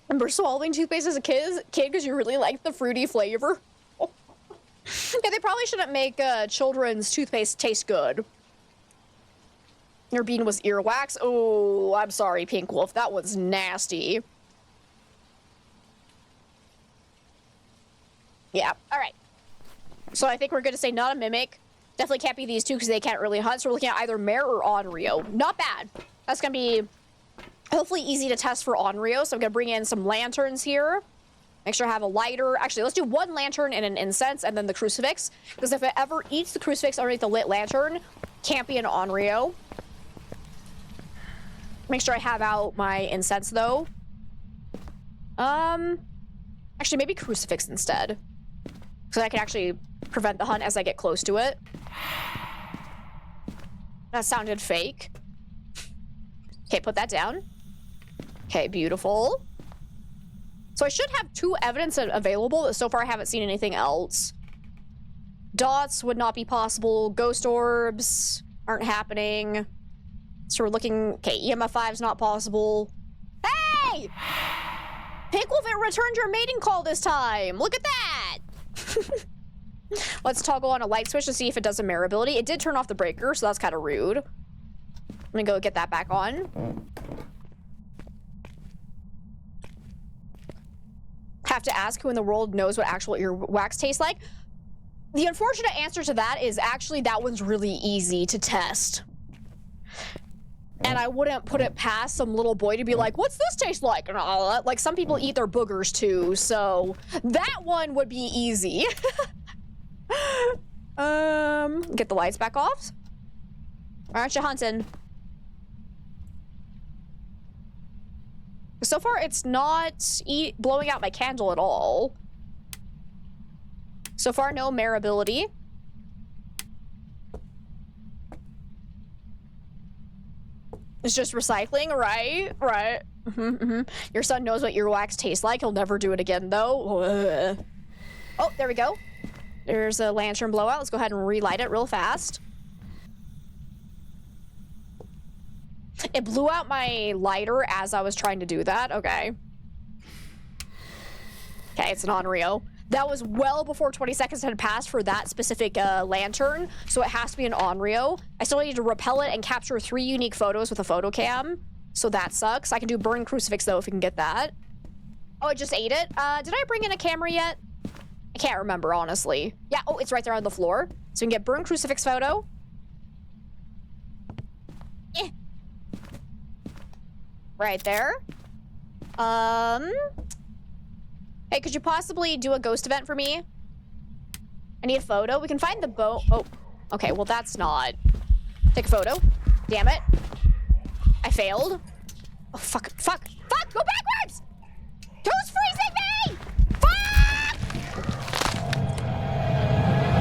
Remember swallowing toothpaste as a kid because you really liked the fruity flavor? Yeah, they probably shouldn't make children's toothpaste taste good. Your bean was earwax? Oh, I'm sorry, Pink Wolf. That one's nasty. Yeah, alright. So I think we're going to say not a Mimic. Definitely can't be these two because they can't really hunt. So we're looking at either Mare or Onryo. Not bad. That's going to be hopefully easy to test for Onryo. So I'm going to bring in some lanterns here. Make sure I have a lighter. Actually, let's do one lantern and an incense and then the crucifix. Because if it ever eats the crucifix underneath the lit lantern, can't be an Onryo. Make sure I have out my incense, though. Actually, maybe crucifix instead. So I can actually prevent the hunt as I get close to it. That sounded fake. Okay, put that down. Okay, beautiful. So I should have 2 evidence available, but so far I haven't seen anything else. Dots would not be possible. Ghost orbs aren't happening. So we're looking... Okay, EMF 5's not possible. Hey! Pink Wolf, it returned your mating call this time! Look at that! Let's toggle on a light switch to see if it does a Mare ability. It did turn off the breaker, so that's kind of rude. I'm gonna go get that back on. Have to ask who in the world knows what actual earwax tastes like. The unfortunate answer to that is actually that one's really easy to test. And I wouldn't put it past some little boy to be like, what's this taste like? And all that. Like, some people eat their boogers too, so that one would be easy. Get the lights back off. Aren't you hunting? So far, it's not blowing out my candle at all. So far, no Mare ability. It's just recycling, right? Right. Your son knows what earwax tastes like. He'll never do it again, though. Ugh. Oh, there we go. There's a lantern blowout. Let's go ahead and relight it real fast. It blew out my lighter as I was trying to do that. Okay. Okay, it's an Onryo. That was well before 20 seconds had passed for that specific lantern, so it has to be an Onryo. I still need to repel it and capture 3 unique photos with a photo cam, so that sucks. I can do burn crucifix, though, if we can get that. Oh, it just ate it? Did I bring in a camera yet? I can't remember, honestly. Yeah, oh, it's right there on the floor. So we can get burn crucifix photo. Eh. Right there. Hey, could you possibly do a ghost event for me? I need a photo. We can find the boat. Oh, okay. Well, that's not. Take a photo. Damn it. I failed. Oh, fuck, fuck, fuck! Go backwards! Who's freezing me? Fuck!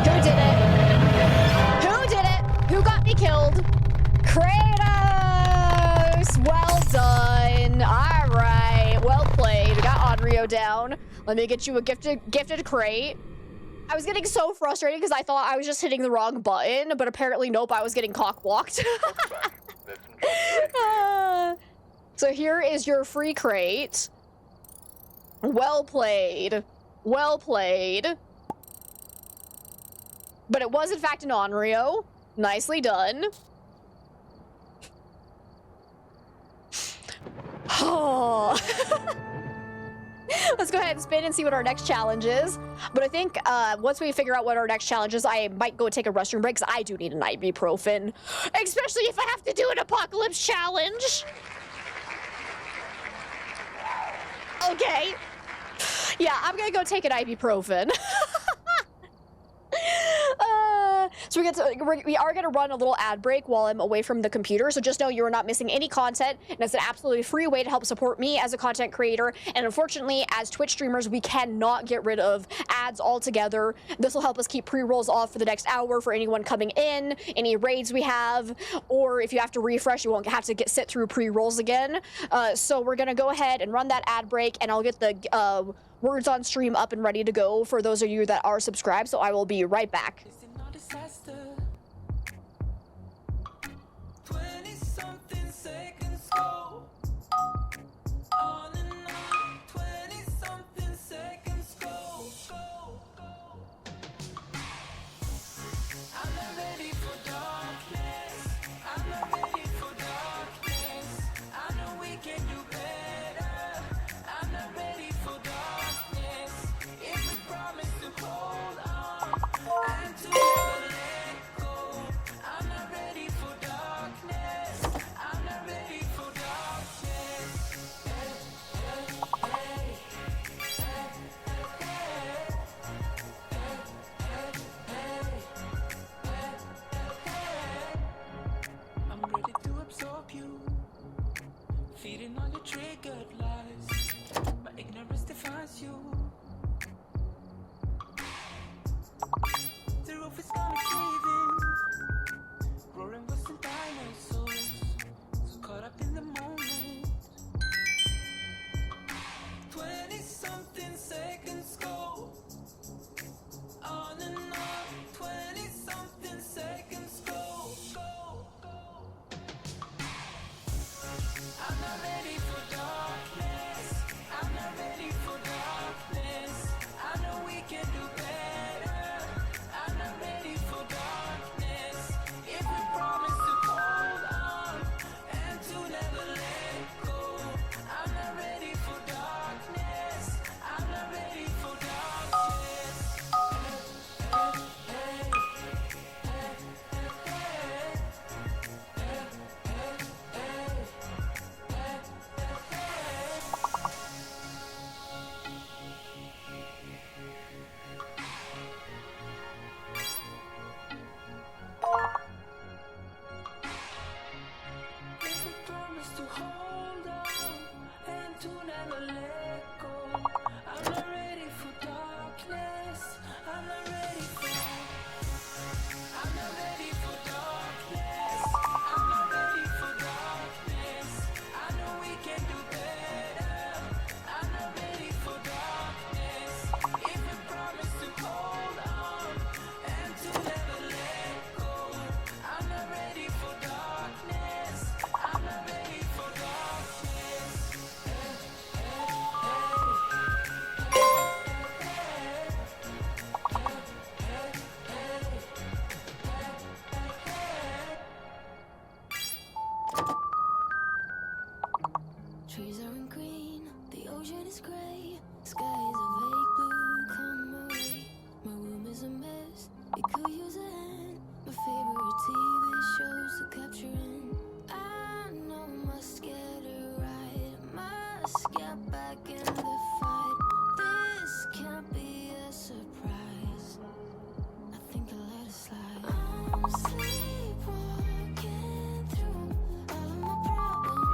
Who did it? Who did it? Who got me killed? Kratos! Well done. All right, well played. We got Onryo down. Let me get you a gifted crate. I was getting so frustrated because I thought I was just hitting the wrong button, but apparently nope, I was getting cock-blocked. There's some jobs ready for you. So here is your free crate. Well played. Well played. But it was in fact an Onryo. Nicely done. Oh. Let's go ahead and spin and see what our next challenge is. But I think once we figure out what our next challenge is, I might go take a restroom break because I do need an ibuprofen. Especially if I have to do an apocalypse challenge. Okay. Yeah, I'm gonna go take an ibuprofen. So we are going to run a little ad break while I'm away from the computer, so just know you are not missing any content, and it's an absolutely free way to help support me as a content creator. And unfortunately, as Twitch streamers, we cannot get rid of ads altogether. This will help us keep pre-rolls off for the next hour for anyone coming in, any raids we have, or if you have to refresh, you won't have to sit through pre-rolls again. So we're going to go ahead and run that ad break, and I'll get the words on stream up and ready to go for those of you that are subscribed, so I will be right back. Is it not disaster? 20-something seconds go on and on. 20-something seconds go. I'm not ready for darkness. I'm not ready for darkness. I know we can do better. I'm not ready for darkness. If we promise to hold on and to never let go, I'm not ready for darkness. I'm not ready for darkness. I'm ready to absorb you, feeding on your triggered lies. My ignorance defines you. The roof is gonna cave in, roaring with some dinosaurs, so caught up in the moment. 20-something seconds go on and on. 20-something seconds go. I'm not ready for darkness. I'm not ready for darkness. I know we can do better. I'm not ready for darkness. If we promise to hold on and to never let go, I'm not ready for darkness. I'm not ready for darkness. If we promise to hold on and to never let go, I'm not ready for darkness. I'm not ready for. I'm not ready for darkness. I'm not ready for darkness. I know we can do better. I'm not ready for darkness. If we promise to hold on and to never let go, I'm not ready for darkness. I'm not ready for darkness. Trees aren't green, the ocean is gray, sky is a vague blue, come away. My room is a mess, it could use a hand. My favorite TV shows to capture in. I know must get it right, must get back in the fight. This can't be a surprise, I think I let it slide. I'm sleepwalking through all of my problems.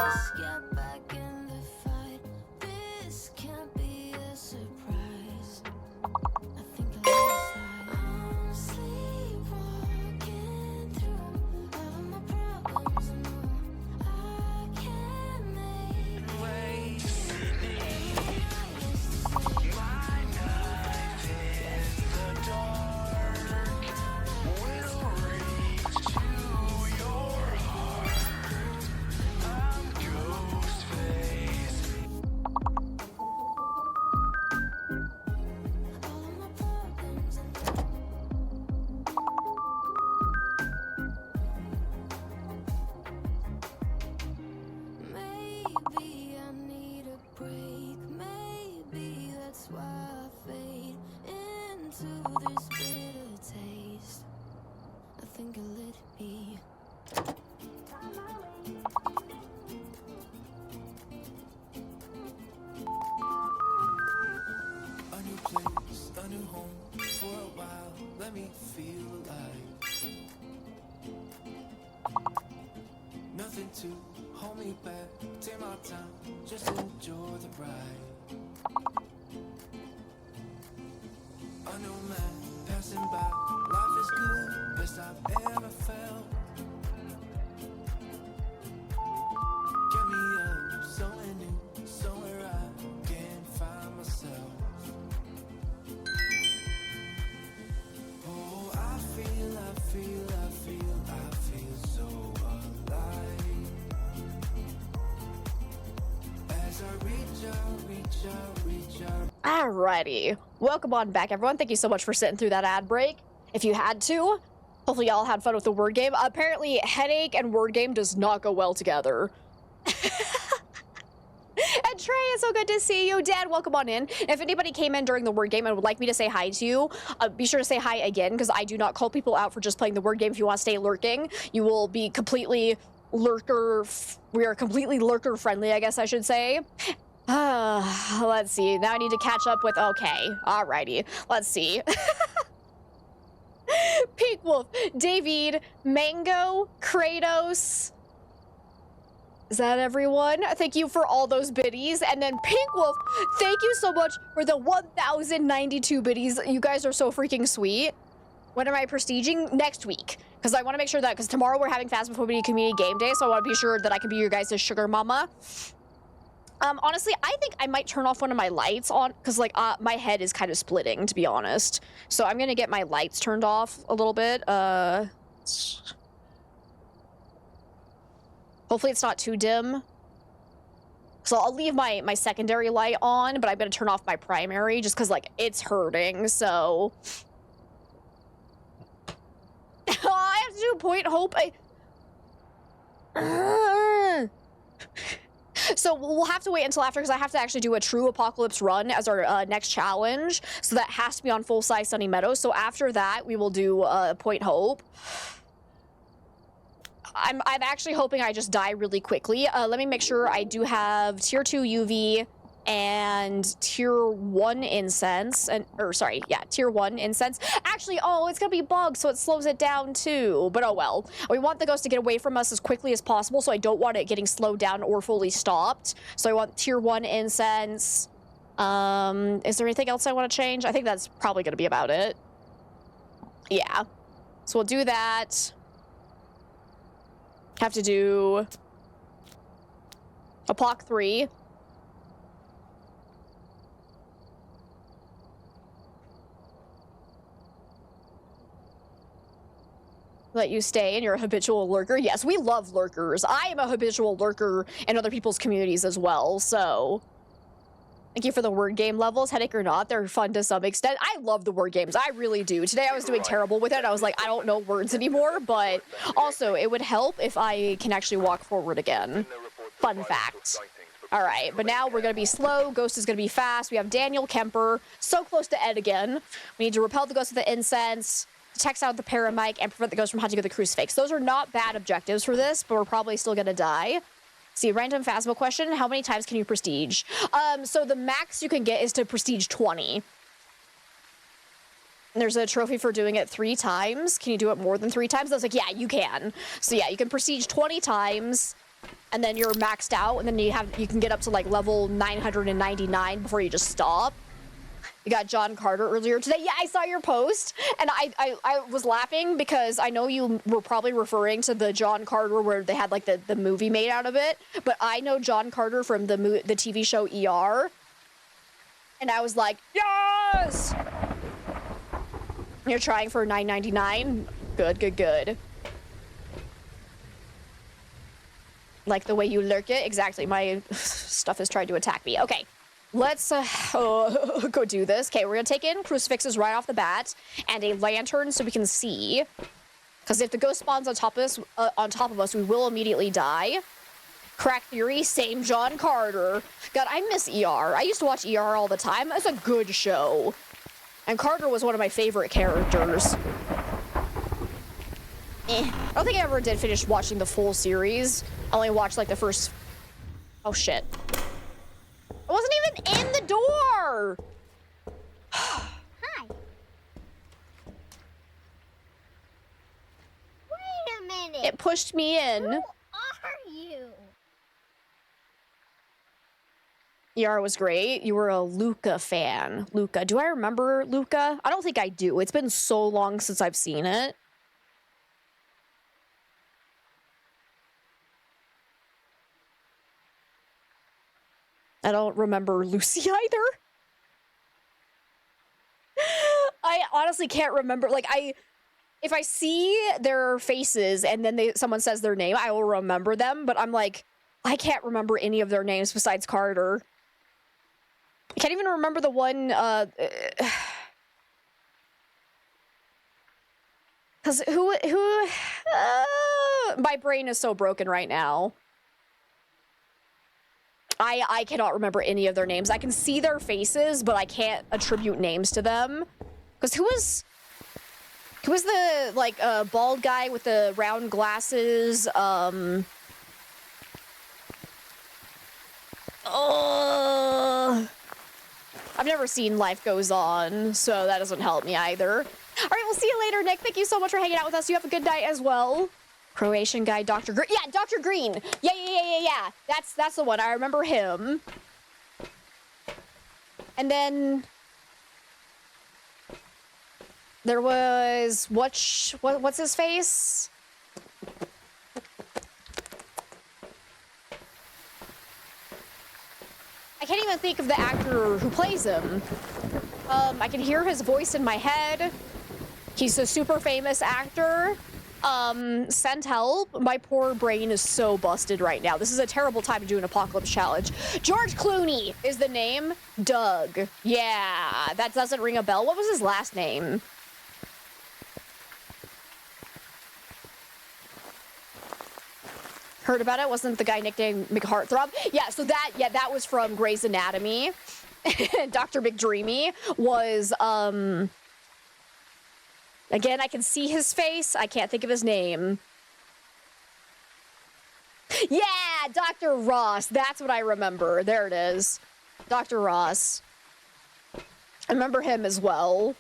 Let's get back in the fight. This can't be a surprise. I think I lost sight. I'm sleepwalking through all my problems. No, I can't make wait. Maybe I need a break. Maybe that's why I fade into this bitter taste. I think I'll let it be. A new place, a new home. For a while, let me feel alive. Nothing to hold me back. Take my time, just enjoy the ride. A new man passing by. Life is good, best I've ever felt. Get me up, somewhere new, somewhere I can find myself. Oh, I feel so alive. As I reach out. Alrighty. Welcome on back, everyone. Thank you so much for sitting through that ad break. If you had to, hopefully y'all had fun with the word game. Apparently, headache and word game does not go well together. And Trey, it's so good to see you. Dad, welcome on in. If anybody came in during the word game and would like me to say hi to you, be sure to say hi again, because I do not call people out for just playing the word game. If you want to stay lurking, you will be completely we are completely lurker friendly, I guess I should say. Let's see. Now I need to catch up with, okay. Alrighty. Let's see. Pink Wolf, David, Mango, Kratos. Is that everyone? Thank you for all those biddies. And then Pink Wolf, thank you so much for the 1,092 biddies. You guys are so freaking sweet. When am I prestiging? Next week. Because I want to make sure that, because tomorrow we're having Phasmophobia Community Game Day, so I want to be sure that I can be your guys' sugar mama. Honestly, I think I might turn off one of my lights on, because like my head is kind of splitting, to be honest. So I'm gonna get my lights turned off a little bit. Hopefully it's not too dim. So I'll leave my secondary light on, but I'm gonna turn off my primary just because like it's hurting. So I have to do Point Hope. So we'll have to wait until after, because I have to actually do a true apocalypse run as our next challenge. So that has to be on full size Sunny Meadows. So after that, we will do Point Hope. I'm actually hoping I just die really quickly. Let me make sure I do have tier 2 UV and tier 1 incense, tier 1 incense. Actually, oh, it's gonna be bugged, so it slows it down too, but oh well. We want the ghost to get away from us as quickly as possible, so I don't want it getting slowed down or fully stopped. So I want tier 1 incense. Is there anything else I want to change? I think that's probably gonna be about it. Yeah. So we'll do that. Have to do a POC 3. Let you stay and you're a habitual lurker. Yes, we love lurkers. I am a habitual lurker in other people's communities as well, so thank you for the word game levels. Headache or not, they're fun to some extent. I love the word games. I really do. Today I was doing terrible with it. I was like, I don't know words anymore, but also it would help if I can actually walk forward again. Fun fact. All right, but now we're going to be slow. Ghost is going to be fast. We have Daniel Kemper, so close to Ed again. We need to repel the ghost with the incense, text out the paramic, and prevent the ghost from hunting with the crucifix. Those are not bad objectives for this, but we're probably still going to die. See, random Phasmo question. How many times can you prestige? So the max you can get is to prestige 20. There's a trophy for doing it 3 times. Can you do it more than 3 times? I was like, yeah, you can. So yeah, you can prestige 20 times. and then you're maxed out, and then you can get up to like level 999 before you just stop. You got John Carter earlier today. Yeah, I saw your post, and I was laughing because I know you were probably referring to the John Carter where they had like the movie made out of it, but I know John Carter from the TV show ER, and I was like, yes! You're trying for 999. Good. Like the way you lurk it. Exactly. My stuff has tried to attack me. Okay. Let's go do this. Okay, we're gonna take in crucifixes right off the bat and a lantern so we can see. Because if the ghost spawns on top of us, we will immediately die. Crack theory, same John Carter. God, I miss ER. I used to watch ER all the time. It's a good show. And Carter was one of my favorite characters. I don't think I ever did finish watching the full series. I only watched like the first... Oh shit. I wasn't even in the door! Hi. Wait a minute. It pushed me in. Who are you? ER was great. You were a Luca fan. Luca. Do I remember Luca? I don't think I do. It's been so long since I've seen it. I don't remember Lucy either. I honestly can't remember. Like, if I see their faces and then someone says their name, I will remember them. But I'm like, I can't remember any of their names besides Carter. I can't even remember the one, because my brain is so broken right now. I cannot remember any of their names. I can see their faces, but I can't attribute names to them. Because who was the, like, bald guy with the round glasses? I've never seen Life Goes On, so that doesn't help me either. All right, we'll see you later, Nick. Thank you so much for hanging out with us. You have a good night as well. Croatian guy, Dr. Green. Yeah, Dr. Green. Yeah. That's the one. I remember him. And then there was what's his face? I can't even think of the actor who plays him. I can hear his voice in my head. He's a super famous actor. Send help. My poor brain is so busted right now. This is a terrible time to do an apocalypse challenge. George Clooney is the name. Doug. Yeah, that doesn't ring a bell. What was his last name? Heard about it? Wasn't the guy nicknamed McHeartthrob? Yeah, so that was from Grey's Anatomy. Dr. McDreamy was, again, I can see his face. I can't think of his name. Yeah, Dr. Ross. That's what I remember. There it is. Dr. Ross. I remember him as well.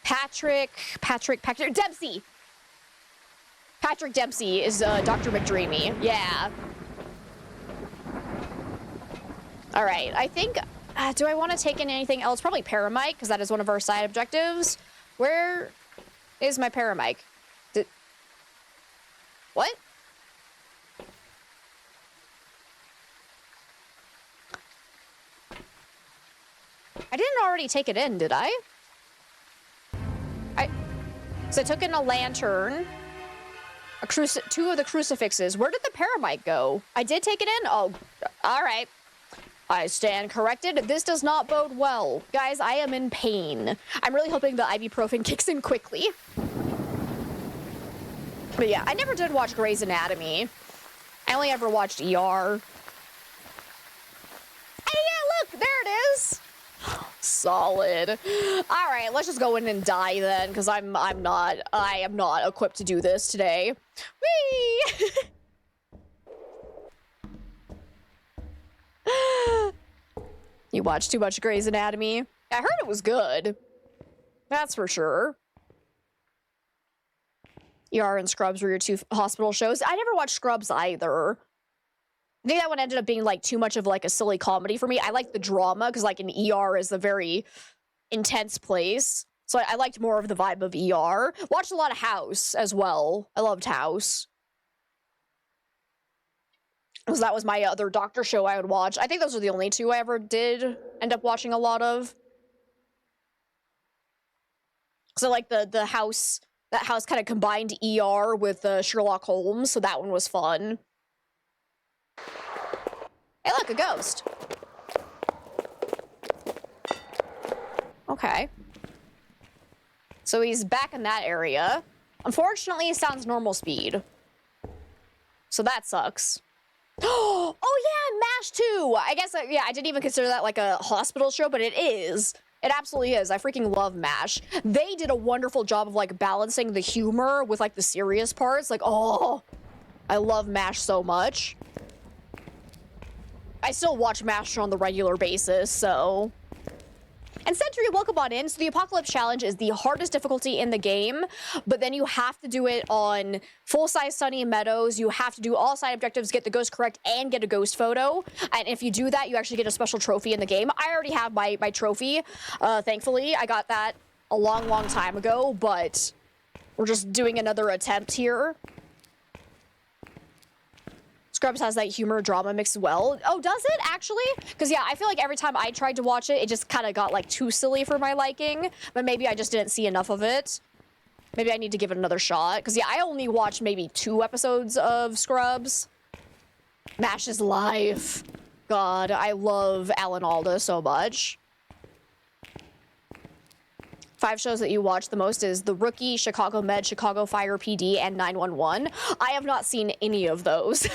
Patrick Dempsey. Patrick Dempsey is Dr. McDreamy. Yeah. All right. I think, do I want to take in anything else? Probably Paramike, because that is one of our side objectives. Where is my Paramike? What? I didn't already take it in, did I? So I took in a lantern, two of the crucifixes. Where did the Paramite go? I did take it in? Oh, all right. I stand corrected. This does not bode well. Guys, I am in pain. I'm really hoping the ibuprofen kicks in quickly. But yeah, I never did watch Grey's Anatomy. I only ever watched ER. Hey, yeah, look, there it is. Solid. All right, let's just go in and die then, because I am not equipped to do this today. Whee! You watched too much Grey's Anatomy. I heard it was good. That's for sure. ER and Scrubs were your two hospital shows. I never watched Scrubs either. I think that one ended up being like too much of like a silly comedy for me. I like the drama because like an ER is a very intense place. So I liked more of the vibe of ER. Watched a lot of House as well. I loved House. Because that was my other doctor show I would watch. I think those are the only two I ever did end up watching a lot of. So like the House, that House kind of combined ER with Sherlock Holmes, so that one was fun. Hey, look, a ghost. Okay. So he's back in that area. Unfortunately, it sounds normal speed. So that sucks. Oh yeah, MASH 2! I guess, yeah, I didn't even consider that like a hospital show, but it is. It absolutely is. I freaking love MASH. They did a wonderful job of like balancing the humor with like the serious parts. Like, oh, I love MASH so much. I still watch MASH on the regular basis, so. And Sentry, welcome on in. So the Apocalypse Challenge is the hardest difficulty in the game, but then you have to do it on full-size Sunny Meadows. You have to do all side objectives, get the ghost correct, and get a ghost photo. And if you do that, you actually get a special trophy in the game. I already have my trophy, thankfully. I got that a long, long time ago, but we're just doing another attempt here. Scrubs has that humor drama mix as well. Oh, does it actually? Because yeah, I feel like every time I tried to watch it, it just kind of got like too silly for my liking. But maybe I just didn't see enough of it. Maybe I need to give it another shot. Because yeah, I only watched maybe 2 episodes of Scrubs. MASH is life. God, I love Alan Alda so much. 5 shows that you watch the most is The Rookie, Chicago Med, Chicago Fire PD, and 911. I have not seen any of those.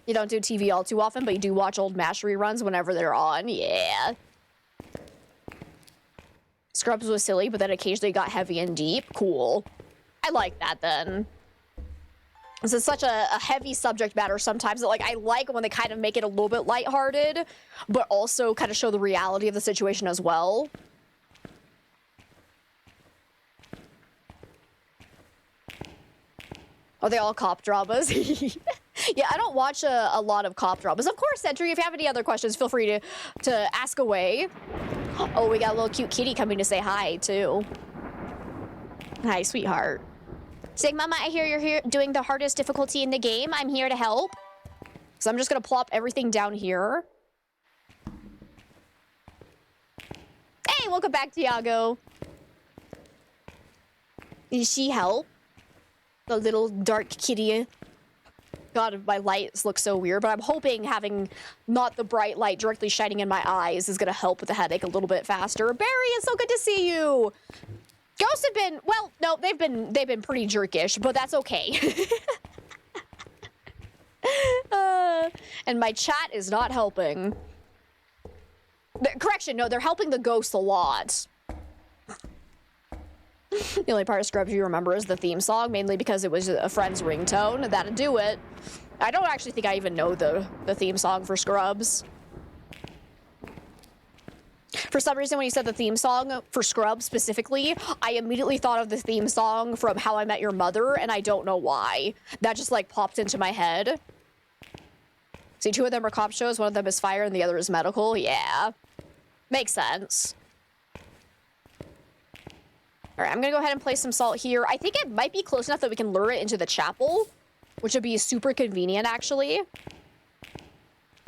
You don't do TV all too often, but you do watch old MASH reruns whenever they're on. Yeah. Scrubs was silly, but then occasionally got heavy and deep. Cool. I like that then. This is such a heavy subject matter sometimes that like I like when they kind of make it a little bit lighthearted, but also kind of show the reality of the situation as well. Are they all cop dramas? Yeah, I don't watch a lot of cop dramas. Of course, Sentry, if you have any other questions, feel free to ask away. Oh, we got a little cute kitty coming to say hi, too. Hi, sweetheart. Saying, Mama, I hear you're here doing the hardest difficulty in the game. I'm here to help. So I'm just going to plop everything down here. Hey, welcome back, Tiago. Did she help? The little dark kitty. God, my lights look so weird, but I'm hoping having not the bright light directly shining in my eyes is going to help with the headache a little bit faster. Barry, it's so good to see you. Ghosts have been, well, no, they've been pretty jerkish, but that's okay. And my chat is not helping. Correction, no, they're helping the ghosts a lot. The only part of Scrubs you remember is the theme song, mainly because it was a friend's ringtone. That'd do it. I don't actually think I even know the theme song for Scrubs. For some reason, when you said the theme song for Scrubs specifically, I immediately thought of the theme song from How I Met Your Mother, and I don't know why. That just, like, popped into my head. See, 2 of them are cop shows, one of them is fire, and the other is medical. Yeah. Makes sense. All right, I'm gonna go ahead and place some salt here. I think it might be close enough that we can lure it into the chapel, which would be super convenient, actually.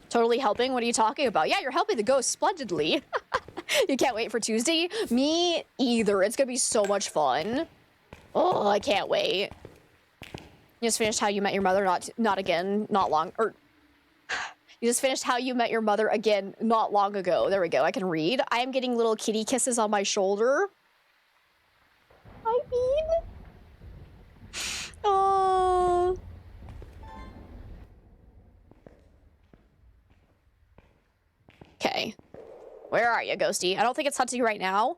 Totally helping? What are you talking about? Yeah, you're helping the ghost splendidly. You can't wait for Tuesday? Me either. It's gonna be so much fun. Oh, I can't wait. You just finished How You Met Your Mother, not again, not long, or... You just finished How You Met Your Mother again, not long ago. There we go, I can read. I am getting little kitty kisses on my shoulder. I mean... Oh... Okay. Where are you, Ghosty? I don't think it's hunting right now.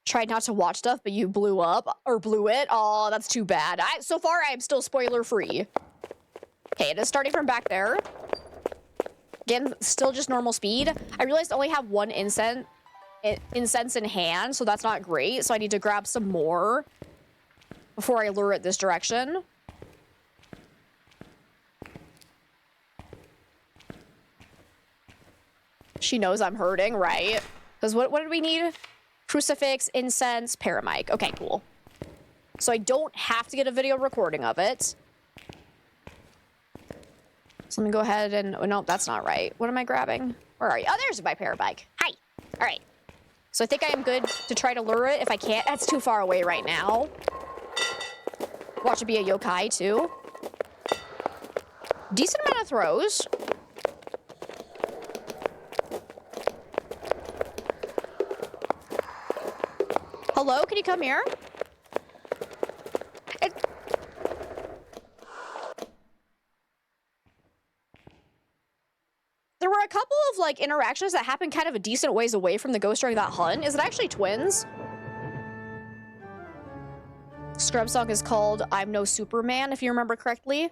Tried not to watch stuff, but you blew up. Or blew it. Oh, that's too bad. So far, I am still spoiler-free. Okay, it is starting from back there. Again, still just normal speed. I realized I only have 1 incense in hand, so that's not great. So I need to grab some more. before I lure it this direction. She knows I'm hurting, right? Because what did we need? Crucifix, incense, paramic. Okay, cool. So I don't have to get a video recording of it. So let me go ahead and... Oh, no, that's not right. What am I grabbing? Where are you? Oh, there's my parabike. Hi. All right. So I think I am good to try to lure it if I can't. That's too far away right now. Watch it be a yokai, too. Decent amount of throws. Hello, can you come here? There were a couple of, like, interactions that happened kind of a decent ways away from the ghost during that hunt. Is it actually twins? Scrub song is called I'm No Superman, if you remember correctly.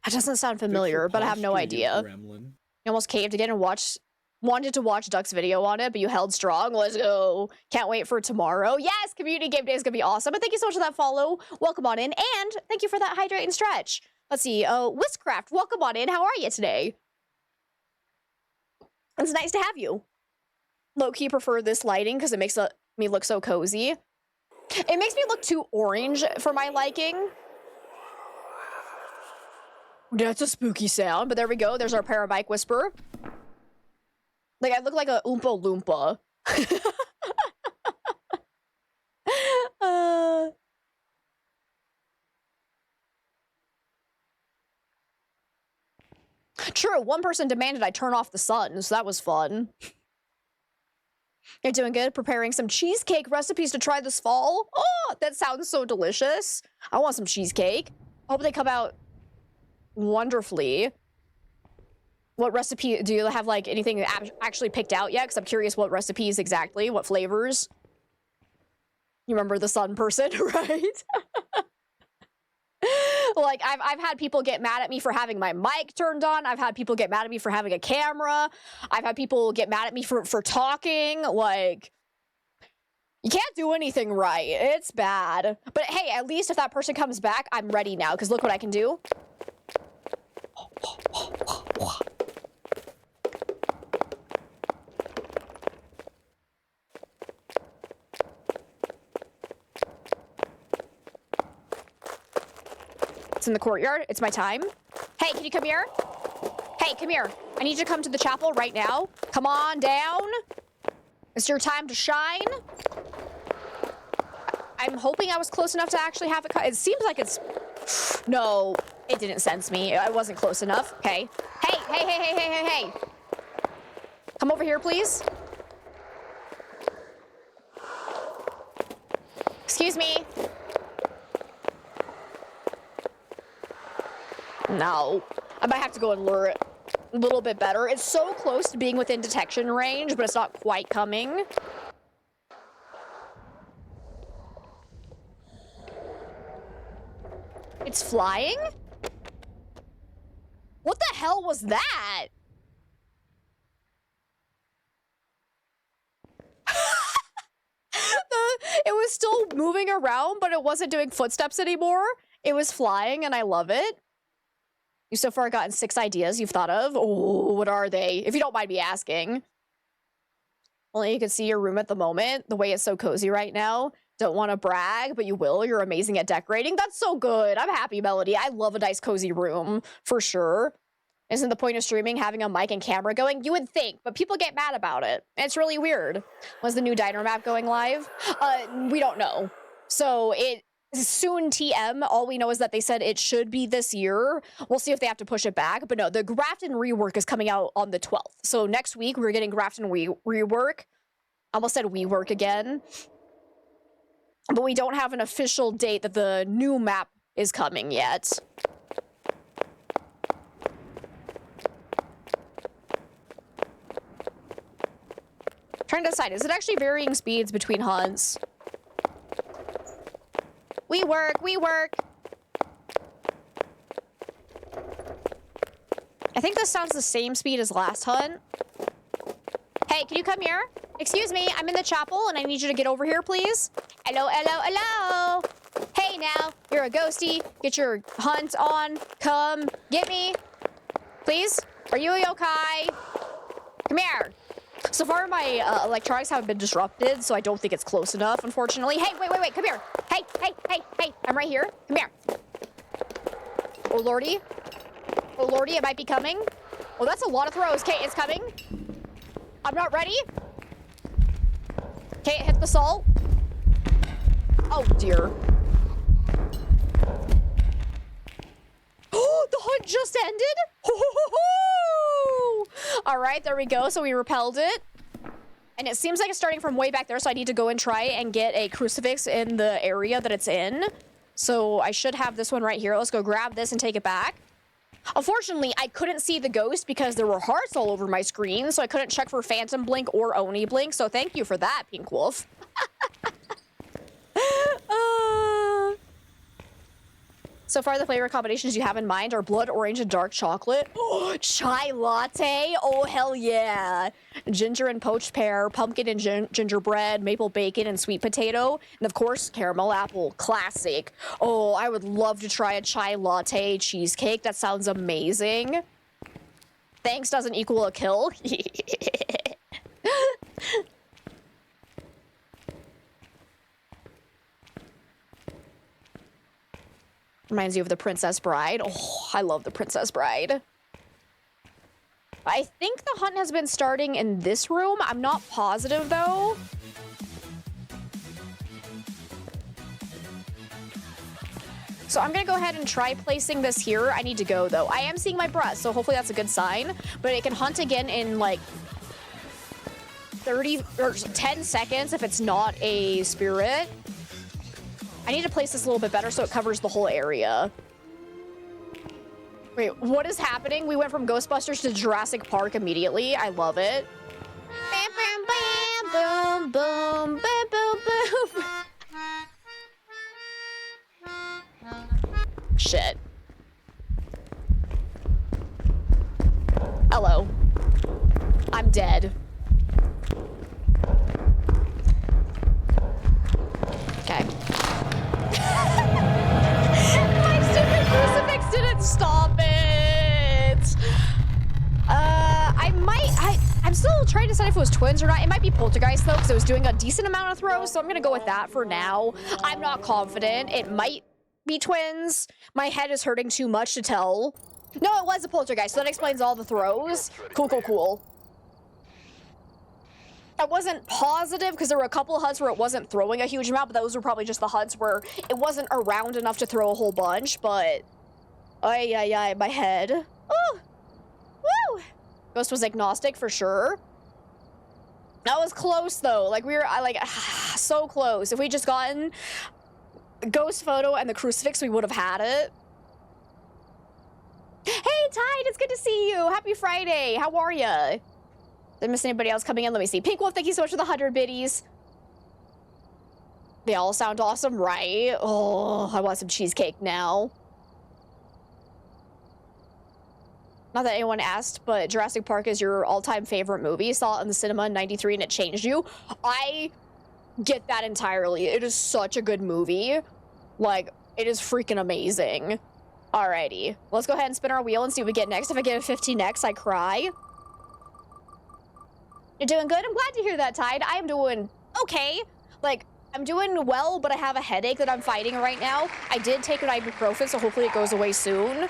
That doesn't sound familiar, but I have no idea. You almost caved again and wanted to watch Duck's video on it, but you held strong. Let's go. Can't wait for tomorrow. Yes, community game day is gonna be awesome. But thank you so much for that follow. Welcome on in. And thank you for that hydrate and stretch. Let's see. Wixcraft, welcome on in. How are you today? It's nice to have you. Low-key prefer this lighting because it makes me look so cozy. It makes me look too orange for my liking. That's a spooky sound, but there we go. There's our parabike whisper. Like, I look like a Oompa Loompa. True, one person demanded I turn off the sun, so that was fun. You're doing good? Preparing some cheesecake recipes to try this fall? Oh, that sounds so delicious. I want some cheesecake. I hope they come out wonderfully. What recipe, do you have, like, anything actually picked out yet? Because I'm curious what recipes exactly, what flavors. You remember the sun person, right? Like, I've had people get mad at me for having my mic turned on. I've had people get mad at me for having a camera. I've had people get mad at me for talking. Like, you can't do anything right. It's bad. But hey, at least if that person comes back, I'm ready now, because look what I can do. It's in the courtyard. It's my time. Hey, can you come here? Hey, come here. I need you to come to the chapel right now. Come on down. It's your time to shine. I'm hoping I was close enough to actually have it. It seems like it's... No, it didn't sense me. I wasn't close enough. Okay. Hey, hey, hey, hey, hey, hey, hey. Come over here, please. Excuse me. No. I might have to go and lure it a little bit better. It's so close to being within detection range, but it's not quite coming. It's flying? What the hell was that? It was still moving around, but it wasn't doing footsteps anymore. It was flying, and I love it. You've so far gotten 6 ideas you've thought of. Oh, what are they? If you don't mind me asking. Only you can see your room at the moment. The way it's so cozy right now. Don't want to brag, but you will. You're amazing at decorating. That's so good. I'm happy, Melody. I love a nice cozy room, for sure. Isn't the point of streaming having a mic and camera going? You would think, but people get mad about it. It's really weird. Was the new diner map going live? We don't know. So it... Soon TM, all we know is that they said it should be this year. We'll see if they have to push it back. But no, the Grafton rework is coming out on the 12th. So next week, we're getting Grafton rework. I almost said WeWork again. But we don't have an official date that the new map is coming yet. Trying to decide, is it actually varying speeds between hunts? We work. I think this sounds the same speed as last hunt. Hey, can you come here? Excuse me, I'm in the chapel and I need you to get over here, please. Hello, hello, hello. Hey now, you're a ghosty. Get your hunt on. Come get me. Please? Are you okay? Come here. So far, my electronics haven't been disrupted, so I don't think it's close enough, unfortunately. Hey, wait, come here. Hey, I'm right here. Come here. Oh, lordy. Oh, lordy, it might be coming. Oh, that's a lot of throws. Okay, it's coming. I'm not ready. Okay, hit the salt. Oh, dear. Oh, the hunt just ended? All right, there we go. So we repelled it. And it seems like it's starting from way back there, so I need to go and try and get a crucifix in the area that it's in. So I should have this one right here. Let's go grab this and take it back. Unfortunately, I couldn't see the ghost because there were hearts all over my screen, so I couldn't check for Phantom Blink or Oni Blink, so thank you for that, Pink Wolf. So far, the flavor combinations you have in mind are blood orange and dark chocolate. Oh, chai latte? Oh, hell yeah. Ginger and poached pear, pumpkin and gingerbread, maple bacon and sweet potato, and of course, caramel apple. Classic. Oh, I would love to try a chai latte cheesecake. That sounds amazing. Thanks doesn't equal a kill. Reminds you of The Princess Bride. Oh, I love The Princess Bride. I think the hunt has been starting in this room. I'm not positive, though. So I'm gonna go ahead and try placing this here. I need to go, though. I am seeing my breath, so hopefully that's a good sign. But it can hunt again in, like, 30 or 10 seconds if it's not a spirit. I need to place this a little bit better so it covers the whole area. Wait, what is happening? We went from Ghostbusters to Jurassic Park immediately. I love it. Bam, bam, bam, boom, boom, bam, boom, boom. Shit. Hello. I'm dead. Okay. My stupid crucifix didn't stop it. I'm still trying to decide if it was twins or not. It might be poltergeist though, because it was doing a decent amount of throws, so I'm gonna go with that for now. I'm not confident. It might be twins. My head is hurting too much to tell. No, it was a poltergeist, so that explains all the throws. Cool. I wasn't positive because there were a couple of hunts where it wasn't throwing a huge amount, but those were probably just the hunts where it wasn't around enough to throw a whole bunch, but... Ay, my head. Oh! Woo! Ghost was agnostic for sure. That was close though. Like we were, so close. If we just gotten ghost photo and the crucifix, we would have had it. Hey, Tide, it's good to see you. Happy Friday. How are ya? Did I miss anybody else coming in? Let me see. Pink Wolf, thank you so much for the 100 biddies. They all sound awesome, right? Oh, I want some cheesecake now. Not that anyone asked, but Jurassic Park is your all-time favorite movie. Saw it in the cinema in '93 and it changed you. I get that entirely. It is such a good movie. Like, it is freaking amazing. Alrighty. Let's go ahead and spin our wheel and see what we get next. If I get a 15 next, I cry. You're doing good? I'm glad to hear that, Tide. I am doing okay. Like, I'm doing well, but I have a headache that I'm fighting right now. I did take an ibuprofen, so hopefully it goes away soon.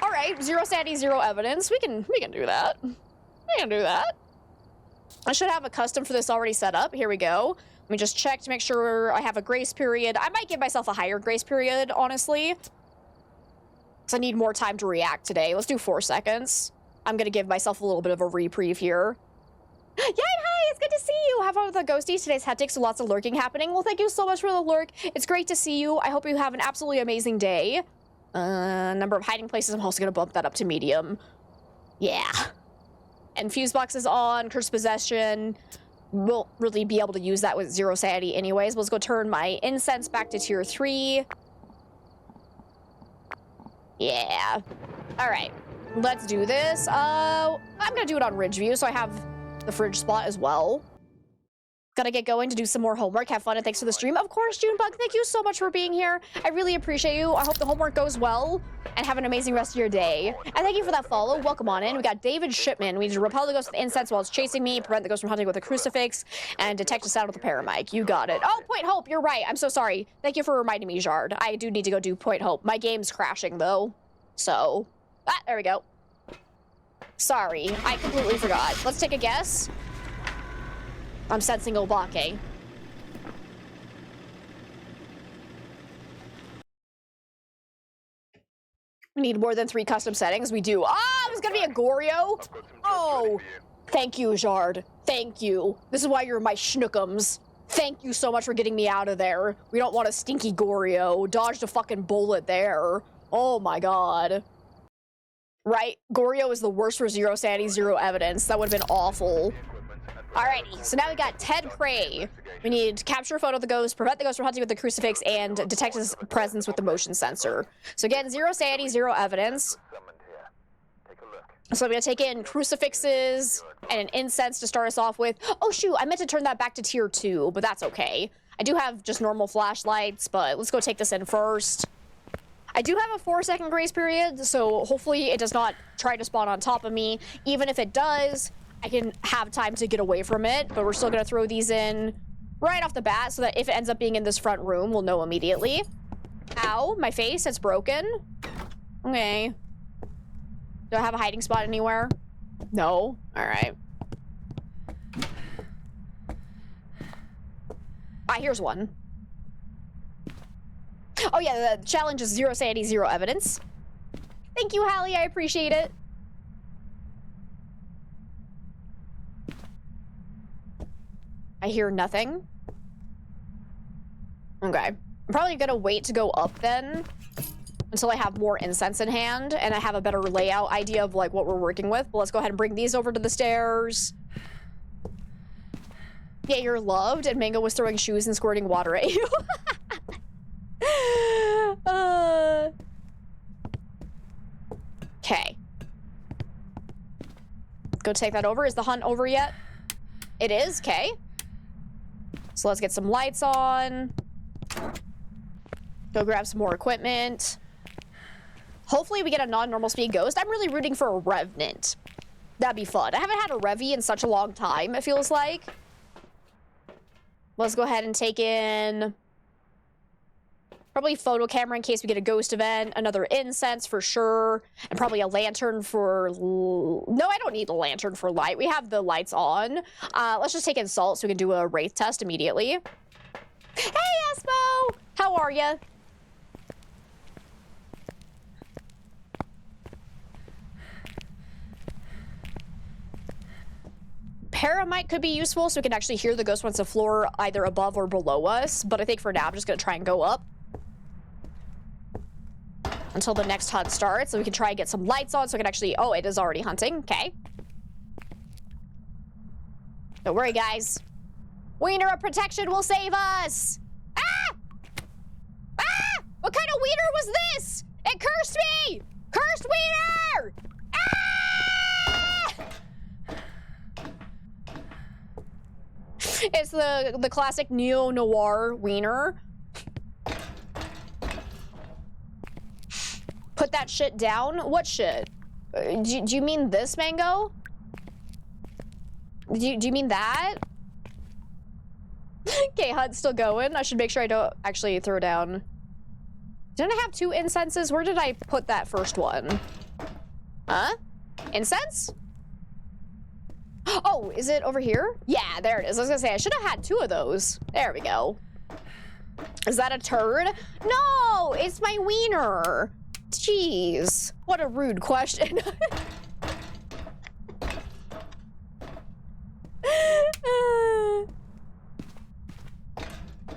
All right, zero sanity, zero evidence. We can do that. We can do that. I should have a custom for this already set up. Here we go. Let me just check to make sure I have a grace period. I might give myself a higher grace period, honestly. Because I need more time to react today. Let's do 4 seconds. I'm going to give myself a little bit of a reprieve here. Yay, hi, it's good to see you. How about the ghosties? Today's hectic, so lots of lurking happening. Well, thank you so much for the lurk. It's great to see you. I hope you have an absolutely amazing day. Number of hiding places, I'm also going to bump that up to medium. Yeah. And fuse box is on, curse possession. Won't really be able to use that with zero sanity anyways. Let's go turn my incense back to tier 3. Yeah. All right. Let's do this. I'm going to do it on Ridgeview, so I have the fridge spot as well. Gotta get going to do some more homework. Have fun and thanks for the stream. Of course, Junebug, thank you so much for being here. I really appreciate you. I hope the homework goes well and have an amazing rest of your day. And thank you for that follow. Welcome on in. We got David Shipman. We need to repel the ghost with incense while it's chasing me, prevent the ghost from hunting with a crucifix, and detect a sound with a paramike. You got it. Oh, Point Hope, you're right. I'm so sorry. Thank you for reminding me, Jard. I do need to go do Point Hope. My game's crashing, though. So, there we go. Sorry, I completely forgot. Let's take a guess. I'm sensing Obake. We need more than 3 custom settings. We do. Ah, it was gonna be a Goryo. Oh, thank you, Jard. Thank you. This is why you're my schnookums. Thank you so much for getting me out of there. We don't want a stinky Goryo. Dodged a fucking bullet there. Oh my god. Right? Goryo is the worst for 0 sanity, 0 evidence. That would have been awful. Alrighty, so now we got Ted Prey. We need to capture a photo of the ghost, prevent the ghost from hunting with the crucifix, and detect his presence with the motion sensor. So again, 0 sanity, 0 evidence. So I'm gonna take in crucifixes and an incense to start us off with. Oh shoot, I meant to turn that back to tier 2, but that's okay. I do have just normal flashlights, but let's go take this in first. I do have a 4-second grace period, so hopefully it does not try to spawn on top of me. Even if it does, I can have time to get away from it, but we're still gonna throw these in right off the bat so that if it ends up being in this front room, we'll know immediately. Ow, my face, it's broken. Okay. Do I have a hiding spot anywhere? No? Alright. Ah, here's one. Oh yeah, the challenge is 0 sanity, 0 evidence. Thank you, Hallie, I appreciate it. I hear nothing. Okay. I'm probably gonna wait to go up then until I have more incense in hand and I have a better layout idea of like what we're working with. But let's go ahead and bring these over to the stairs. Yeah, you're loved, and Mango was throwing shoes and squirting water at you. Okay. Go take that over. Is the hunt over yet? It is, okay. So let's get some lights on. Go grab some more equipment. Hopefully we get a non-normal speed ghost. I'm really rooting for a Revenant. That'd be fun. I haven't had a Revy in such a long time, it feels like. Let's go ahead and take in probably photo camera in case we get a ghost event, another incense for sure, and probably a lantern for... No, I don't need a lantern for light. We have the lights on. Let's just take in salt so we can do a wraith test immediately. Hey, Espo! How are ya? Paramite could be useful so we can actually hear the ghost once the floor either above or below us, but I think for now I'm just gonna try and go up until the next hunt starts, so we can try and get some lights on so we can actually... Oh, it is already hunting. Okay. Don't worry, guys. Wiener of protection will save us! Ah! Ah! What kind of wiener was this? It cursed me! Cursed wiener! Ah! It's the classic neo-noir wiener. Put that shit down? What shit? Do you mean this, Mango? Do you mean that? Okay, hunt's still going. I should make sure I don't actually throw down. Didn't I have 2 incenses? Where did I put that first one? Huh? Incense? Oh, is it over here? Yeah, there it is. I was gonna say, I should have had 2 of those. There we go. Is that a turd? No, it's my wiener. Jeez, what a rude question.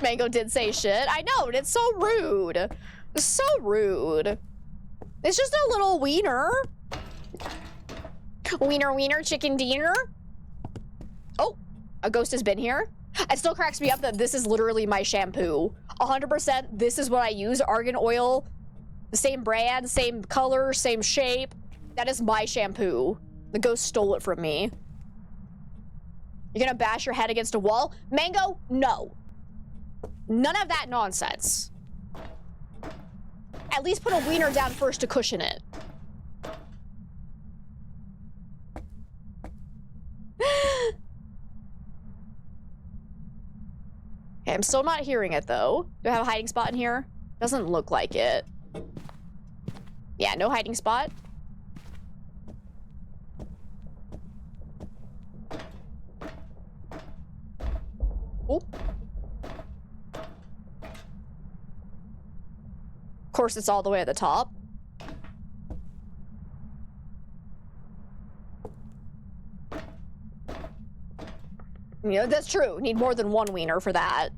Mango did say shit. I know, but it's so rude. It's so rude. It's just a little wiener. Wiener, wiener, chicken dinner. Oh, a ghost has been here. It still cracks me up that this is literally my shampoo. 100%, this is what I use. Argan oil, the same brand, same color, same shape. That is my shampoo. The ghost stole it from me. You're gonna bash your head against a wall? Mango, no. None of that nonsense. At least put a wiener down first to cushion it. Okay, I'm still not hearing it though. Do I have a hiding spot in here? Doesn't look like it. Yeah, no hiding spot. Oh. Of course, it's all the way at the top. You know, that's true. Need more than one wiener for that.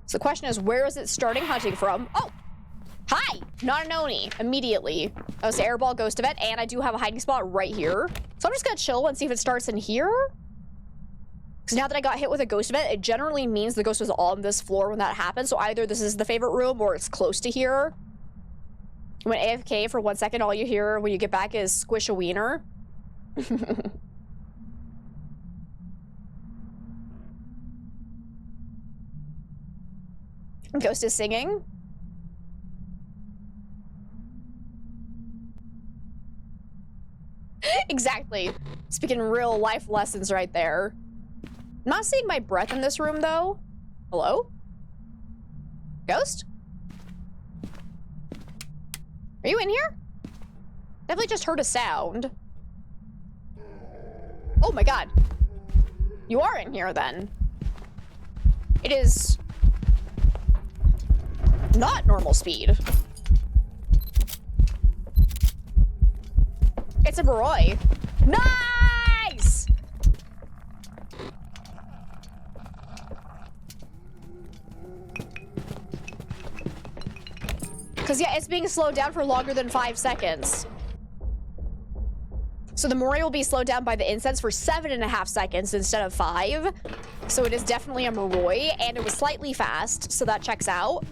So the question is, where is it starting hunting from? Oh! Hi! Not an Oni. Immediately. That was the airball ghost event, and I do have a hiding spot right here. So I'm just gonna chill and see if it starts in here. Because now that I got hit with a ghost event, it generally means the ghost was on this floor when that happened. So either this is the favorite room or it's close to here. When AFK for 1 second, all you hear when you get back is squish a wiener. Ghost is singing. Exactly. Speaking real life lessons right there. I'm not seeing my breath in this room though. Hello? Ghost? Are you in here? Definitely just heard a sound. Oh my god. You are in here then. It is not normal speed. It's a Moroi. Nice! Because yeah, it's being slowed down for longer than 5 seconds. So the Moroi will be slowed down by the incense for 7.5 seconds instead of 5. So it is definitely a Moroi, and it was slightly fast, so that checks out.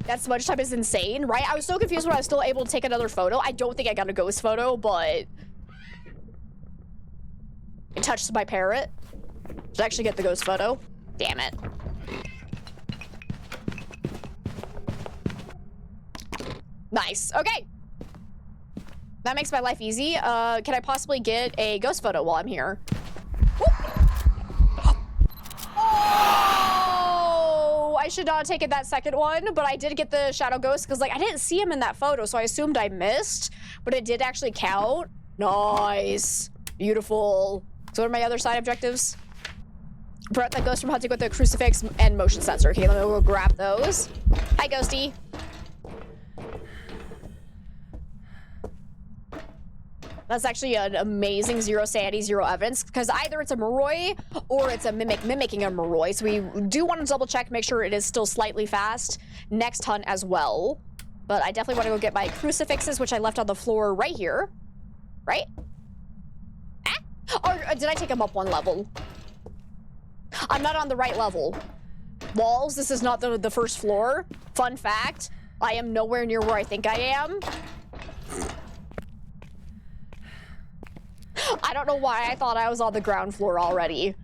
That smudge time is insane, right? I was so confused when I was still able to take another photo. I don't think I got a ghost photo, but it touched my parrot. Did I actually get the ghost photo? Damn it. Nice. Okay. That makes my life easy. Can I possibly get a ghost photo while I'm here? Whoop. Oh! I should not have taken that second one, but I did get the shadow ghost because, like, I didn't see him in that photo, so I assumed I missed, but it did actually count. Nice. Beautiful. So what are my other side objectives? Prevent that ghost from hunting with a crucifix and motion sensor. Okay, let me go grab those. Hi, Ghosty. That's actually an amazing 0 sanity, 0 evidence, because either it's a Moroi or it's a mimicking a Moroi. So we do want to double check, make sure it is still slightly fast next hunt as well. But I definitely want to go get my crucifixes, which I left on the floor right here. Right? Ah? Or did I take them up 1 level? I'm not on the right level. Walls, this is not the first floor. Fun fact, I am nowhere near where I think I am. I don't know why I thought I was on the ground floor already.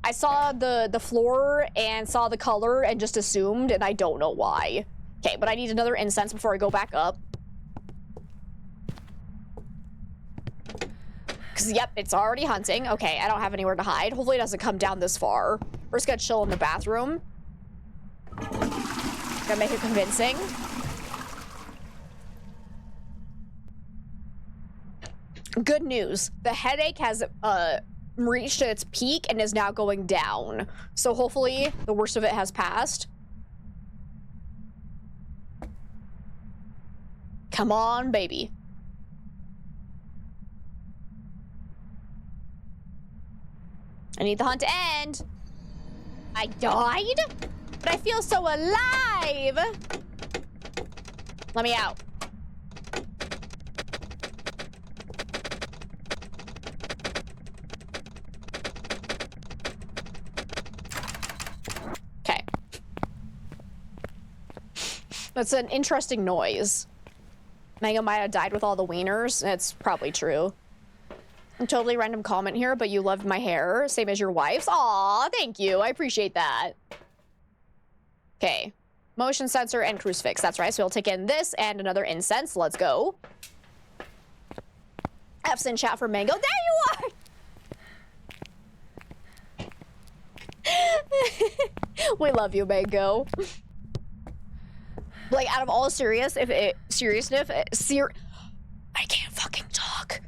I saw the floor and saw the color and just assumed, and I don't know why. Okay, but I need another incense before I go back up. Because, yep, it's already hunting. Okay, I don't have anywhere to hide. Hopefully it doesn't come down this far. We're just gonna chill in the bathroom. Gotta make it convincing. Good news. The headache has reached its peak and is now going down. So hopefully the worst of it has passed. Come on, baby. I need the hunt to end. I died, but I feel so alive. Let me out. Okay. That's an interesting noise. Mango might have died with all the wieners. It's probably true. Totally random comment here, but you loved my hair, same as your wife's. Aw, thank you. I appreciate that. Okay. Motion sensor and crucifix. That's right. So we'll take in this and another incense. Let's go. F's in chat for Mango. There you are! We love you, Mango. Like, out of all seriousness, I can't fucking talk.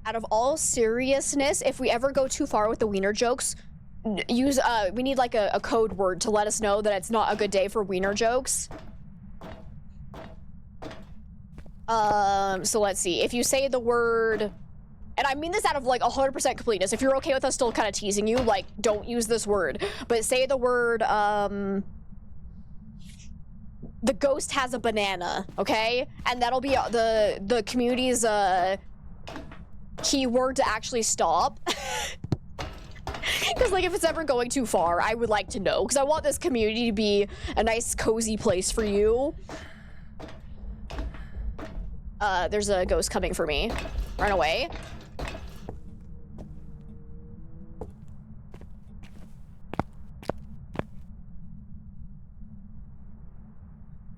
Out of all seriousness, if we ever go too far with the wiener jokes, use we need like a code word to let us know that it's not a good day for wiener jokes. So let's see. If you say the word, and I mean this out of like 100% completeness, if you're okay with us still kind of teasing you, like, don't use this word, but say the word, the ghost has a banana, okay? And that'll be the community's keyword to actually stop. Because, like, if it's ever going too far, I would like to know. Because I want this community to be a nice, cozy place for you. There's a ghost coming for me. Run away.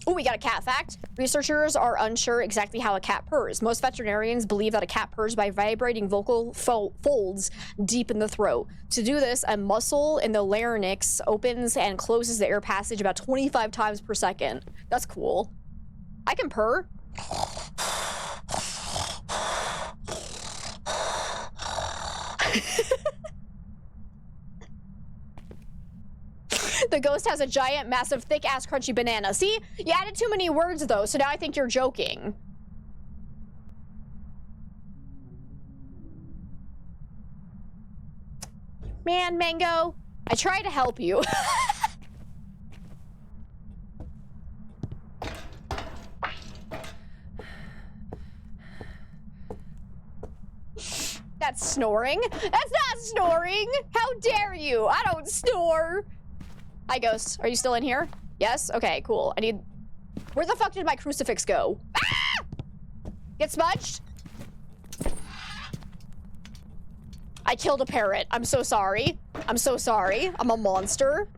Oh, we got a cat fact. Researchers are unsure exactly how a cat purrs. Most veterinarians believe that a cat purrs by vibrating vocal folds deep in the throat. To do this, a muscle in the larynx opens and closes the air passage about 25 times per second. That's cool. I can purr. The ghost has a giant, massive, thick-ass, crunchy banana. See? You added too many words, though, so now I think you're joking. Man, Mango, I try to help you. That's snoring. That's not snoring. How dare you? I don't snore. Hi, ghost. Are you still in here? Yes? Okay, cool. I need... Where the fuck did my crucifix go? Ah! Get smudged? I killed a parrot. I'm so sorry. I'm so sorry. I'm a monster.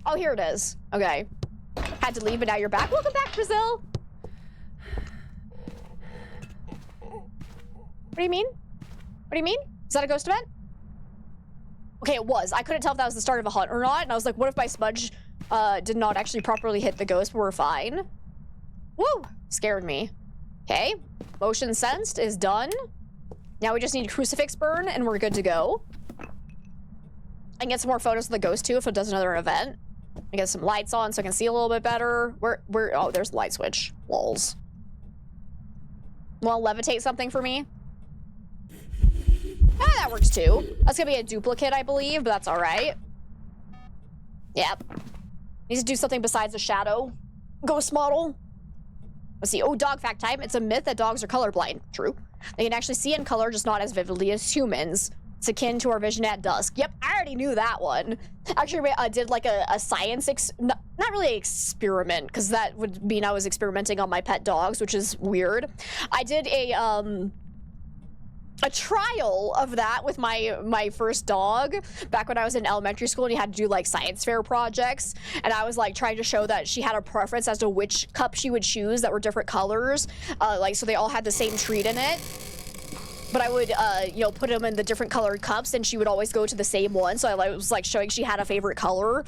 Oh, here it is. Okay. Had to leave, but now you're back. Welcome back, Brazil. What do you mean? What do you mean? Is that a ghost event? Okay, it was. I couldn't tell if that was the start of a hunt or not, and I was like, what if my smudge did not actually properly hit the ghost, but we're fine? Woo! Scared me. Okay. Motion sensed is done. Now we just need crucifix burn, and we're good to go. I can get some more photos of the ghost, too, if it does another event. I get some lights on so I can see a little bit better. Oh, there's the light switch. Lols. Wanna levitate something for me? Ah, that works too. That's gonna be a duplicate, I believe, but that's all right. Yep. Needs to do something besides the shadow ghost model. Let's see. Oh, dog fact time. It's a myth that dogs are colorblind. True. They can actually see in color, just not as vividly as humans. It's akin to our vision at dusk. Yep, I already knew that one. Actually, I did like a science not really experiment, because that would mean I was experimenting on my pet dogs, which is weird. I did a trial of that with my first dog back when I was in elementary school, and you had to do like science fair projects, and I was like trying to show that she had a preference as to which cup she would choose that were different colors, like so they all had the same treat in it, but I would you know, put them in the different colored cups, and she would always go to the same one, so I was like showing she had a favorite color.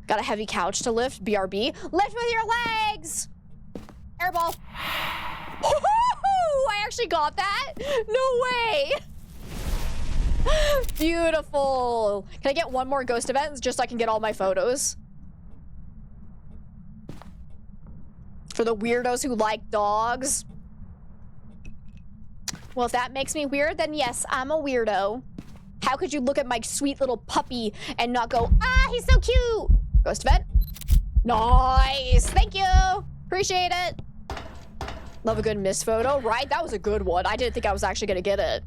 Got a heavy couch to lift. BRB. Lift with your legs! Airball. I actually got that? No way! Beautiful. Can I get one more ghost event just so I can get all my photos? For the weirdos who like dogs. Well, if that makes me weird, then yes, I'm a weirdo. How could you look at my sweet little puppy and not go, ah, he's so cute? Ghost event. Nice. Thank you. Appreciate it. Love a good mist photo, right? That was a good one. I didn't think I was actually gonna get it.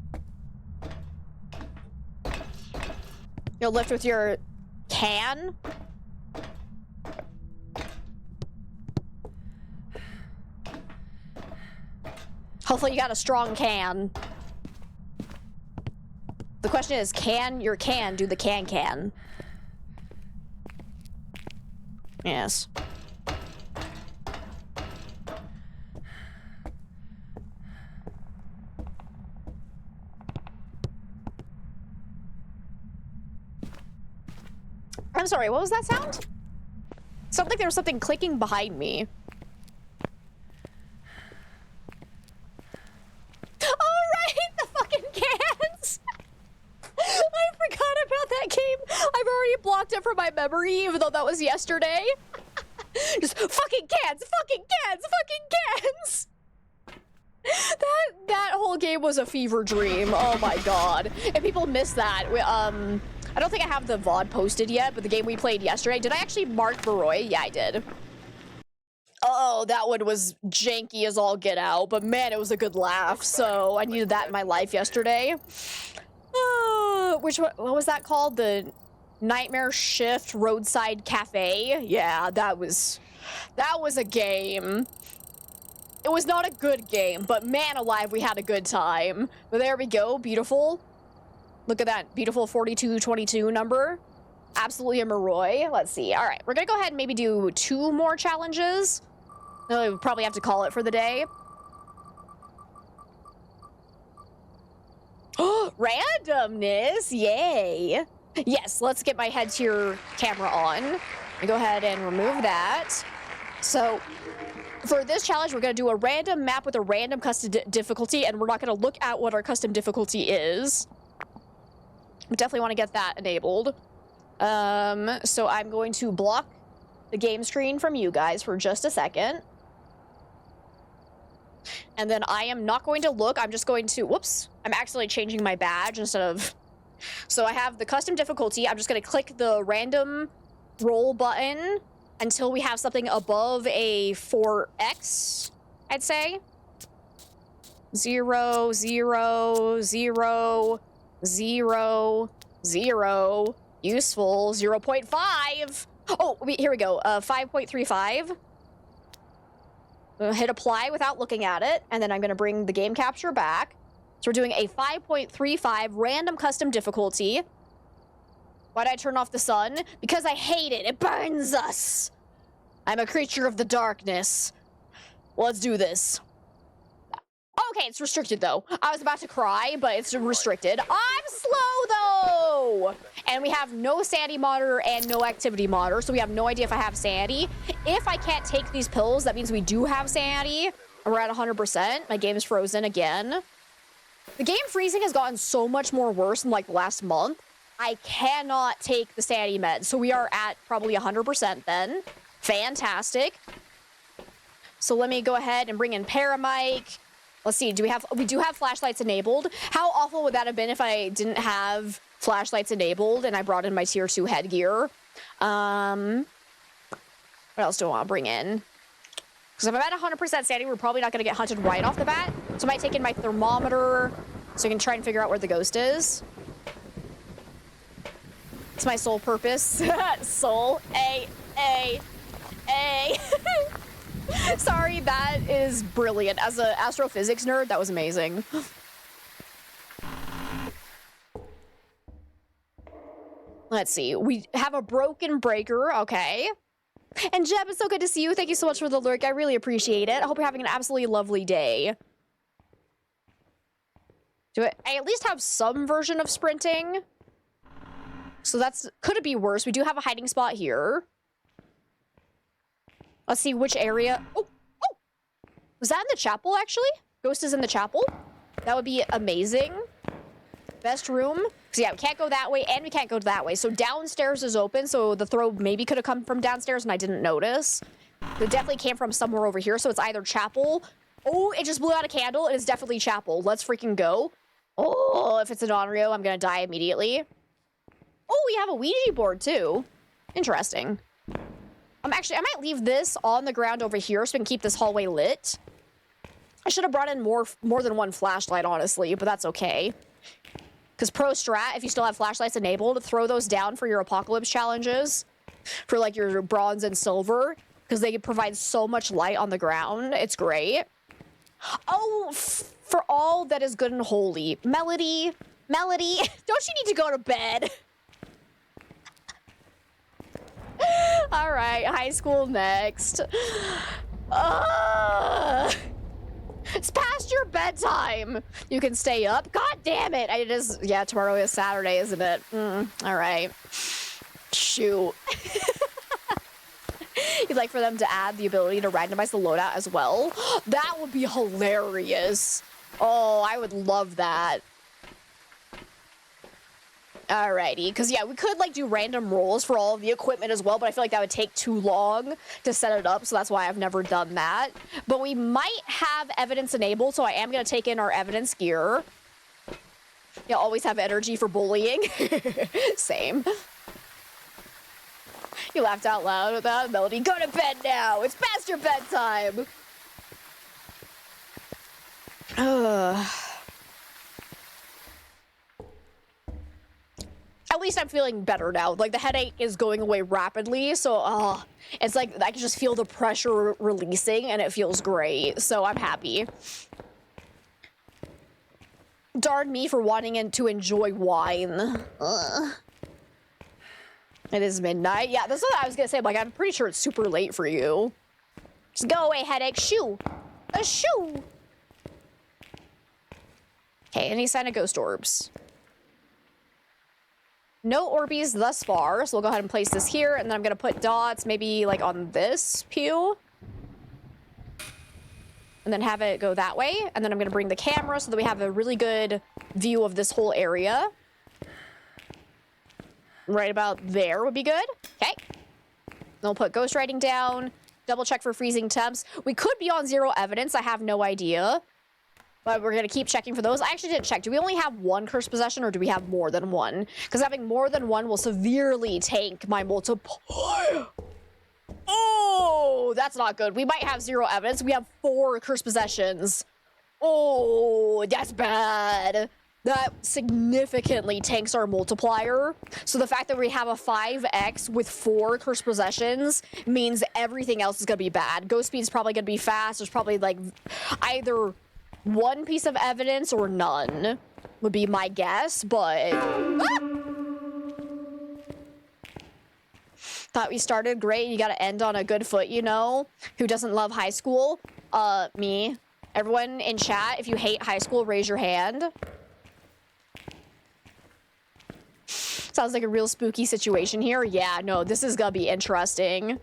You'll lift with your can? Hopefully you got a strong can. The question is, can your can do the can? Yes. I'm sorry, what was that sound? Sounded like there was something clicking behind me. Oh, right! The fucking cans! I forgot about that game. I've already blocked it from my memory, even though that was yesterday. Just fucking cans, fucking cans, fucking cans! That whole game was a fever dream. Oh my god. If people miss that, I don't think I have the VOD posted yet, but the game we played yesterday, did I actually mark Baroy? Yeah, I did. Oh, that one was janky as all get out, but man, it was a good laugh, so I needed that in my life yesterday. Which one, what was that called? The Nightmare Shift Roadside Cafe? Yeah, that was a game. It was not a good game, but man alive, we had a good time. But there we go, beautiful. Look at that beautiful 4222 number. Absolutely a Maroi. Let's see. All right, we're gonna go ahead and maybe do 2 more challenges. We'll probably have to call it for the day. Oh, randomness, yay. Yes, let's get my head tier camera on. Let me go ahead and remove that. So, for this challenge, we're gonna do a random map with a random custom difficulty, and we're not gonna look at what our custom difficulty is. We definitely want to get that enabled. So I'm going to block the game screen from you guys for just a second. And then I am not going to look, I'm just going to, whoops, I'm actually changing my badge instead of, so I have the custom difficulty. I'm just going to click the random roll button until we have something above a 4x, I'd say. 0, 0, 0, 0, 0, useful, 0.5. Oh, here we go, 5.35. Hit apply without looking at it, and then I'm gonna bring the game capture back. So we're doing a 5.35 random custom difficulty. Why did I turn off the sun? Because I hate it, it burns us. I'm a creature of the darkness. Let's do this. Okay, it's restricted though. I was about to cry, but it's restricted. I'm slow though! And we have no sanity monitor and no activity monitor, so we have no idea if I have sanity. If I can't take these pills, that means we do have sanity. And we're at 100%. My game is frozen again. The game freezing has gotten so much more worse in like the last month. I cannot take the sanity meds, so we are at probably 100% then. Fantastic. So let me go ahead and bring in Paramic. Let's see, we do have flashlights enabled. How awful would that have been if I didn't have flashlights enabled and I brought in my tier 2 headgear? What else do I want to bring in? Because if I'm at 100% sanity, we're probably not going to get hunted right off the bat. So I might take in my thermometer so I can try and figure out where the ghost is. It's my sole purpose. Soul. A. Sorry, that is brilliant. As an astrophysics nerd, that was amazing. Let's see. We have a broken breaker. Okay. And Jeb, it's so good to see you. Thank you so much for the lurk. I really appreciate it. I hope you're having an absolutely lovely day. I at least have some version of sprinting. So could it be worse? We do have a hiding spot here. Let's see which area. Oh! Was that in the chapel, actually? Ghost is in the chapel? That would be amazing. Best room. Because, yeah, we can't go that way, and we can't go that way. So downstairs is open, so the throw maybe could have come from downstairs, and I didn't notice. It definitely came from somewhere over here, so it's either chapel. Oh, it just blew out a candle. It is definitely chapel. Let's freaking go. Oh, if it's an Onryo, I'm going to die immediately. Oh, we have a Ouija board, too. Interesting. Actually, I might leave this on the ground over here so we can keep this hallway lit. I should have brought in more than one flashlight, honestly, but that's okay. Because pro strat, if you still have flashlights enabled, throw those down for your apocalypse challenges. For, like, your bronze and silver. Because they provide so much light on the ground. It's great. Oh, for all that is good and holy. Melody, don't you need to go to bed? All right, high school next. It's past your bedtime. You can stay up. God damn it. It is, yeah, tomorrow is Saturday, isn't it? All right. Shoot. You'd like for them to add the ability to randomize the loadout as well? That would be hilarious. Oh, I would love that. Alrighty, because yeah, we could like do random rolls for all of the equipment as well, but I feel like that would take too long to set it up, so that's why I've never done that. But we might have evidence enabled, so I am going to take in our evidence gear. You'll always have energy for bullying. Same. You laughed out loud with that, Melody. Go to bed now! It's past your bedtime! At least I'm feeling better now. Like, the headache is going away rapidly, so, it's like I can just feel the pressure releasing, and it feels great, so I'm happy. Darn me for wanting to enjoy wine. It is midnight. Yeah, that's what I was gonna say. Like, I'm pretty sure it's super late for you. Just go away, headache. Shoo! A shoo! Okay, any sign of ghost orbs? No Orbeez thus far, so we'll go ahead and place this here, and then I'm gonna put dots maybe like on this pew. And then have it go that way, and then I'm gonna bring the camera so that we have a really good view of this whole area. Right about there would be good. Okay. Then we'll put ghost writing down, double check for freezing temps. We could be on 0 evidence, I have no idea. But we're gonna keep checking for those. I actually didn't check. Do we only have 1 cursed possession, or do we have more than 1? Because having more than 1 will severely tank my multiplier. Oh, that's not good. We might have 0 evidence. We have 4 cursed possessions. Oh, that's bad. That significantly tanks our multiplier. So the fact that we have a 5x with 4 cursed possessions means everything else is gonna be bad. Ghost speed's probably gonna be fast. There's probably like either 1 piece of evidence or none would be my guess, but thought we started great. You gotta end on a good foot, you know. Who doesn't love high school? Me. Everyone in chat, if you hate high school, raise your hand. Sounds like a real spooky situation here. Yeah, no, this is gonna be interesting.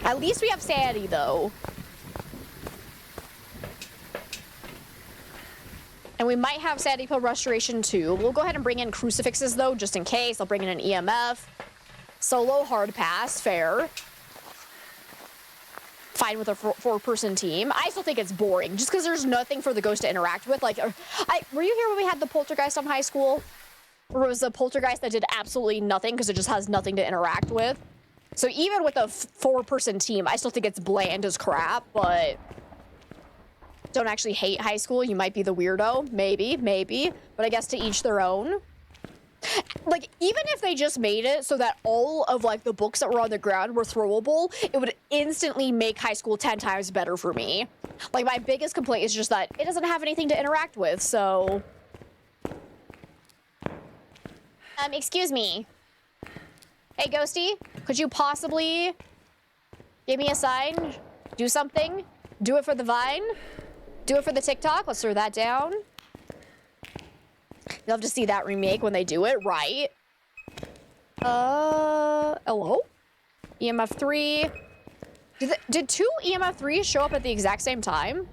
At least we have sanity, though. And we might have sanity pill restoration, too. We'll go ahead and bring in crucifixes, though, just in case. I'll bring in an EMF. Solo hard pass, fair. Fine with a 4-person team. I still think it's boring, just because there's nothing for the ghost to interact with. Like, were you here when we had the poltergeist on high school? Or was the poltergeist that did absolutely nothing because it just has nothing to interact with? So even with a 4-person team, I still think it's bland as crap, but don't actually hate high school. You might be the weirdo. Maybe. But I guess to each their own. Like, even if they just made it so that all of, like, the books that were on the ground were throwable, it would instantly make high school 10 times better for me. Like, my biggest complaint is just that it doesn't have anything to interact with, so... excuse me. Hey, Ghosty, could you possibly give me a sign? Do something? Do it for the Vine? Do it for the TikTok? Let's throw that down. You'll have to see that remake when they do it, right? Hello? EMF 3. Did 2 EMF 3s show up at the exact same time?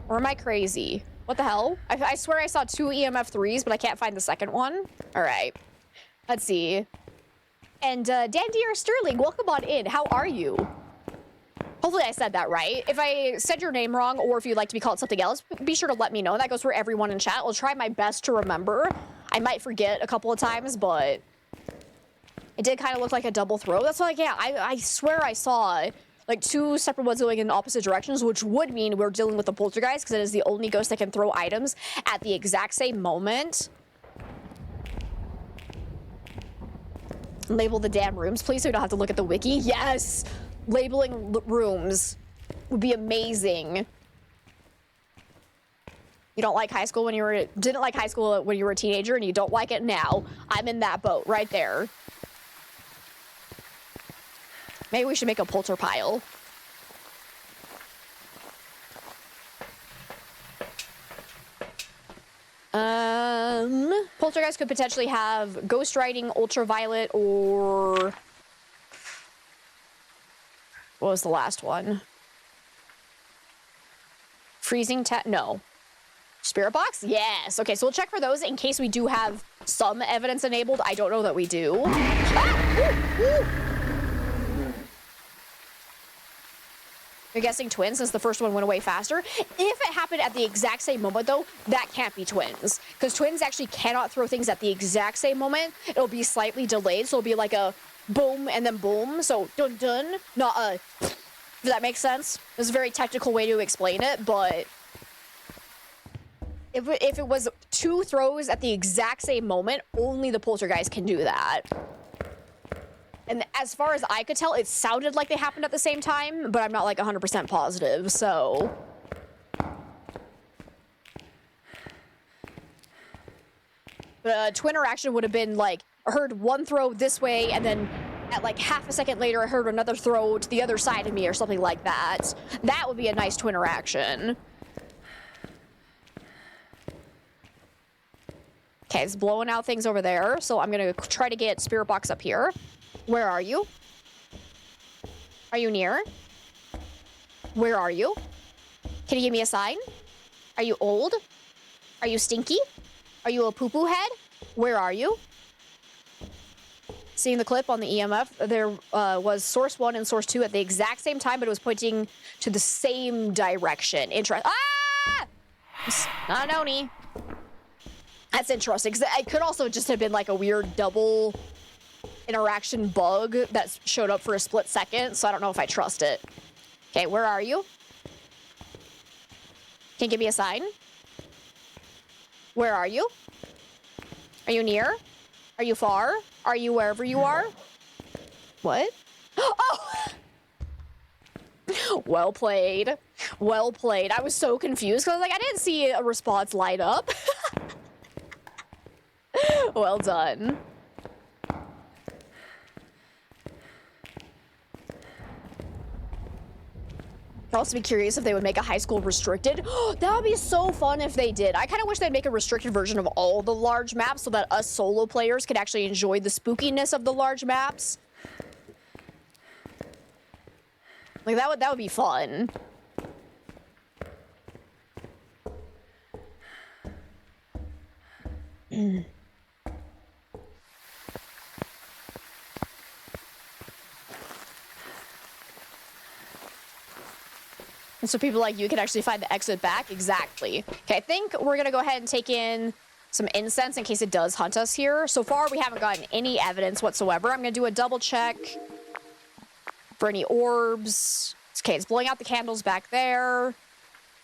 Or am I crazy? What the hell? I swear I saw 2 EMF 3s, but I can't find the second one. All right. Let's see. And Dandier Sterling, welcome on in. How are you? Hopefully I said that right. If I said your name wrong, or if you'd like to be called something else, be sure to let me know. That goes for everyone in chat. I'll try my best to remember. I might forget a couple of times, but it did kind of look like a double throw. That's like, yeah, I swear I saw like 2 separate ones going in opposite directions, which would mean we're dealing with the poltergeist, because it is the only ghost that can throw items at the exact same moment. Label the damn rooms, please, so we don't have to look at the wiki. Yes! Labeling rooms would be amazing. You don't like high school when you were... Didn't like high school when you were a teenager, and you don't like it now. I'm in that boat right there. Maybe we should make a polter pile. Poltergeist could potentially have ghostwriting, ultraviolet, or... What was the last one? Freezing no. Spirit box? Yes. Okay, so we'll check for those in case we do have some evidence enabled. I don't know that we do. Ah! Ooh, ooh. You're guessing twins since the first one went away faster? If it happened at the exact same moment, though, that can't be twins. Because twins actually cannot throw things at the exact same moment. It'll be slightly delayed, so it'll be like a boom and then boom. So dun-dun, not a... Does that make sense? It's a very technical way to explain it, but... If it was 2 throws at the exact same moment, only the poltergeist can do that. And as far as I could tell, it sounded like they happened at the same time, but I'm not like 100% positive, so... The twin interaction would have been like, I heard one throw this way, and then at like half a second later, I heard another throw to the other side of me or something like that. That would be a nice twin interaction. Okay, it's blowing out things over there, so I'm gonna try to get Spirit Box up here. Where are you? Are you near? Where are you? Can you give me a sign? Are you old? Are you stinky? Are you a poo-poo head? Where are you? Seeing the clip on the EMF, there was source 1 and source 2 at the exact same time, but it was pointing to the same direction. Ah! Not an Oni. That's interesting, because it could also just have been like a weird double interaction bug that showed up for a split second, so I don't know if I trust it. Okay, where are you? Can you give me a sign? Where are you? Are you near? Are you far? Are you wherever you are? What? Oh! Well played. Well played. I was so confused, because like, I didn't see a response light up. Well done. I'd also be curious if they would make a high school restricted. That would be so fun if they did. I kind of wish they'd make a restricted version of all the large maps so that us solo players could actually enjoy the spookiness of the large maps. Like that would be fun. And so people like you can actually find the exit back. Exactly. Okay, I think we're gonna go ahead and take in some incense in case it does hunt us here. So far, we haven't gotten any evidence whatsoever. I'm gonna do a double check for any orbs. Okay, it's blowing out the candles back there.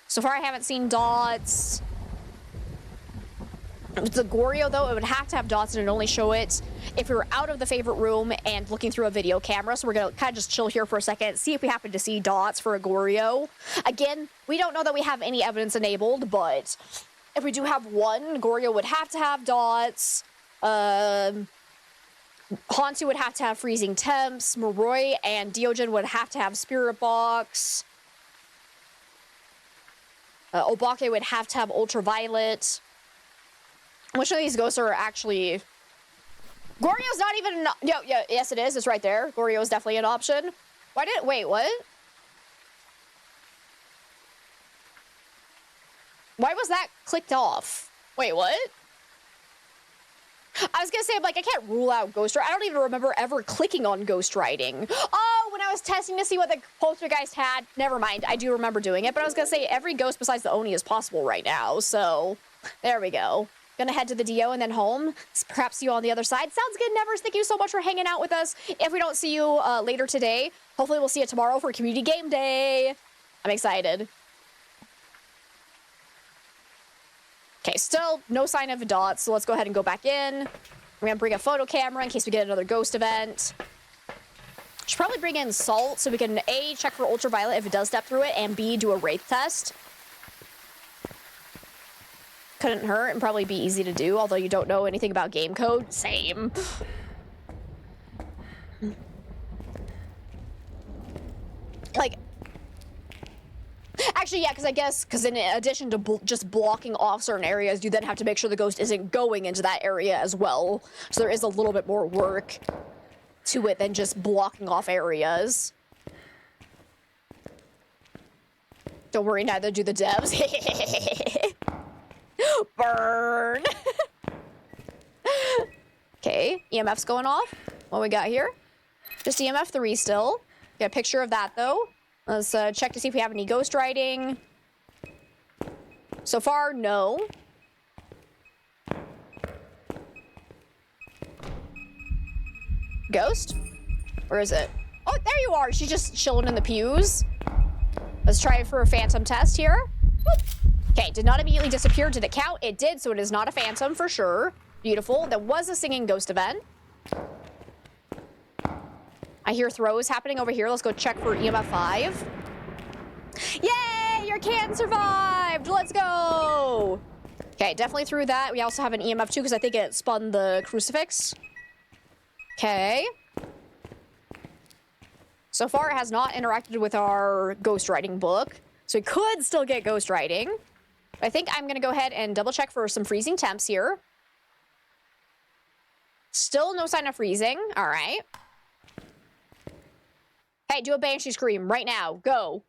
So far, I haven't seen dots. With the Goryo, though, it would have to have dots and it'd only show it if we were out of the favorite room and looking through a video camera. So we're going to kind of just chill here for a second, see if we happen to see dots for a Goryo. Again, we don't know that we have any evidence enabled, but if we do have one, Goryo would have to have dots. Hantu would have to have freezing temps. Moroi and Diogen would have to have spirit box. Obake would have to have ultraviolet. Which of these ghosts are actually... Goryo's not even... Yes, it is. It's right there. Goryo is definitely an option. Wait, what? Why was that clicked off? Wait, what? I was gonna say, like, I can't rule out ghost writing. I don't even remember ever clicking on ghost writing. Oh, when I was testing to see what the poltergeist had. Never mind. I do remember doing it. But I was gonna say, every ghost besides the Oni is possible right now. So, there we go. Gonna head to the DO and then home. Perhaps see you on the other side. Sounds good, Nevers. Thank you so much for hanging out with us. If we don't see you later today, hopefully we'll see you tomorrow for Community Game Day. I'm excited. Okay, still no sign of dots, so let's go ahead and go back in. I'm We're gonna bring a photo camera in case we get another ghost event. Should probably bring in salt so we can A, check for ultraviolet if it does step through it, and B, do a wraith test. Couldn't hurt and probably be easy to do, although you don't know anything about game code. Same. Like, actually, yeah, because in addition to just blocking off certain areas, you then have to make sure the ghost isn't going into that area as well. So there is a little bit more work to it than just blocking off areas. Don't worry, neither do the devs. Burn. Okay, EMF's going off. What we got here? Just EMF 3 still. Get a picture of that though. Let's check to see if we have any ghost writing. So far, no. Ghost? Where is it? Oh, there you are. She's just chilling in the pews. Let's try for a phantom test here. Okay, did not immediately disappear. Did it count? It did, so it is not a phantom for sure. Beautiful. There was a singing ghost event. I hear throws happening over here. Let's go check for EMF 5. Yay! Your can survived! Let's go! Okay, definitely through that. We also have an EMF 2 because I think it spun the crucifix. Okay. So far, it has not interacted with our ghostwriting book. So we could still get ghostwriting. I think I'm going to go ahead and double check for some freezing temps here. Still no sign of freezing. All right. Hey, do a banshee scream right now. Go.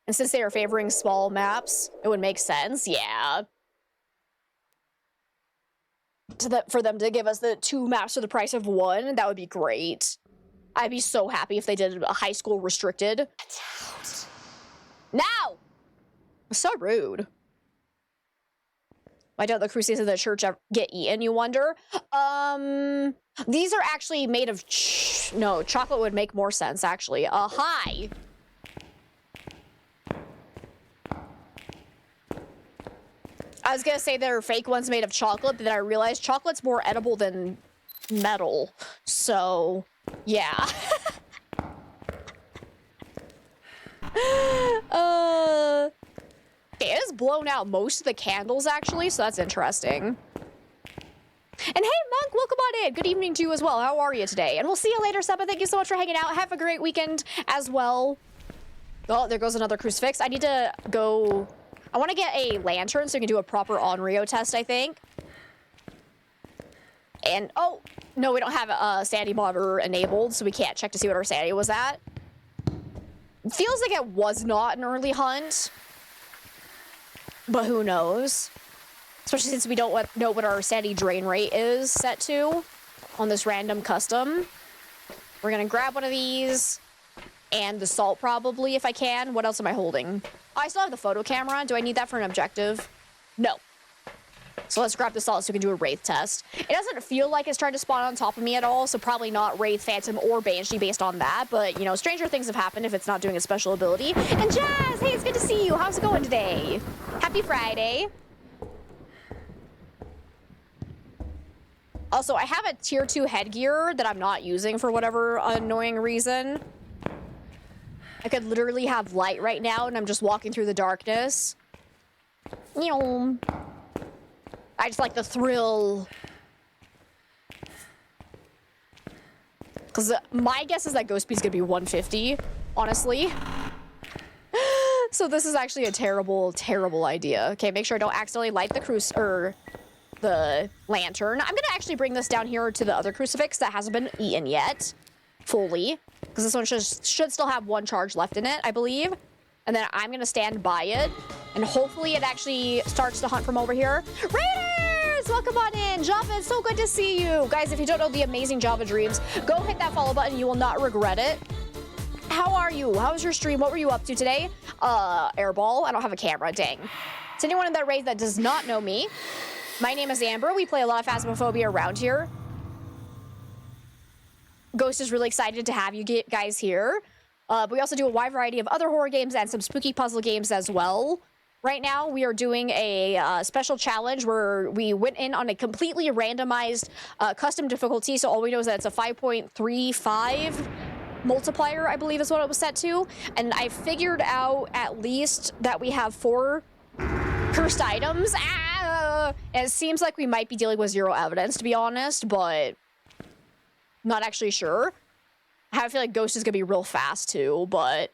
And since they are favoring small maps, it would make sense. Yeah. For them to give us the 2 maps for the price of 1, that would be great. I'd be so happy if they did a high school restricted. Now! So rude. Why don't the crucifixes of the church ever get eaten, you wonder? These are actually made of... No, chocolate would make more sense, actually. Hi! I was gonna say they're fake ones made of chocolate, but then I realized chocolate's more edible than metal. So, yeah. Okay, it has blown out most of the candles, actually, so that's interesting. And hey, Monk, welcome on in. Good evening to you as well. How are you today? And we'll see you later, Seba. Thank you so much for hanging out. Have a great weekend as well. Oh, there goes another crucifix. I need to go... I want to get a lantern so we can do a proper Onryo test, I think. And, oh, no, we don't have a sanity monitor enabled, so we can't check to see what our sanity was at. It feels like it was not an early hunt. But who knows? Especially since we don't know what our sanity drain rate is set to on this random custom. We're going to grab one of these. And the salt, probably, if I can. What else am I holding? Oh, I still have the photo camera. Do I need that for an objective? No. So let's grab the salt so we can do a Wraith test. It doesn't feel like it's trying to spawn on top of me at all, so probably not Wraith, Phantom, or Banshee based on that. But, you know, stranger things have happened if it's not doing a special ability. And Jazz, hey, it's good to see you. How's it going today? Happy Friday. Also, I have a tier 2 headgear that I'm not using for whatever annoying reason. I could literally have light right now, and I'm just walking through the darkness. You know, I just like the thrill. Because my guess is that ghost speed's gonna be 150, honestly. So this is actually a terrible, terrible idea. Okay, make sure I don't accidentally light the lantern. I'm gonna actually bring this down here to the other crucifix that hasn't been eaten yet, fully. Because this one should still have 1 charge left in it, I believe. And then I'm gonna stand by it. And hopefully it actually starts to hunt from over here. Raiders! Welcome on in. Java, it's so good to see you. Guys, if you don't know the amazing Java Dreams, go hit that follow button. You will not regret it. How are you? How was your stream? What were you up to today? Airball. I don't have a camera, dang. To anyone in that raid that does not know me, my name is Amber. We play a lot of Phasmophobia around here. Ghost is really excited to have you guys here. But we also do a wide variety of other horror games and some spooky puzzle games as well. Right now, we are doing a special challenge where we went in on a completely randomized custom difficulty. So all we know is that it's a 5.35 multiplier, I believe is what it was set to. And I figured out at least that we have 4 cursed items. And it seems like we might be dealing with 0 evidence, to be honest, but not actually sure. I have a feeling Ghost is going to be real fast, too, but...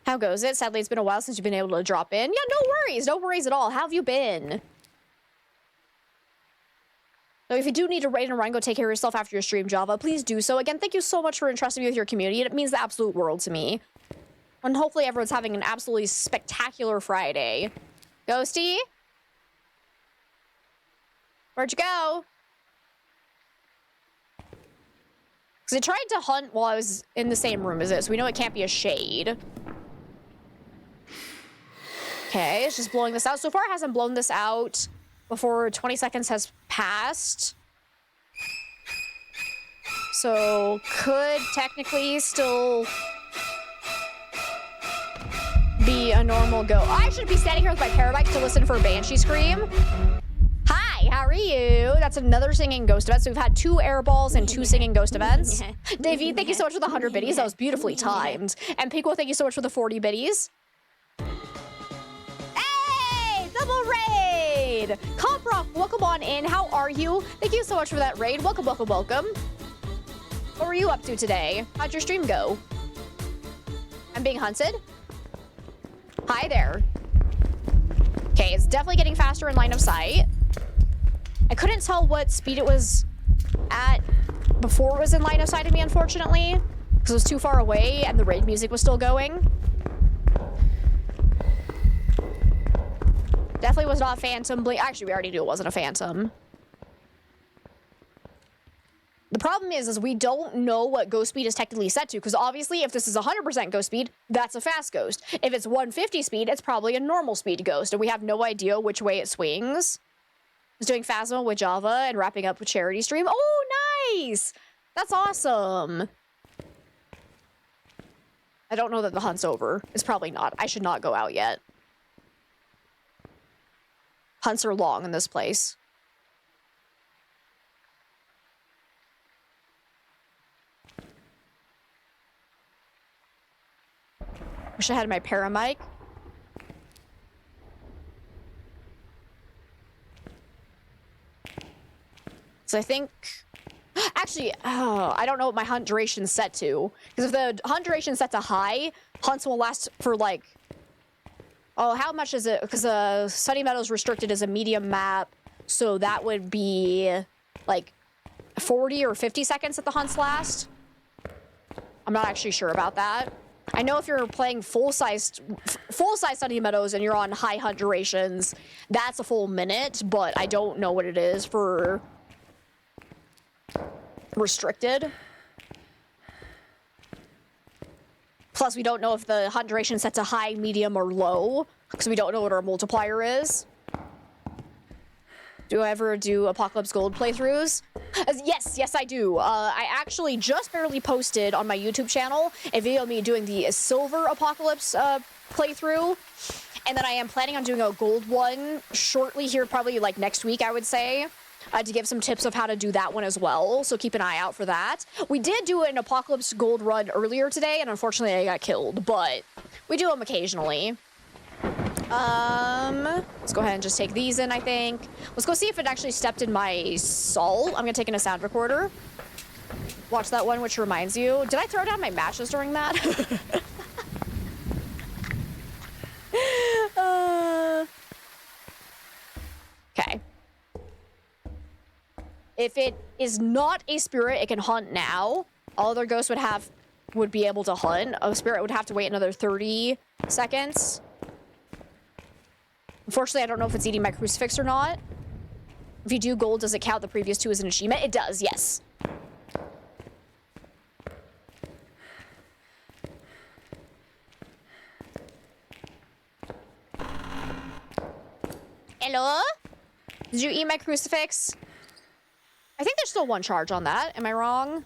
How goes it? Sadly, it's been a while since you've been able to drop in. Yeah, no worries. No worries at all. How have you been? So if you do need to raid and run, go take care of yourself after your stream, Java. Please do so. Again, thank you so much for entrusting me with your community. It means the absolute world to me. And hopefully everyone's having an absolutely spectacular Friday. Ghosty? Where'd you go? Because I tried to hunt while I was in the same room as it, so we know it can't be a shade. Okay, it's just blowing this out. So far, it hasn't blown this out before 20 seconds has passed. So, could technically still be a normal go. I should be standing here with my parabike to listen for a Banshee scream. Hi, how are you? That's another singing ghost event. So we've had 2 air balls and 2 singing ghost events. Davey, thank you so much for the 100 biddies. That was beautifully timed. And Pico, thank you so much for the 40 biddies. Double raid! Comprock, welcome on in. How are you? Thank you so much for that raid. Welcome, welcome, welcome. What were you up to today? How'd your stream go? I'm being hunted. Hi there. Okay, it's definitely getting faster in line of sight. I couldn't tell what speed it was at before it was in line of sight of me, unfortunately, because it was too far away and the raid music was still going. Definitely was not Phantom Blink. Actually, we already knew it wasn't a Phantom. The problem is we don't know what ghost speed is technically set to, because obviously if this is 100% ghost speed, that's a fast ghost. If it's 150 speed, it's probably a normal speed ghost, and we have no idea which way it swings. I was doing Phasmo with Java and wrapping up with Charity stream. Oh, nice! That's awesome. I don't know that the hunt's over. It's probably not. I should not go out yet. Hunts are long in this place. Wish I had my paramic. So I think... Actually, I don't know what my hunt duration's set to. Because if the hunt duration's set to high, hunts will last for like... Oh, how much is it? Because Sunny Meadows restricted as a medium map, so that would be like 40 or 50 seconds that the hunts last. I'm not actually sure about that. I know if you're playing full-size Sunny Meadows and you're on high hunt durations, that's a full minute, but I don't know what it is for restricted. Plus, we don't know if the hunt duration is set to high, medium, or low, because we don't know what our multiplier is. Do I ever do Apocalypse Gold playthroughs? Yes, I do. I actually just barely posted on my YouTube channel a video of me doing the Silver Apocalypse playthrough, and then I am planning on doing a Gold one shortly here, probably like next week, I would say. To give some tips of how to do that one as well, so keep an eye out for that. We did do an Apocalypse Gold run earlier today, and unfortunately I got killed, but we do them occasionally. Let's go ahead and just take these in, I think. Let's go see if it actually stepped in my salt. I'm gonna take in a sound recorder. Watch that one, which reminds you. Did I throw down my matches during that? Okay. If it is not a spirit, it can hunt now. All other ghosts would be able to hunt. A spirit would have to wait another 30 seconds. Unfortunately, I don't know if it's eating my crucifix or not. If you do gold, does it count the previous 2 as an achievement? It does, yes. Hello? Did you eat my crucifix? I think there's still 1 charge on that. Am I wrong?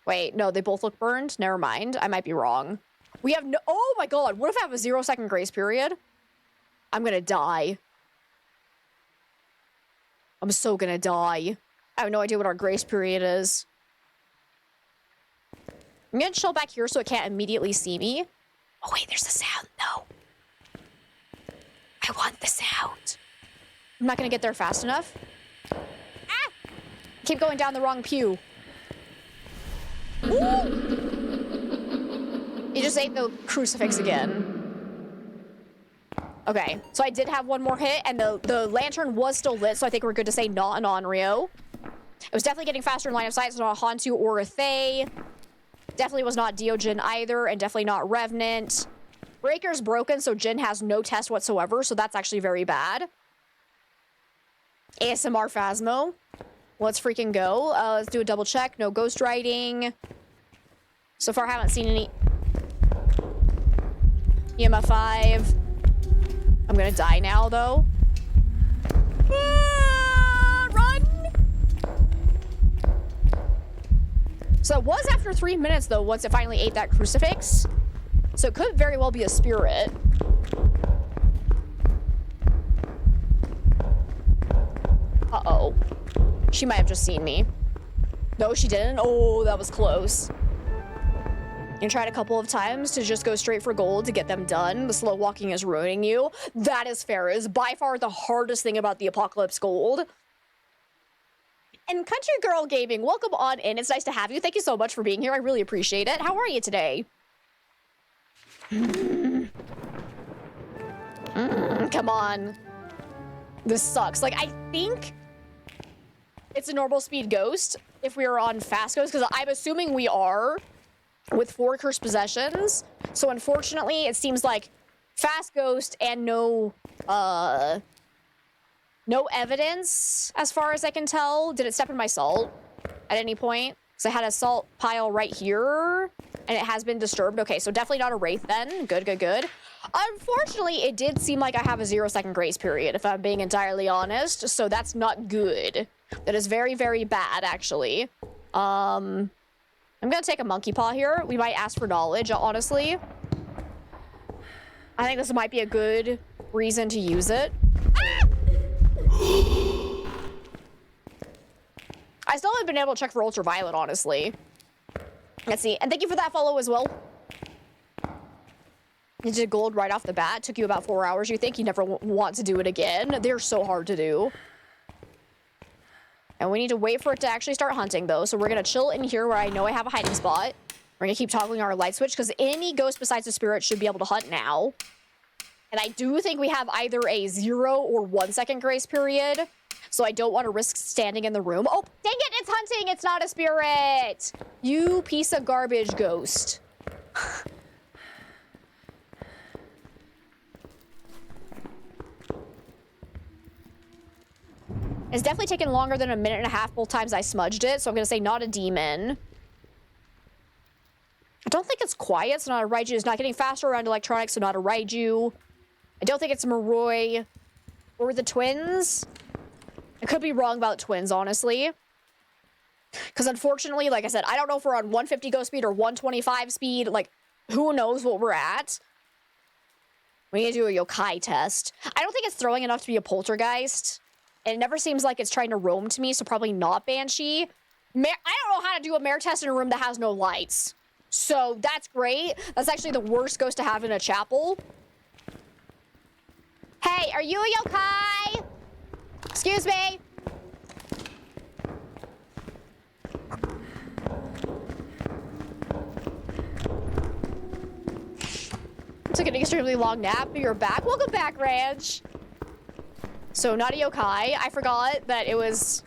Wait, no, they both look burned. Never mind. I might be wrong. We have no... Oh my god, what if I have a 0-second grace period? I'm gonna die. I'm so gonna die. I have no idea what our grace period is. I'm gonna chill back here so it can't immediately see me. Oh wait, there's a sound. No. I want the sound. I'm not gonna get there fast enough. Ah! Keep going down the wrong pew. Ooh! You just ate the crucifix again. Okay, so I did have one more hit, and the lantern was still lit, so I think we're good to say not an Onryo. It was definitely getting faster in line of sight, so not a Hantu or a Thay. Definitely was not Deogen either, and definitely not Revenant. Breaker's broken, so Jin has no test whatsoever, so that's actually very bad. ASMR Phasmo. Let's freaking go. Let's do a double check. No ghost writing. So far, I haven't seen any... EMF 5. I'm gonna die now, though. Run! So it was after 3 minutes, though, once it finally ate that crucifix. So it could very well be a spirit. Uh-oh. She might have just seen me. No, she didn't. Oh, that was close. You tried a couple of times to just go straight for gold to get them done. The slow walking is ruining you. That is fair. It is by far the hardest thing about the Apocalypse Gold. And Country Girl Gaming, welcome on in. It's nice to have you. Thank you so much for being here. I really appreciate it. How are you today? Come on. This sucks. Like, I think it's a normal speed ghost if we are on fast ghost, because I'm assuming we are with 4 cursed possessions. So unfortunately, it seems like fast ghost and no evidence as far as I can tell. Did it step in my salt at any point? Because I had a salt pile right here and it has been disturbed. Okay, so definitely not a wraith then. Good, good, good. Unfortunately, it did seem like I have a 0-second grace period, if I'm being entirely honest. So that's not good. That is very, very bad, actually. I'm gonna take a monkey paw here. We might ask for knowledge, honestly. I think this might be a good reason to use it. Ah! I still haven't been able to check for ultraviolet, honestly. Let's see. And thank you for that follow as well. You did gold right off the bat. Took you about 4 hours. You think you never want to do it again. They're so hard to do. And we need to wait for it to actually start hunting, though. So we're going to chill in here where I know I have a hiding spot. We're going to keep toggling our light switch because any ghost besides the spirit should be able to hunt now. And I do think we have either a 0 or 1 second grace period. So I don't want to risk standing in the room. Oh, dang it, it's hunting. It's not a spirit. You piece of garbage ghost. It's definitely taken longer than 1.5 minutes both times I smudged it, so I'm gonna say not a demon. I don't think it's quiet, so not a Raiju. It's not getting faster around electronics, so not a Raiju. I don't think it's Moroi or the twins. I could be wrong about twins, honestly. Because unfortunately, like I said, I don't know if we're on 150 ghost speed or 125 speed. Like, who knows what we're at? We need to do a yokai test. I don't think it's throwing enough to be a poltergeist. And it never seems like it's trying to roam to me, so probably not Banshee. I don't know how to do a mare test in a room that has no lights. So that's great. That's actually the worst ghost to have in a chapel. Hey, are you a yokai? Excuse me. Took an extremely long nap, but you're back. Welcome back, Ranch. So, not a yokai. I forgot that it was...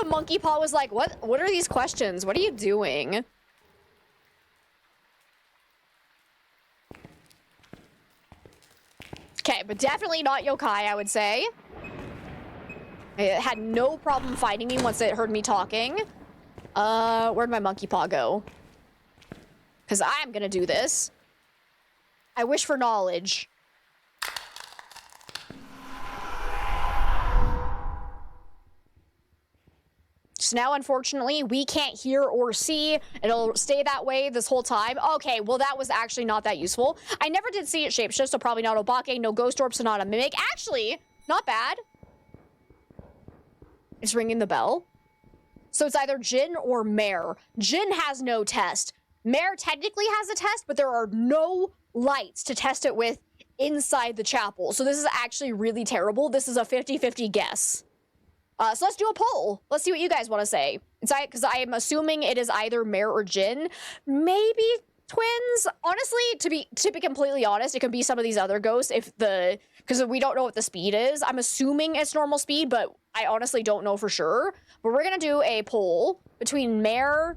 The monkey paw was like, what are these questions? What are you doing? Okay, but definitely not yokai, I would say. It had no problem fighting me once it heard me talking. Where'd my monkey paw go? Because I'm gonna do this. I wish for knowledge. So now, unfortunately, we can't hear or see. It'll stay that way this whole time. Okay, well, that was actually not that useful. I never did see it shapeshift, so probably not Obake, no Ghost Orb, so not a Mimic. Actually, not bad. It's ringing the bell. So it's either Jin or Mare. Jin has no test. Mare technically has a test, but there are no lights to test it with inside the chapel. So this is actually really terrible. This is a 50-50 guess. So let's do a poll. Let's see what you guys want to say. It's because I am assuming it is either Mare or Jin. Maybe twins. Honestly, to be completely honest, it could be some of these other ghosts because we don't know what the speed is. I'm assuming it's normal speed, but I honestly don't know for sure. But we're gonna do a poll between Mare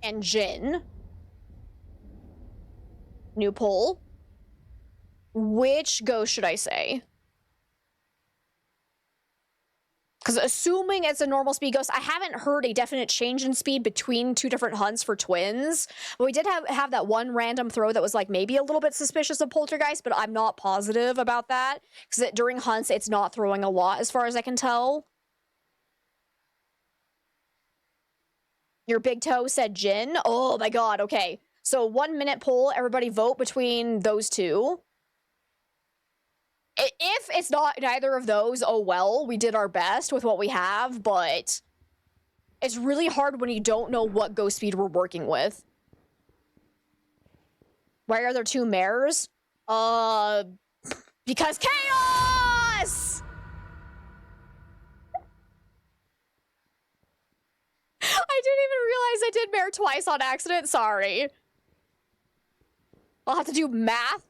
and Jin. New poll. Which ghost should I say? Because assuming it's a normal speed ghost, I haven't heard a definite change in speed between two different hunts for twins. But we did have that one random throw that was like maybe a little bit suspicious of Poltergeist, but I'm not positive about that. Because during hunts, it's not throwing a lot as far as I can tell. Your big toe said Jin. Oh my god, okay. So 1 minute poll, everybody vote between those two. If it's not neither of those, oh well, we did our best with what we have, but it's really hard when you don't know what ghost speed we're working with. Why are there two mares? Because chaos! I didn't even realize I did mare twice on accident, sorry. I'll have to do math.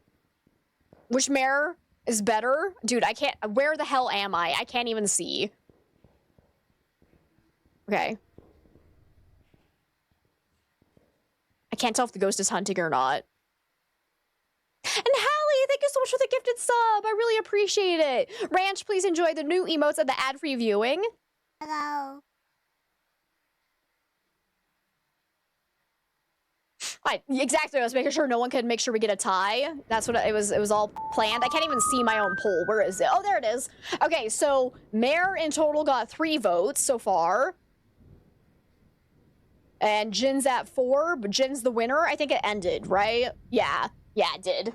Which mare is better? Dude, I can't. Where the hell am I? I can't even see. Okay. I can't tell if the ghost is hunting or not. And Hallie, thank you so much for the gifted sub. I really appreciate it. Ranch, please enjoy the new emotes and the ad-free viewing. Hello. Exactly. I was making sure no one could make sure we get a tie. That's what it was. It was all planned. I can't even see my own poll. Where is it? Oh, there it is. Okay, so Mare in total got 3 votes so far. And Jin's at 4, but Jin's the winner. I think it ended, right? Yeah. Yeah, it did.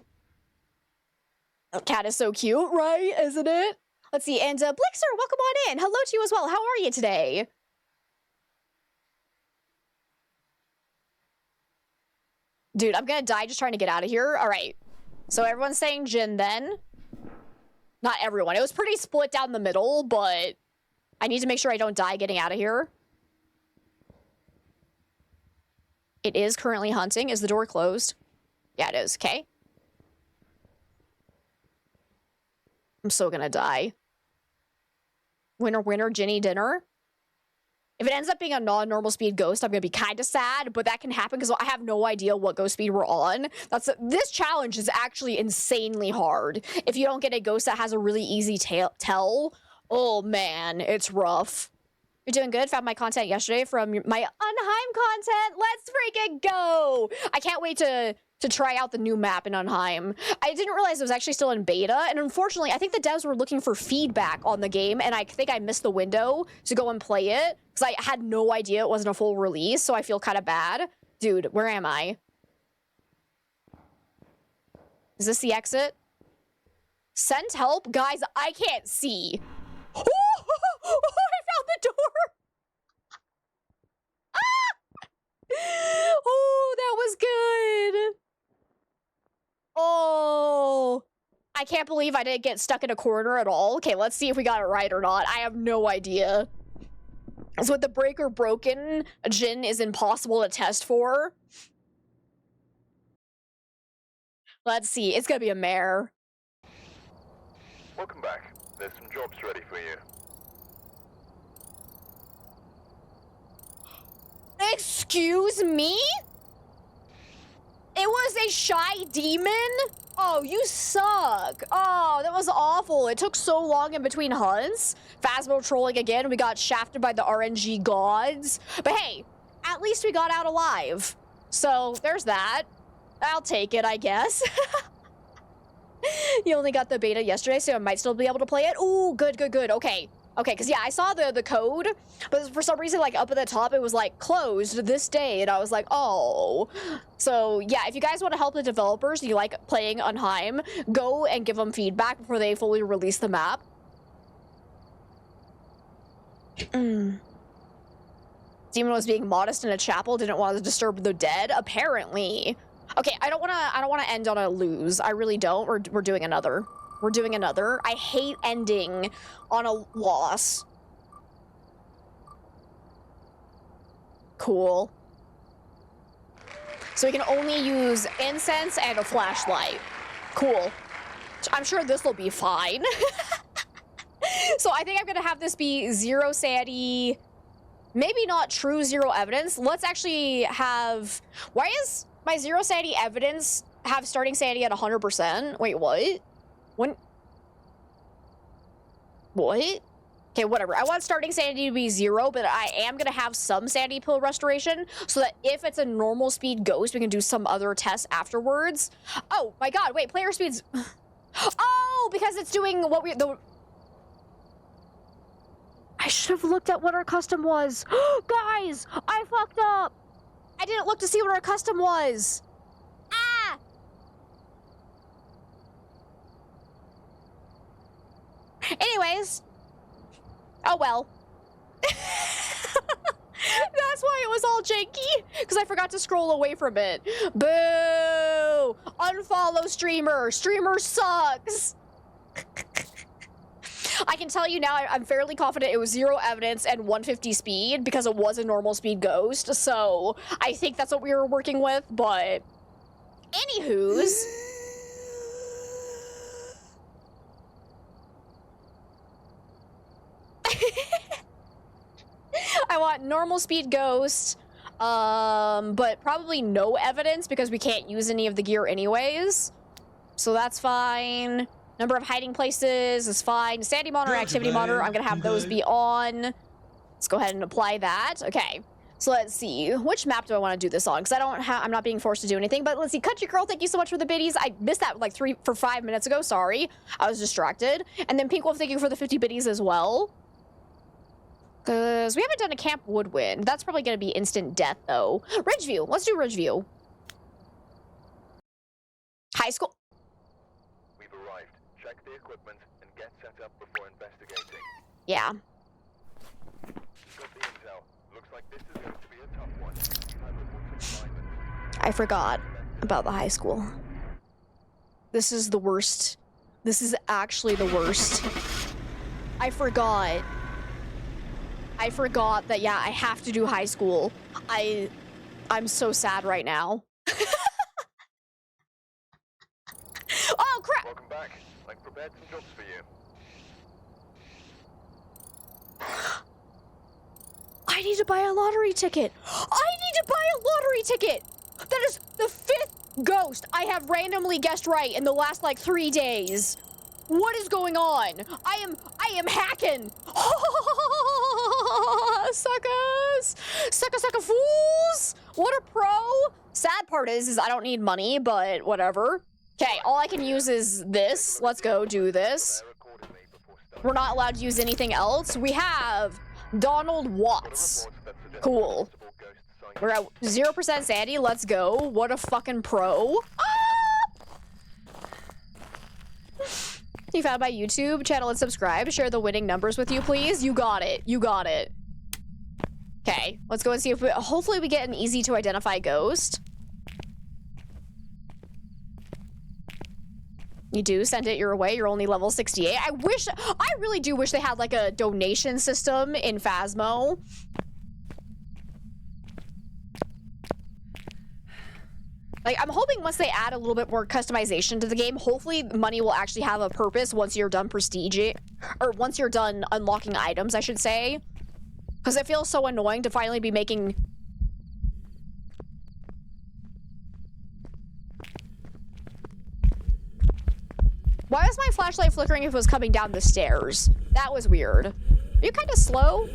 The cat is so cute, right? Isn't it? Let's see. And Blixer, welcome on in. Hello to you as well. How are you today? Dude, I'm gonna die just trying to get out of here. All right. So everyone's saying Jin then. Not everyone. It was pretty split down the middle, but I need to make sure I don't die getting out of here. It is currently hunting. Is the door closed? Yeah, it is. Okay. I'm so gonna die. Winner, winner, Ginny dinner. If it ends up being a non-normal speed ghost, I'm gonna be kind of sad, but that can happen because I have no idea what ghost speed we're on. This challenge is actually insanely hard. If you don't get a ghost that has a really easy tell, oh man, it's rough. You're doing good. Found my content yesterday from my Unheim content. Let's freaking go! I can't wait to try out the new map in Unheim. I didn't realize it was actually still in beta, and unfortunately, I think the devs were looking for feedback on the game, and I think I missed the window to go and play it, because I had no idea it wasn't a full release, so I feel kind of bad. Dude, where am I? Is this the exit? Send help? Guys, I can't see. Oh, I found the door! Ah! Oh, that was good. Oh, I can't believe I didn't get stuck in a corner at all. Okay, let's see if we got it right or not. I have no idea. So with the breaker broken, Jin is impossible to test for. Let's see. It's gonna be a mare. Welcome back. There's some jobs ready for you. Excuse me? It was a shy demon? Oh, you suck. Oh, that was awful. It took so long in between hunts. Phasmo trolling again. We got shafted by the RNG gods. But hey, at least we got out alive. So there's that. I'll take it, I guess. You only got the beta yesterday, so I might still be able to play it. Ooh, good, good, good. Okay. Okay, because yeah, I saw the code, but for some reason, like up at the top, it was like closed this day, and I was like, oh. So yeah, if you guys want to help the developers, you like playing Unheim, go and give them feedback before they fully release the map. Demon was being modest in a chapel, didn't want to disturb the dead, apparently. Okay, I don't wanna end on a lose. I really don't. We're doing another. We're doing another. I hate ending on a loss. Cool. So we can only use incense and a flashlight. Cool. I'm sure this will be fine. So I think I'm gonna have this be 0 sanity, maybe not true 0 evidence. Let's actually have, why is my 0 sanity evidence have starting sanity at 100%? Wait, what? When? What? Okay, whatever. I want starting sanity to be 0, but I am gonna have some sanity pill restoration so that if it's a normal speed ghost, we can do some other tests afterwards. Oh my god, wait, player speeds. Oh, because it's doing what I should have looked at what our custom was. Guys, I fucked up. I didn't look to see what our custom was. Ah! Anyways. Oh well. That's why it was all janky. Because I forgot to scroll away from it. Boo! Unfollow streamer. Streamer sucks. I can tell you now, I'm fairly confident it was 0 evidence and 150 speed because it was a normal speed ghost. So I think that's what we were working with, but anywho's. I want normal speed ghost, but probably no evidence because we can't use any of the gear anyways. So that's fine. Number of hiding places is fine. Sanity monitor, activity monitor, I'm gonna have those be on. Let's go ahead and apply that. Okay, so let's see. Which map do I want to do this on? Because I'm not being forced to do anything, but let's see. Country Girl, thank you so much for the biddies. I missed that like 5 minutes ago, sorry. I was distracted. And then Pink Wolf, thank you for the 50 biddies as well. Because we haven't done a Camp Woodwind. That's probably gonna be instant death though. Ridgeview, let's do Ridgeview. High school. Check the equipment and get set up before investigating. Yeah. Got the intel. Looks like this is going to be a tough one. I report assignment. I forgot about the high school. This is the worst. This is actually the worst. I forgot. I forgot that, yeah, I have to do high school. I'm so sad right now. Oh, crap! Welcome back. I've prepared some jobs for you. I need to buy a lottery ticket. I need to buy a lottery ticket. That is the 5th ghost I have randomly guessed right in the last like 3 days. What is going on? I am hacking. Suckers. Sucker fools. What a pro. Sad part is I don't need money, but whatever. Okay, all I can use is this. Let's go do this. We're not allowed to use anything else. We have Donald Watts. Cool. We're at 0% sanity. Let's go. What a fucking pro. Ah! You found my YouTube channel and subscribe. Share the winning numbers with you, please. You got it. You got it. Okay, let's go and see if hopefully we get an easy to identify ghost. You do send it your way. You're only level 68. I really do wish they had like a donation system in Phasmo. Like, I'm hoping once they add a little bit more customization to the game, hopefully money will actually have a purpose once you're done prestige, or once you're done unlocking items, I should say. Because it feels so annoying to finally be making... Why was my flashlight flickering if it was coming down the stairs? That was weird. Are you kind of slow?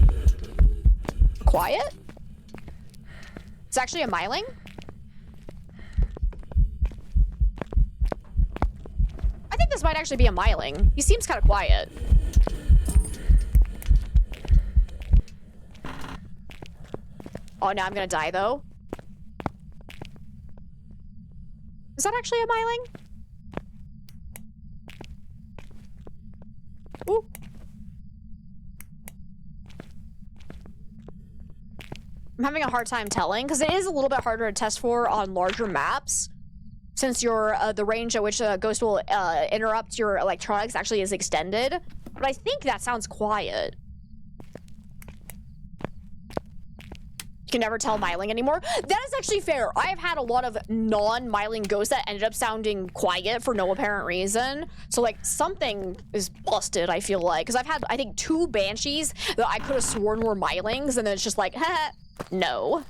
Quiet? It's actually a myling? I think this might actually be a myling. He seems kind of quiet. Oh, now I'm gonna die, though. Is that actually a myling? Ooh. I'm having a hard time telling, because it is a little bit harder to test for on larger maps, since your the range at which a ghost will interrupt your electronics actually is extended. But I think that sounds quiet. You can never tell myling anymore. That is actually fair. I have had a lot of non-myling ghosts that ended up sounding quiet for no apparent reason. So like something is busted, I feel like. Because I've had, I think, 2 banshees that I could have sworn were mylings, and then it's just like, heh, no.